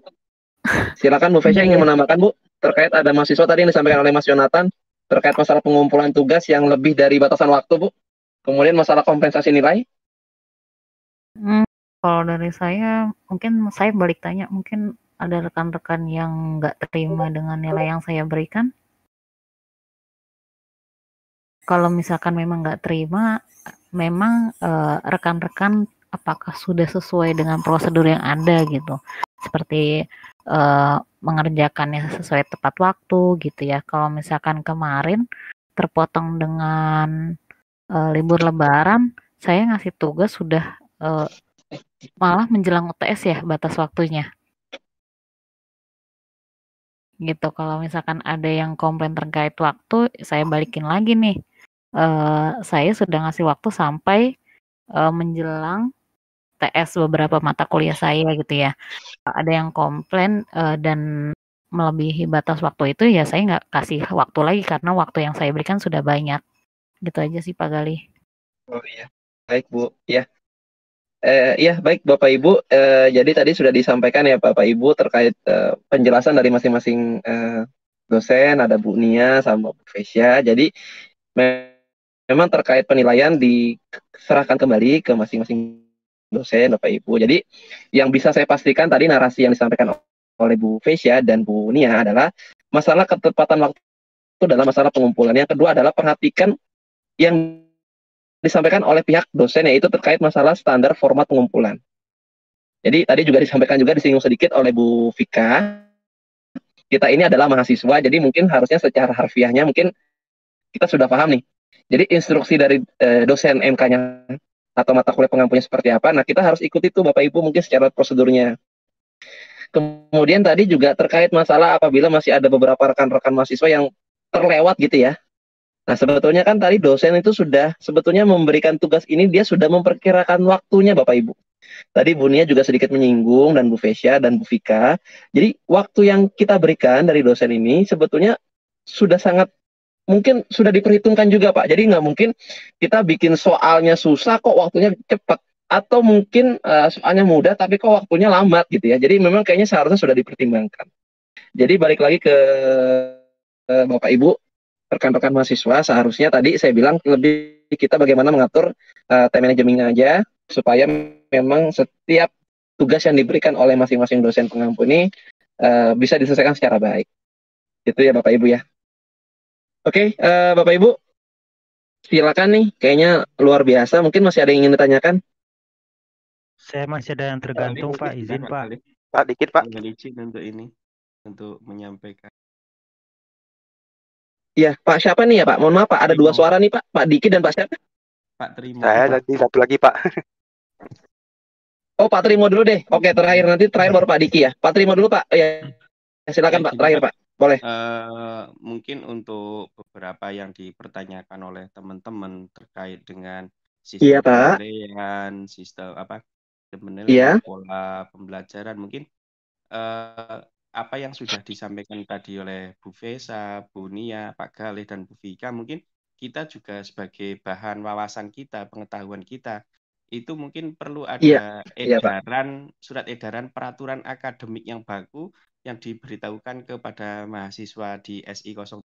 Silakan Bu Vesya ingin menambahkan Bu terkait ada mahasiswa tadi yang disampaikan oleh Mas Jonathan terkait masalah pengumpulan tugas yang lebih dari batasan waktu Bu. Kemudian masalah kompensasi nilai. Kalau dari saya mungkin saya balik tanya, mungkin ada rekan-rekan yang nggak terima dengan nilai yang saya berikan. Kalau misalkan memang nggak terima, memang rekan-rekan apakah sudah sesuai dengan prosedur yang ada gitu, seperti mengerjakannya sesuai tepat waktu gitu ya. Kalau misalkan kemarin terpotong dengan libur lebaran, saya ngasih tugas sudah malah menjelang UTS ya batas waktunya. Gitu. Kalau misalkan ada yang komplain terkait waktu, saya balikin lagi nih. Saya sudah ngasih waktu sampai menjelang TS beberapa mata kuliah saya gitu ya. Ada yang komplain dan melebihi batas waktu itu ya saya nggak kasih waktu lagi karena waktu yang saya berikan sudah banyak. Gitu aja sih Pak Gali. Oh iya, baik Bu. Ya. Iya baik Bapak Ibu. Jadi tadi sudah disampaikan ya Bapak Ibu terkait penjelasan dari masing-masing dosen, ada Bu Nia sama Bu Vesya. Jadi memang terkait penilaian diserahkan kembali ke masing-masing dosen Bapak Ibu. Jadi yang bisa saya pastikan tadi narasi yang disampaikan oleh Bu Vesya dan Bu Nia adalah masalah ketepatan waktu dalam masalah pengumpulan. Yang kedua adalah perhatikan yang disampaikan oleh pihak dosen yaitu terkait masalah standar format pengumpulan. Jadi tadi juga disampaikan juga disinggung sedikit oleh Bu Vika kita ini adalah mahasiswa, jadi mungkin harusnya secara harfiahnya mungkin kita sudah paham nih. Jadi instruksi dari dosen MK-nya atau mata kuliah pengampunya seperti apa, nah kita harus ikuti itu Bapak Ibu mungkin secara prosedurnya. Kemudian tadi juga terkait masalah apabila masih ada beberapa rekan-rekan mahasiswa yang terlewat gitu ya. Nah sebetulnya kan tadi dosen itu sudah sebetulnya memberikan tugas ini, dia sudah memperkirakan waktunya Bapak Ibu. Tadi Bu Nia juga sedikit menyinggung, dan Bu Fesya dan Bu Vika. Jadi waktu yang kita berikan dari dosen ini sebetulnya sudah sangat mungkin sudah diperhitungkan juga Pak. Jadi nggak mungkin kita bikin soalnya susah kok waktunya cepat. Atau mungkin soalnya mudah tapi kok waktunya lambat gitu ya. Jadi memang kayaknya seharusnya sudah dipertimbangkan. Jadi balik lagi ke Bapak Ibu, rekan-rekan mahasiswa, seharusnya tadi saya bilang lebih kita bagaimana mengatur time manajemennya aja, supaya memang setiap tugas yang diberikan oleh masing-masing dosen pengampu ini bisa diselesaikan secara baik. Itu ya Bapak Ibu ya. Oke, Bapak Ibu, silakan nih, kayaknya luar biasa. Mungkin masih ada yang ingin ditanyakan? Saya masih ada yang tergantung Pak, izin Pak. Pak, dikit Pak. Izin untuk ini, untuk menyampaikan. Iya, Pak siapa nih ya Pak? Mohon maaf Pak, ada dua suara nih Pak. Pak Diki dan Pak siapa? Pak Trimo. Saya tadi satu lagi Pak. Oh Pak Trimo dulu deh. Oke, terakhir baru Pak Diki ya. Pak Trimo dulu Pak. Ya, silakan Pak, terakhir Pak. Boleh. Mungkin untuk beberapa yang dipertanyakan oleh teman-teman terkait dengan sistem penilaian, sistem penilaian, pola pembelajaran, mungkin apa yang sudah disampaikan tadi oleh Bu Fesa, Bu Nia, Pak Galih, dan Bu Vika, mungkin kita juga sebagai bahan wawasan kita, pengetahuan kita, itu mungkin perlu ada edaran, surat edaran peraturan akademik yang baku yang diberitahukan kepada mahasiswa di SI0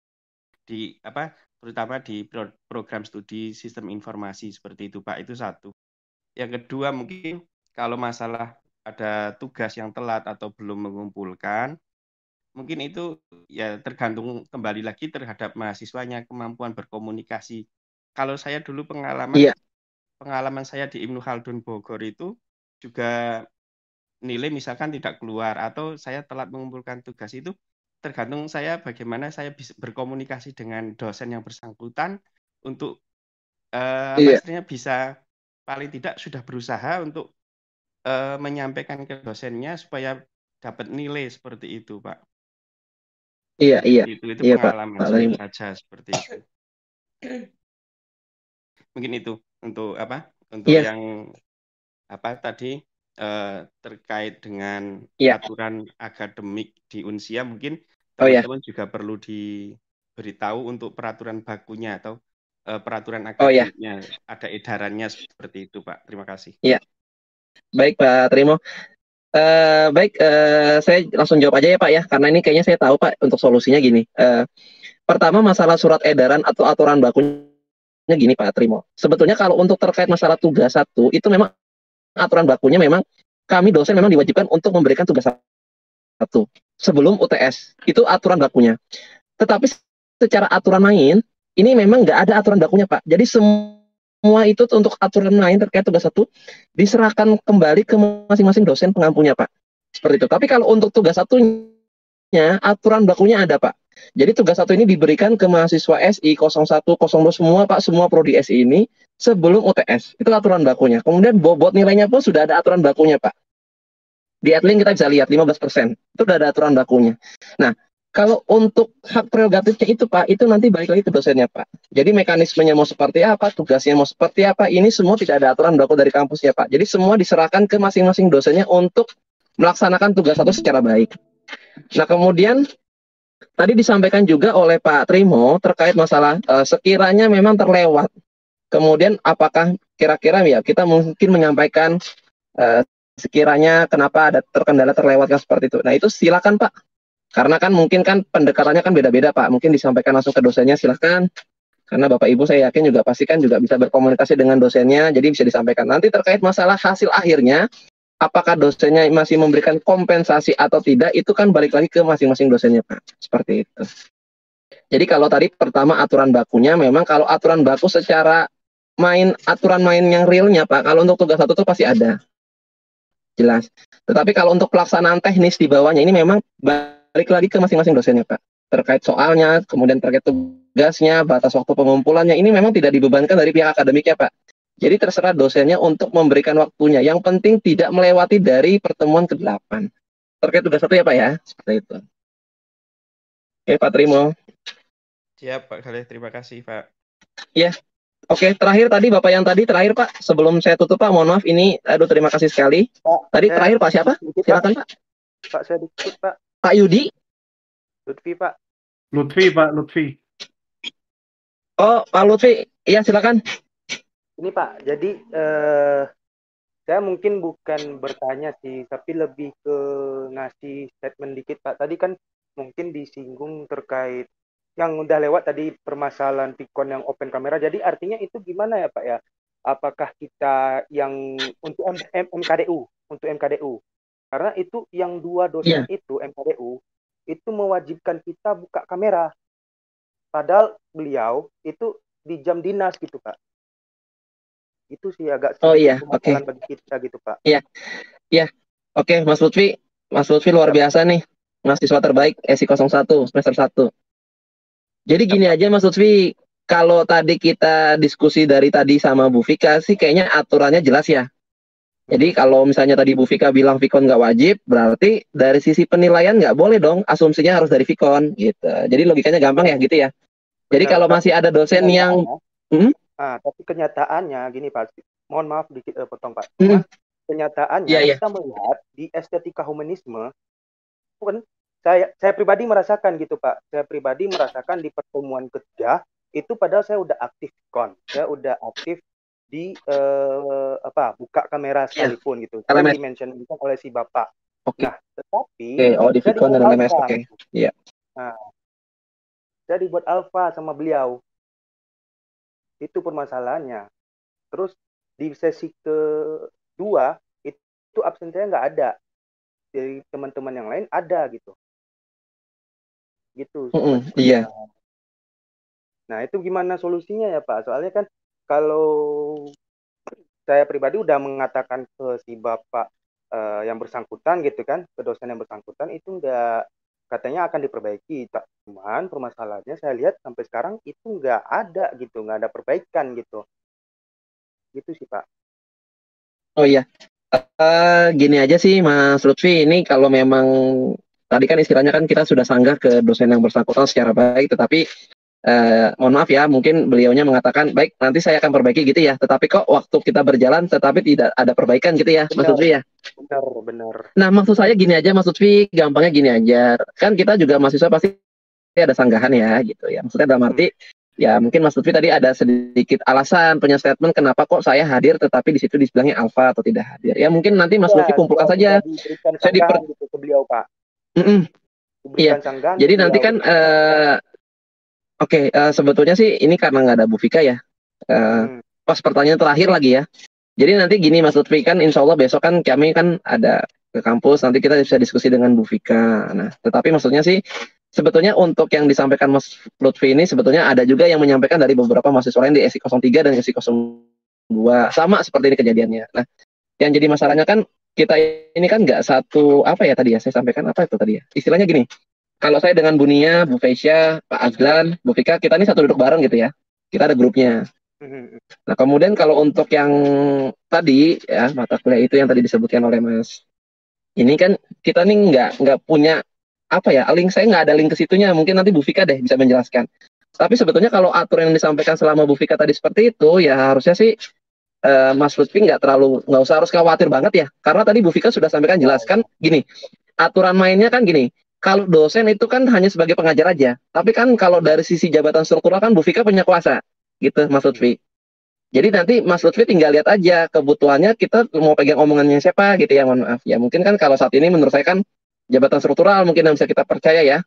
terutama di program studi sistem informasi seperti itu Pak. Itu satu. Yang kedua, mungkin kalau masalah ada tugas yang telat atau belum mengumpulkan, mungkin itu ya tergantung kembali lagi terhadap mahasiswanya, kemampuan berkomunikasi. Kalau saya dulu pengalaman saya di Ibnu Khaldun Bogor itu juga nilai misalkan tidak keluar atau saya telat mengumpulkan tugas, itu tergantung saya bagaimana saya bisa berkomunikasi dengan dosen yang bersangkutan untuk istilahnya bisa paling tidak sudah berusaha untuk menyampaikan ke dosennya supaya dapat nilai seperti itu Pak. Iya. Itu pengalaman saya saja seperti itu. Mungkin itu untuk yang tadi terkait dengan aturan akademik di Unsia, mungkin teman-teman juga perlu diberitahu untuk peraturan bakunya atau peraturan akademiknya, ada edarannya seperti itu Pak. Terima kasih. Iya. Baik Pak Trimo. Saya langsung jawab aja ya Pak ya, karena ini kayaknya saya tahu Pak untuk solusinya gini. Pertama, masalah surat edaran atau aturan bakunya gini Pak Trimo. Sebetulnya kalau untuk terkait masalah tugas 1, itu memang aturan bakunya memang kami dosen memang diwajibkan untuk memberikan tugas 1 sebelum UTS. Itu aturan bakunya. Tetapi secara aturan main, ini memang nggak ada aturan bakunya Pak. Jadi semua itu untuk aturan main terkait tugas 1 diserahkan kembali ke masing-masing dosen pengampunya Pak. Seperti itu. Tapi kalau untuk tugas 1-nya, aturan bakunya ada Pak. Jadi tugas 1 ini diberikan ke mahasiswa SI 01, 02 semua Pak, semua prodi SI ini sebelum UTS. Itu aturan bakunya. Kemudian bobot nilainya pun sudah ada aturan bakunya Pak. Di Adlink kita bisa lihat 15%. Itu sudah ada aturan bakunya. Nah, kalau untuk hak prerogatifnya itu Pak, itu nanti balik lagi ke dosennya Pak. Jadi mekanismenya mau seperti apa, tugasnya mau seperti apa, ini semua tidak ada aturan baku dari kampusnya Pak. Jadi semua diserahkan ke masing-masing dosennya untuk melaksanakan tugas 1 secara baik. Nah kemudian tadi disampaikan juga oleh Pak Trimo terkait masalah sekiranya memang terlewat. Kemudian apakah kira-kira ya kita mungkin menyampaikan sekiranya kenapa ada terkendala terlewatkan seperti itu. Nah itu silakan Pak. Karena kan mungkin kan pendekatannya kan beda-beda Pak. Mungkin disampaikan langsung ke dosennya, silakan. Karena Bapak Ibu saya yakin juga pasti kan juga bisa berkomunikasi dengan dosennya, jadi bisa disampaikan. Nanti terkait masalah hasil akhirnya, apakah dosennya masih memberikan kompensasi atau tidak, itu kan balik lagi ke masing-masing dosennya Pak. Seperti itu. Jadi kalau tadi pertama aturan bakunya, memang kalau aturan baku secara aturan main yang realnya Pak, kalau untuk tugas 1 itu pasti ada. Jelas. Tetapi kalau untuk pelaksanaan teknis di bawahnya ini memang balik lagi ke masing-masing dosennya, Pak. Terkait soalnya, kemudian terkait tugasnya, batas waktu pengumpulannya, ini memang tidak dibebankan dari pihak akademiknya, Pak. Jadi terserah dosennya untuk memberikan waktunya. Yang penting tidak melewati dari pertemuan ke-8. Terkait tugas satu ya, Pak ya, seperti itu. Oke, Pak Trimo. Siap, Pak Khalid. Terima kasih, Pak. Ya, oke. Terakhir tadi Bapak yang terakhir, Pak. Sebelum saya tutup, Pak, mohon maaf ini, terima kasih sekali. Pak, Tadi terakhir Pak siapa? Silakan, Pak. Pak, saya dikit, Pak. Pak Yudi. Lutfi, Pak. Lutfi. Oh, Pak Lutfi. Iya, silakan. Ini, Pak. Jadi saya mungkin bukan bertanya sih, tapi lebih ke ngasih statement dikit, Pak. Tadi kan mungkin disinggung terkait yang udah lewat tadi permasalahan Vicon yang open kamera. Jadi artinya itu gimana ya, Pak ya? Apakah kita yang untuk MKDU, karena itu yang 2 dosen itu MKDU itu mewajibkan kita buka kamera. Padahal beliau itu di jam dinas gitu, Pak. Itu sih agak permasalahan bagi kita gitu, Pak. Iya. Oke, Mas Lutfi luar biasa nih. Mahasiswa terbaik SI01 semester 1. Jadi gini aja Mas Lutfi, kalau tadi kita diskusi dari tadi sama Bu Vika sih kayaknya aturannya jelas ya. Jadi kalau misalnya tadi Bu Vika bilang Vicon nggak wajib, berarti dari sisi penilaian nggak boleh dong, asumsinya harus dari Vicon gitu. Jadi logikanya gampang ya gitu ya. Jadi kalau masih ada dosen yang tapi kenyataannya gini Pak, mohon maaf dikit potong Pak. Kenyataannya kita melihat di estetika humanisme, bukan saya pribadi merasakan gitu Pak. Saya pribadi merasakan di pertemuan ketiga itu padahal saya udah aktif Vicon, saya udah aktif di buka kamera sekalipun gitu. Saya di-mention oleh si Bapak. Nah, tetapi di Vicon dan LMS Iya. Nah, saya dibuat alfa sama beliau. Itu permasalahannya. Terus di sesi kedua itu absen saya nggak ada. Dari teman-teman yang lain ada gitu. Gitu. Iya. Nah, itu gimana solusinya ya, Pak? Soalnya kan kalau saya pribadi udah mengatakan ke si Bapak yang bersangkutan gitu kan, ke dosen yang bersangkutan itu nggak, katanya akan diperbaiki. Cuman permasalahannya saya lihat sampai sekarang itu nggak ada gitu, nggak ada perbaikan gitu. Gitu sih, Pak. Oh iya. Gini aja sih Mas Lutfi, ini kalau memang tadi kan istilahnya kan kita sudah sanggah ke dosen yang bersangkutan secara baik, tetapi mohon maaf ya, mungkin beliaunya mengatakan baik nanti saya akan perbaiki gitu ya, tetapi kok waktu kita berjalan tetapi tidak ada perbaikan gitu ya, Mas Lutfi ya. Benar. Nah maksud saya gini aja Mas Lutfi, gampangnya gini aja, kan kita juga mahasiswa pasti ada sanggahan ya gitu ya, maksudnya dalam arti ya mungkin Mas Lutfi tadi ada sedikit alasan punya statement kenapa kok saya hadir tetapi di situ dibilangnya alfa atau tidak hadir. Ya mungkin nanti Mas Lutfi kumpulkan saja. Saya gitu ke beliau, Pak. Iya. Jadi nanti kan sebetulnya sih ini karena nggak ada Bu Vika ya. Pas pertanyaan terakhir lagi ya. Jadi nanti gini Mas Lutfi, kan insya Allah besok kan kami kan ada ke kampus, nanti kita bisa diskusi dengan Bu Vika. Nah, tetapi maksudnya sih sebetulnya untuk yang disampaikan Mas Lutfi ini sebetulnya ada juga yang menyampaikan dari beberapa mahasiswa lain di SI03 dan SI02. Sama seperti ini kejadiannya. Nah, yang jadi masalahnya kan kita ini kan nggak satu, saya sampaikan apa itu tadi ya? Istilahnya gini, kalau saya dengan Bu Nia, Bu Feisya, Pak Azlan, Bu Vika, kita ini satu duduk bareng gitu ya. Kita ada grupnya. Nah, kemudian kalau untuk yang tadi ya, mata kuliah itu yang tadi disebutkan oleh Mas, ini kan kita nih nggak punya link, saya nggak ada link ke situnya, mungkin nanti Bu Vika deh bisa menjelaskan. Tapi sebetulnya kalau aturan yang disampaikan selama Bu Vika tadi seperti itu, ya harusnya sih Mas Lutfi nggak usah harus khawatir banget ya, karena tadi Bu Vika sudah sampaikan jelaskan gini, aturan mainnya kan gini, kalau dosen itu kan hanya sebagai pengajar aja, tapi kan kalau dari sisi jabatan struktural kan Bu Vika punya kuasa, gitu Mas Lutfi. Jadi nanti Mas Lutfi tinggal lihat aja kebutuhannya kita mau pegang omongannya siapa gitu ya, mohon maaf ya. Mungkin kan kalau saat ini menurut saya kan jabatan struktural mungkin yang bisa kita percaya ya.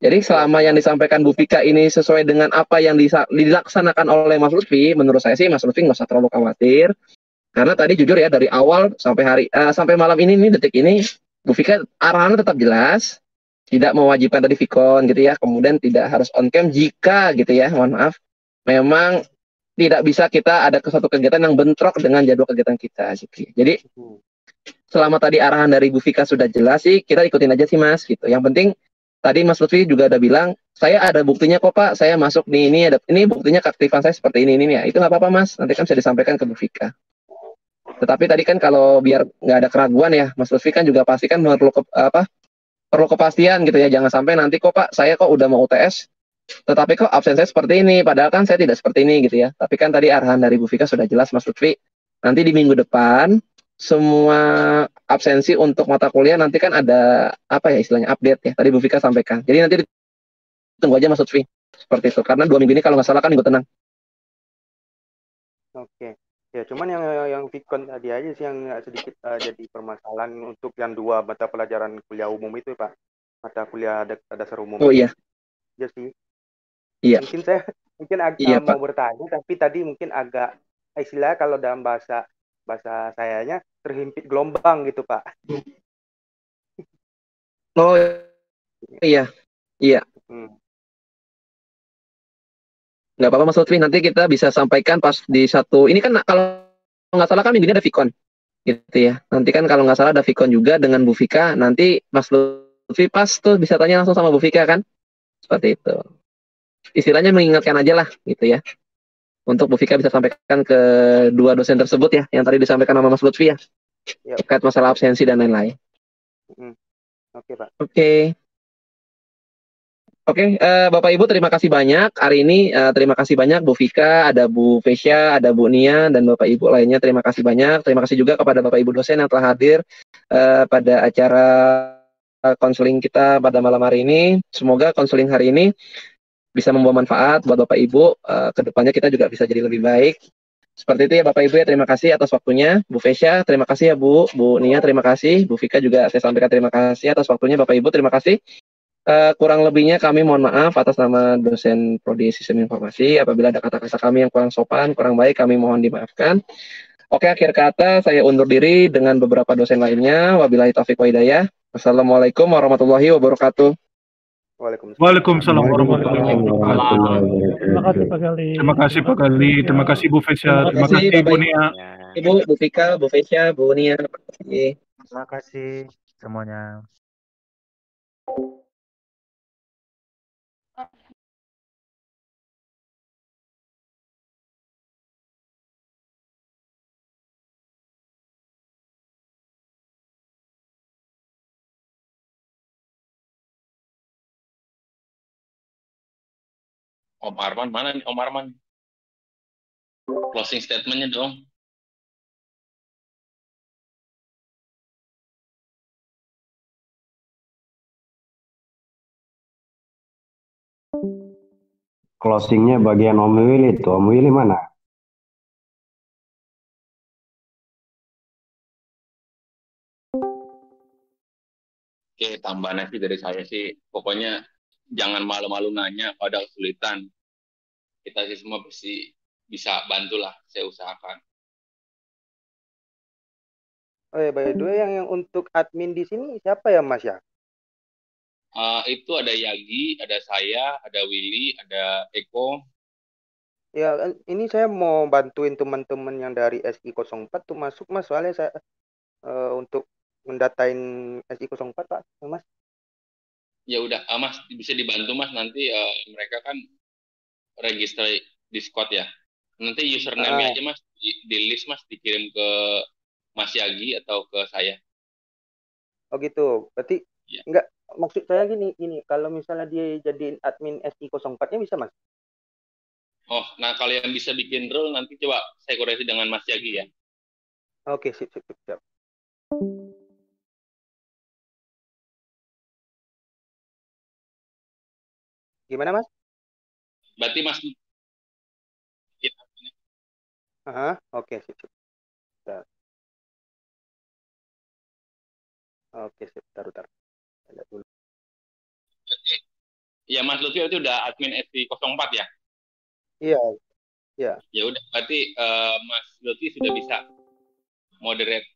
Jadi selama yang disampaikan Bu Vika ini sesuai dengan apa yang dilaksanakan oleh Mas Lutfi, menurut saya sih Mas Lutfi nggak usah terlalu khawatir. Karena tadi jujur ya dari awal sampai malam ini detik ini Bu Vika arahannya tetap jelas, tidak mewajibkan tadi Vicon gitu ya. Kemudian tidak harus on cam jika gitu ya, mohon maaf, memang tidak bisa kita ada suatu kegiatan yang bentrok dengan jadwal kegiatan kita gitu. Jadi selama tadi arahan dari Bu Vika sudah jelas sih, kita ikutin aja sih Mas gitu. Yang penting tadi Mas Lutfi juga ada bilang, saya ada buktinya kok Pak, saya masuk nih, ini buktinya keaktifan saya seperti ini ya. Itu nggak apa-apa Mas, nanti kan bisa disampaikan ke Bu Vika. Tetapi tadi kan kalau biar nggak ada keraguan ya, Mas Lutfi kan juga pasti kan perlu kepastian gitu ya, jangan sampai nanti kok Pak, saya kok udah mau UTS, tetapi kok absen saya seperti ini, padahal kan saya tidak seperti ini gitu ya. Tapi kan tadi arahan dari Bu Vika sudah jelas Mas Lutfi, nanti di minggu depan semua absensi untuk mata kuliah nanti kan ada apa ya istilahnya update ya. Tadi Bu Vika sampaikan. Jadi nanti tunggu aja Mas Lutfi seperti itu. Karena 2 minggu ini kalau nggak salah kan minggu tenang. Oke. Ya, cuman yang Vicon tadi aja sih yang sedikit jadi permasalahan untuk yang 2 mata pelajaran kuliah umum itu, Pak. Mata kuliah dasar umum. Oh iya. Ya sih. Iya. Mungkin agak mau bertanya, tapi tadi mungkin agak istilah kalau dalam bahasa sayanya terhimpit gelombang gitu Pak. Oh iya. Nggak apa-apa Mas Lutfi, nanti kita bisa sampaikan pas di satu, ini kan kalau nggak salah kan minggu ini ada Vicon gitu ya. Nanti kan kalau nggak salah ada Vicon juga dengan Bu Vika, nanti Mas Lutfi pas tuh bisa tanya langsung sama Bu Vika kan, seperti itu. Istilahnya mengingatkan aja lah gitu ya. Untuk Bu Vika bisa sampaikan ke 2 dosen tersebut ya, yang tadi disampaikan sama Mas Lutfi ya, terkait masalah absensi dan lain-lain. Oke Pak. Oke, Bapak Ibu terima kasih banyak hari ini. Terima kasih banyak Bu Vika, ada Bu Vesya, ada Bu Nia, dan Bapak Ibu lainnya. Terima kasih banyak. Terima kasih juga kepada Bapak Ibu dosen yang telah hadir pada acara konseling kita pada malam hari ini. Semoga konseling hari ini bisa membawa manfaat buat Bapak Ibu. Kedepannya kita juga bisa jadi lebih baik. Seperti itu ya Bapak Ibu ya, terima kasih atas waktunya. Bu Vesya, terima kasih ya Bu. Bu Nia, terima kasih. Bu Vika juga saya sampaikan terima kasih atas waktunya Bapak Ibu, terima kasih. Kurang lebihnya kami mohon maaf atas nama dosen Prodi Sistem Informasi. Apabila ada kata-kata kami yang kurang sopan, kurang baik, kami mohon dimaafkan. Oke, akhir kata saya undur diri dengan beberapa dosen lainnya. Wabillahi taufiq wa hidayah. Wassalamualaikum warahmatullahi wabarakatuh. Waalaikumsalam warahmatullahi wabarakatuh. Terima kasih Pak Gali. Terima kasih Pak Gali. Terima kasih Bu Vesya. Terima kasih Bu Nia. Ibu, Bu Vika, Bu Vesya, Bu Nia. Terima kasih semuanya. Om Arman mana nih Om Arman? Closing statement-nya dong. Closingnya bagian Om Willy itu. Om Willy mana? Oke, tambahan sih dari saya sih, pokoknya jangan malu-malu nanya pada kesulitan. Kita sih semua bisa bantulah, saya usahakan. Oh ya, by the way, yang untuk admin di sini siapa ya Mas ya? Itu ada Yagi, ada saya, ada Willy, ada Eko. Ya, ini saya mau bantuin teman-teman yang dari SI04 tuh masuk Mas, soalnya saya untuk mendatain SI04 Pak, Mas. Ya udah, Mas bisa dibantu Mas, nanti mereka kan register Discord ya. Nanti username aja Mas di list Mas, dikirim ke Mas Yagi atau ke saya. Oh gitu, berarti enggak, maksud saya gini, kalau misalnya dia jadiin admin SI04-nya bisa Mas? Oh, nah kalau yang bisa bikin rule nanti coba saya koreksi dengan Mas Yagi ya. Oke, siap. Gimana Mas? Berarti Mas oke, siap. Oke, siap. Taruh. Lihat dulu. Ya Mas Lutfi itu udah admin SI04 ya? Iya. Ya udah, berarti Mas Lutfi sudah bisa moderate.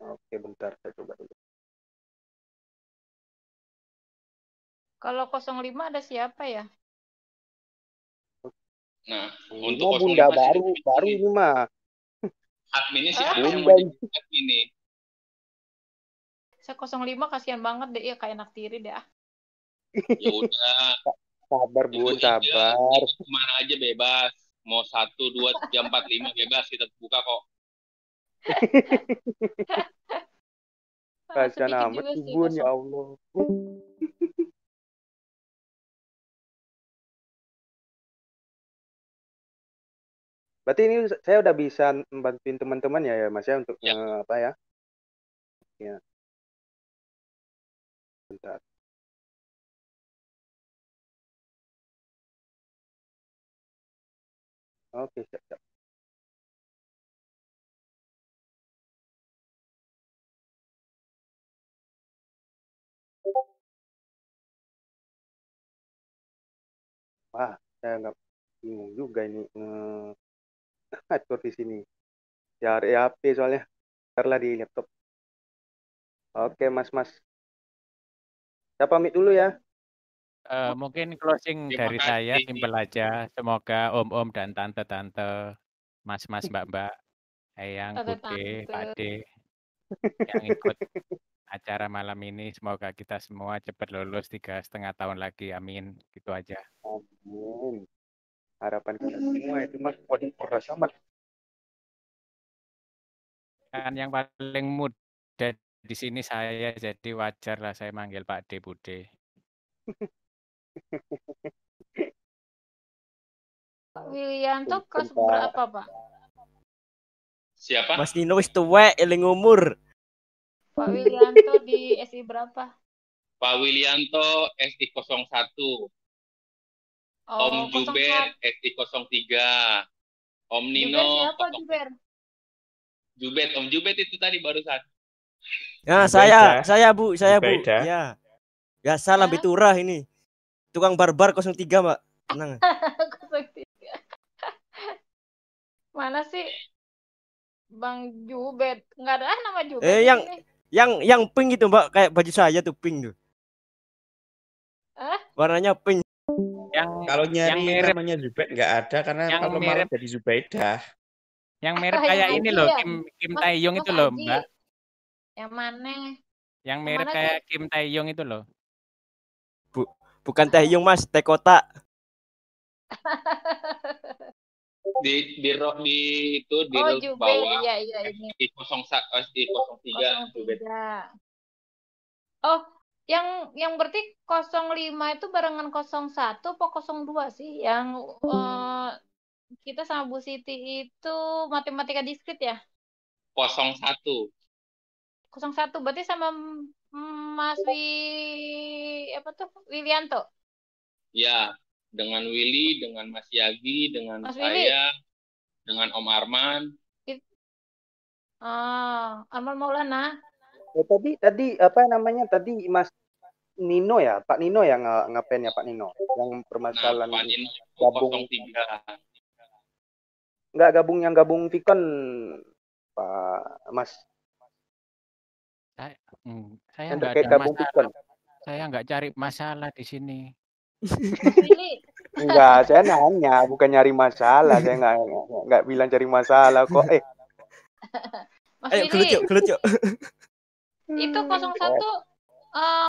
Oke, bentar saya coba dulu. Kalau 05 ada siapa ya? Nah, untuk Bunda baru ini mah. Adminnya siapa yang mau jadi admin nih? Saya 05 kasihan banget deh, ya kayak anak tiri deh. Ya udah, Sabar Ibu Bun, Ija sabar. ikut kemana aja bebas. Mau 1, 2, 3, 4, 5 bebas, kita buka kok. Kasihan Sedikit amat juga si sih Bun, ya 0. Allah. Berarti ini saya udah bisa membantuin teman-teman ya Mas ya untuk Ya. apa ya? Ya. Bentar. Oke, siap. Wah, saya nggak bingung juga ini ngatur di sini. Ya HP soalnya. Ntar lah di laptop. Oke, Mas. Saya pamit dulu ya. Mungkin closing Terima dari saya kasih. simpel aja. Semoga om-om dan tante-tante, mas-mas, mbak-mbak, eyang, bude, Tante-tante. pakde yang ikut acara malam ini, semoga kita semua cepat lulus 3,5 tahun lagi. Amin. Gitu aja. Amin. Harapan kita semua itu Mas. Waduh, keras amat. Kan yang paling muda di sini saya, jadi wajar lah saya manggil Pak De Bude. Pak Wilianto kelas Pak. berapa, Pak? Siapa? Mas Nino wis tuwek eling umur. Pak Wilianto di SI berapa? Pak Wilianto SI 01. Om Oh, Juber 01. SI 03. Om Juber Nino siapa, Juber? Jubet, Om Jubet itu tadi barusan. Nah, Zubaida. saya Bu. Zubaida. Ya. Ya salam Biturah ini. Tukang barbar 03, Mbak. Tenang. 03. Mana sih Bang Jubet? Nggak ada nama Jubet di sini. yang pink itu, Mbak, kayak baju saya tuh pink tuh. Warnanya pink. Kalau nyari mirip, namanya Zubed nggak ada karena yang kalau malam jadi Zubaidah. Yang mirip kayak yang ini Haji loh, ya? Kim Mas Taeyong itu loh, Haji. Mbak. Yang mana? Yang mirip mana kayak sih? Kim Taeyong itu loh. Bukan Taehyung, Mas, teh kota. Di itu di Oh, roof Juber. bawah Iya ini. SI 03 Jubet. 03. Oh, yang berarti 05 itu barengan 01 apa 02 sih? Yang kita sama Bu Siti itu matematika diskrit ya? 01. 01 berarti sama Mas Wilianto. Ya, dengan Willy, dengan Mas Yagi, dengan Mas saya, Willy. dengan Om Arman. Arman Maulana. Tadi apa namanya? Tadi Mas Nino ya, Pak Nino yang ngapain ya Pak Nino? Yang permasalahan Pak Nino gabung 03. Enggak gabung Vicon Pak Mas. Saya Yang nggak terkait ada gabung Vicon. masalah. Saya nggak cari masalah di sini. Enggak, saya nanya, bukan nyari masalah. Saya nggak bilang cari masalah kok. Mas Ayo Willy. gelut yuk. Itu 01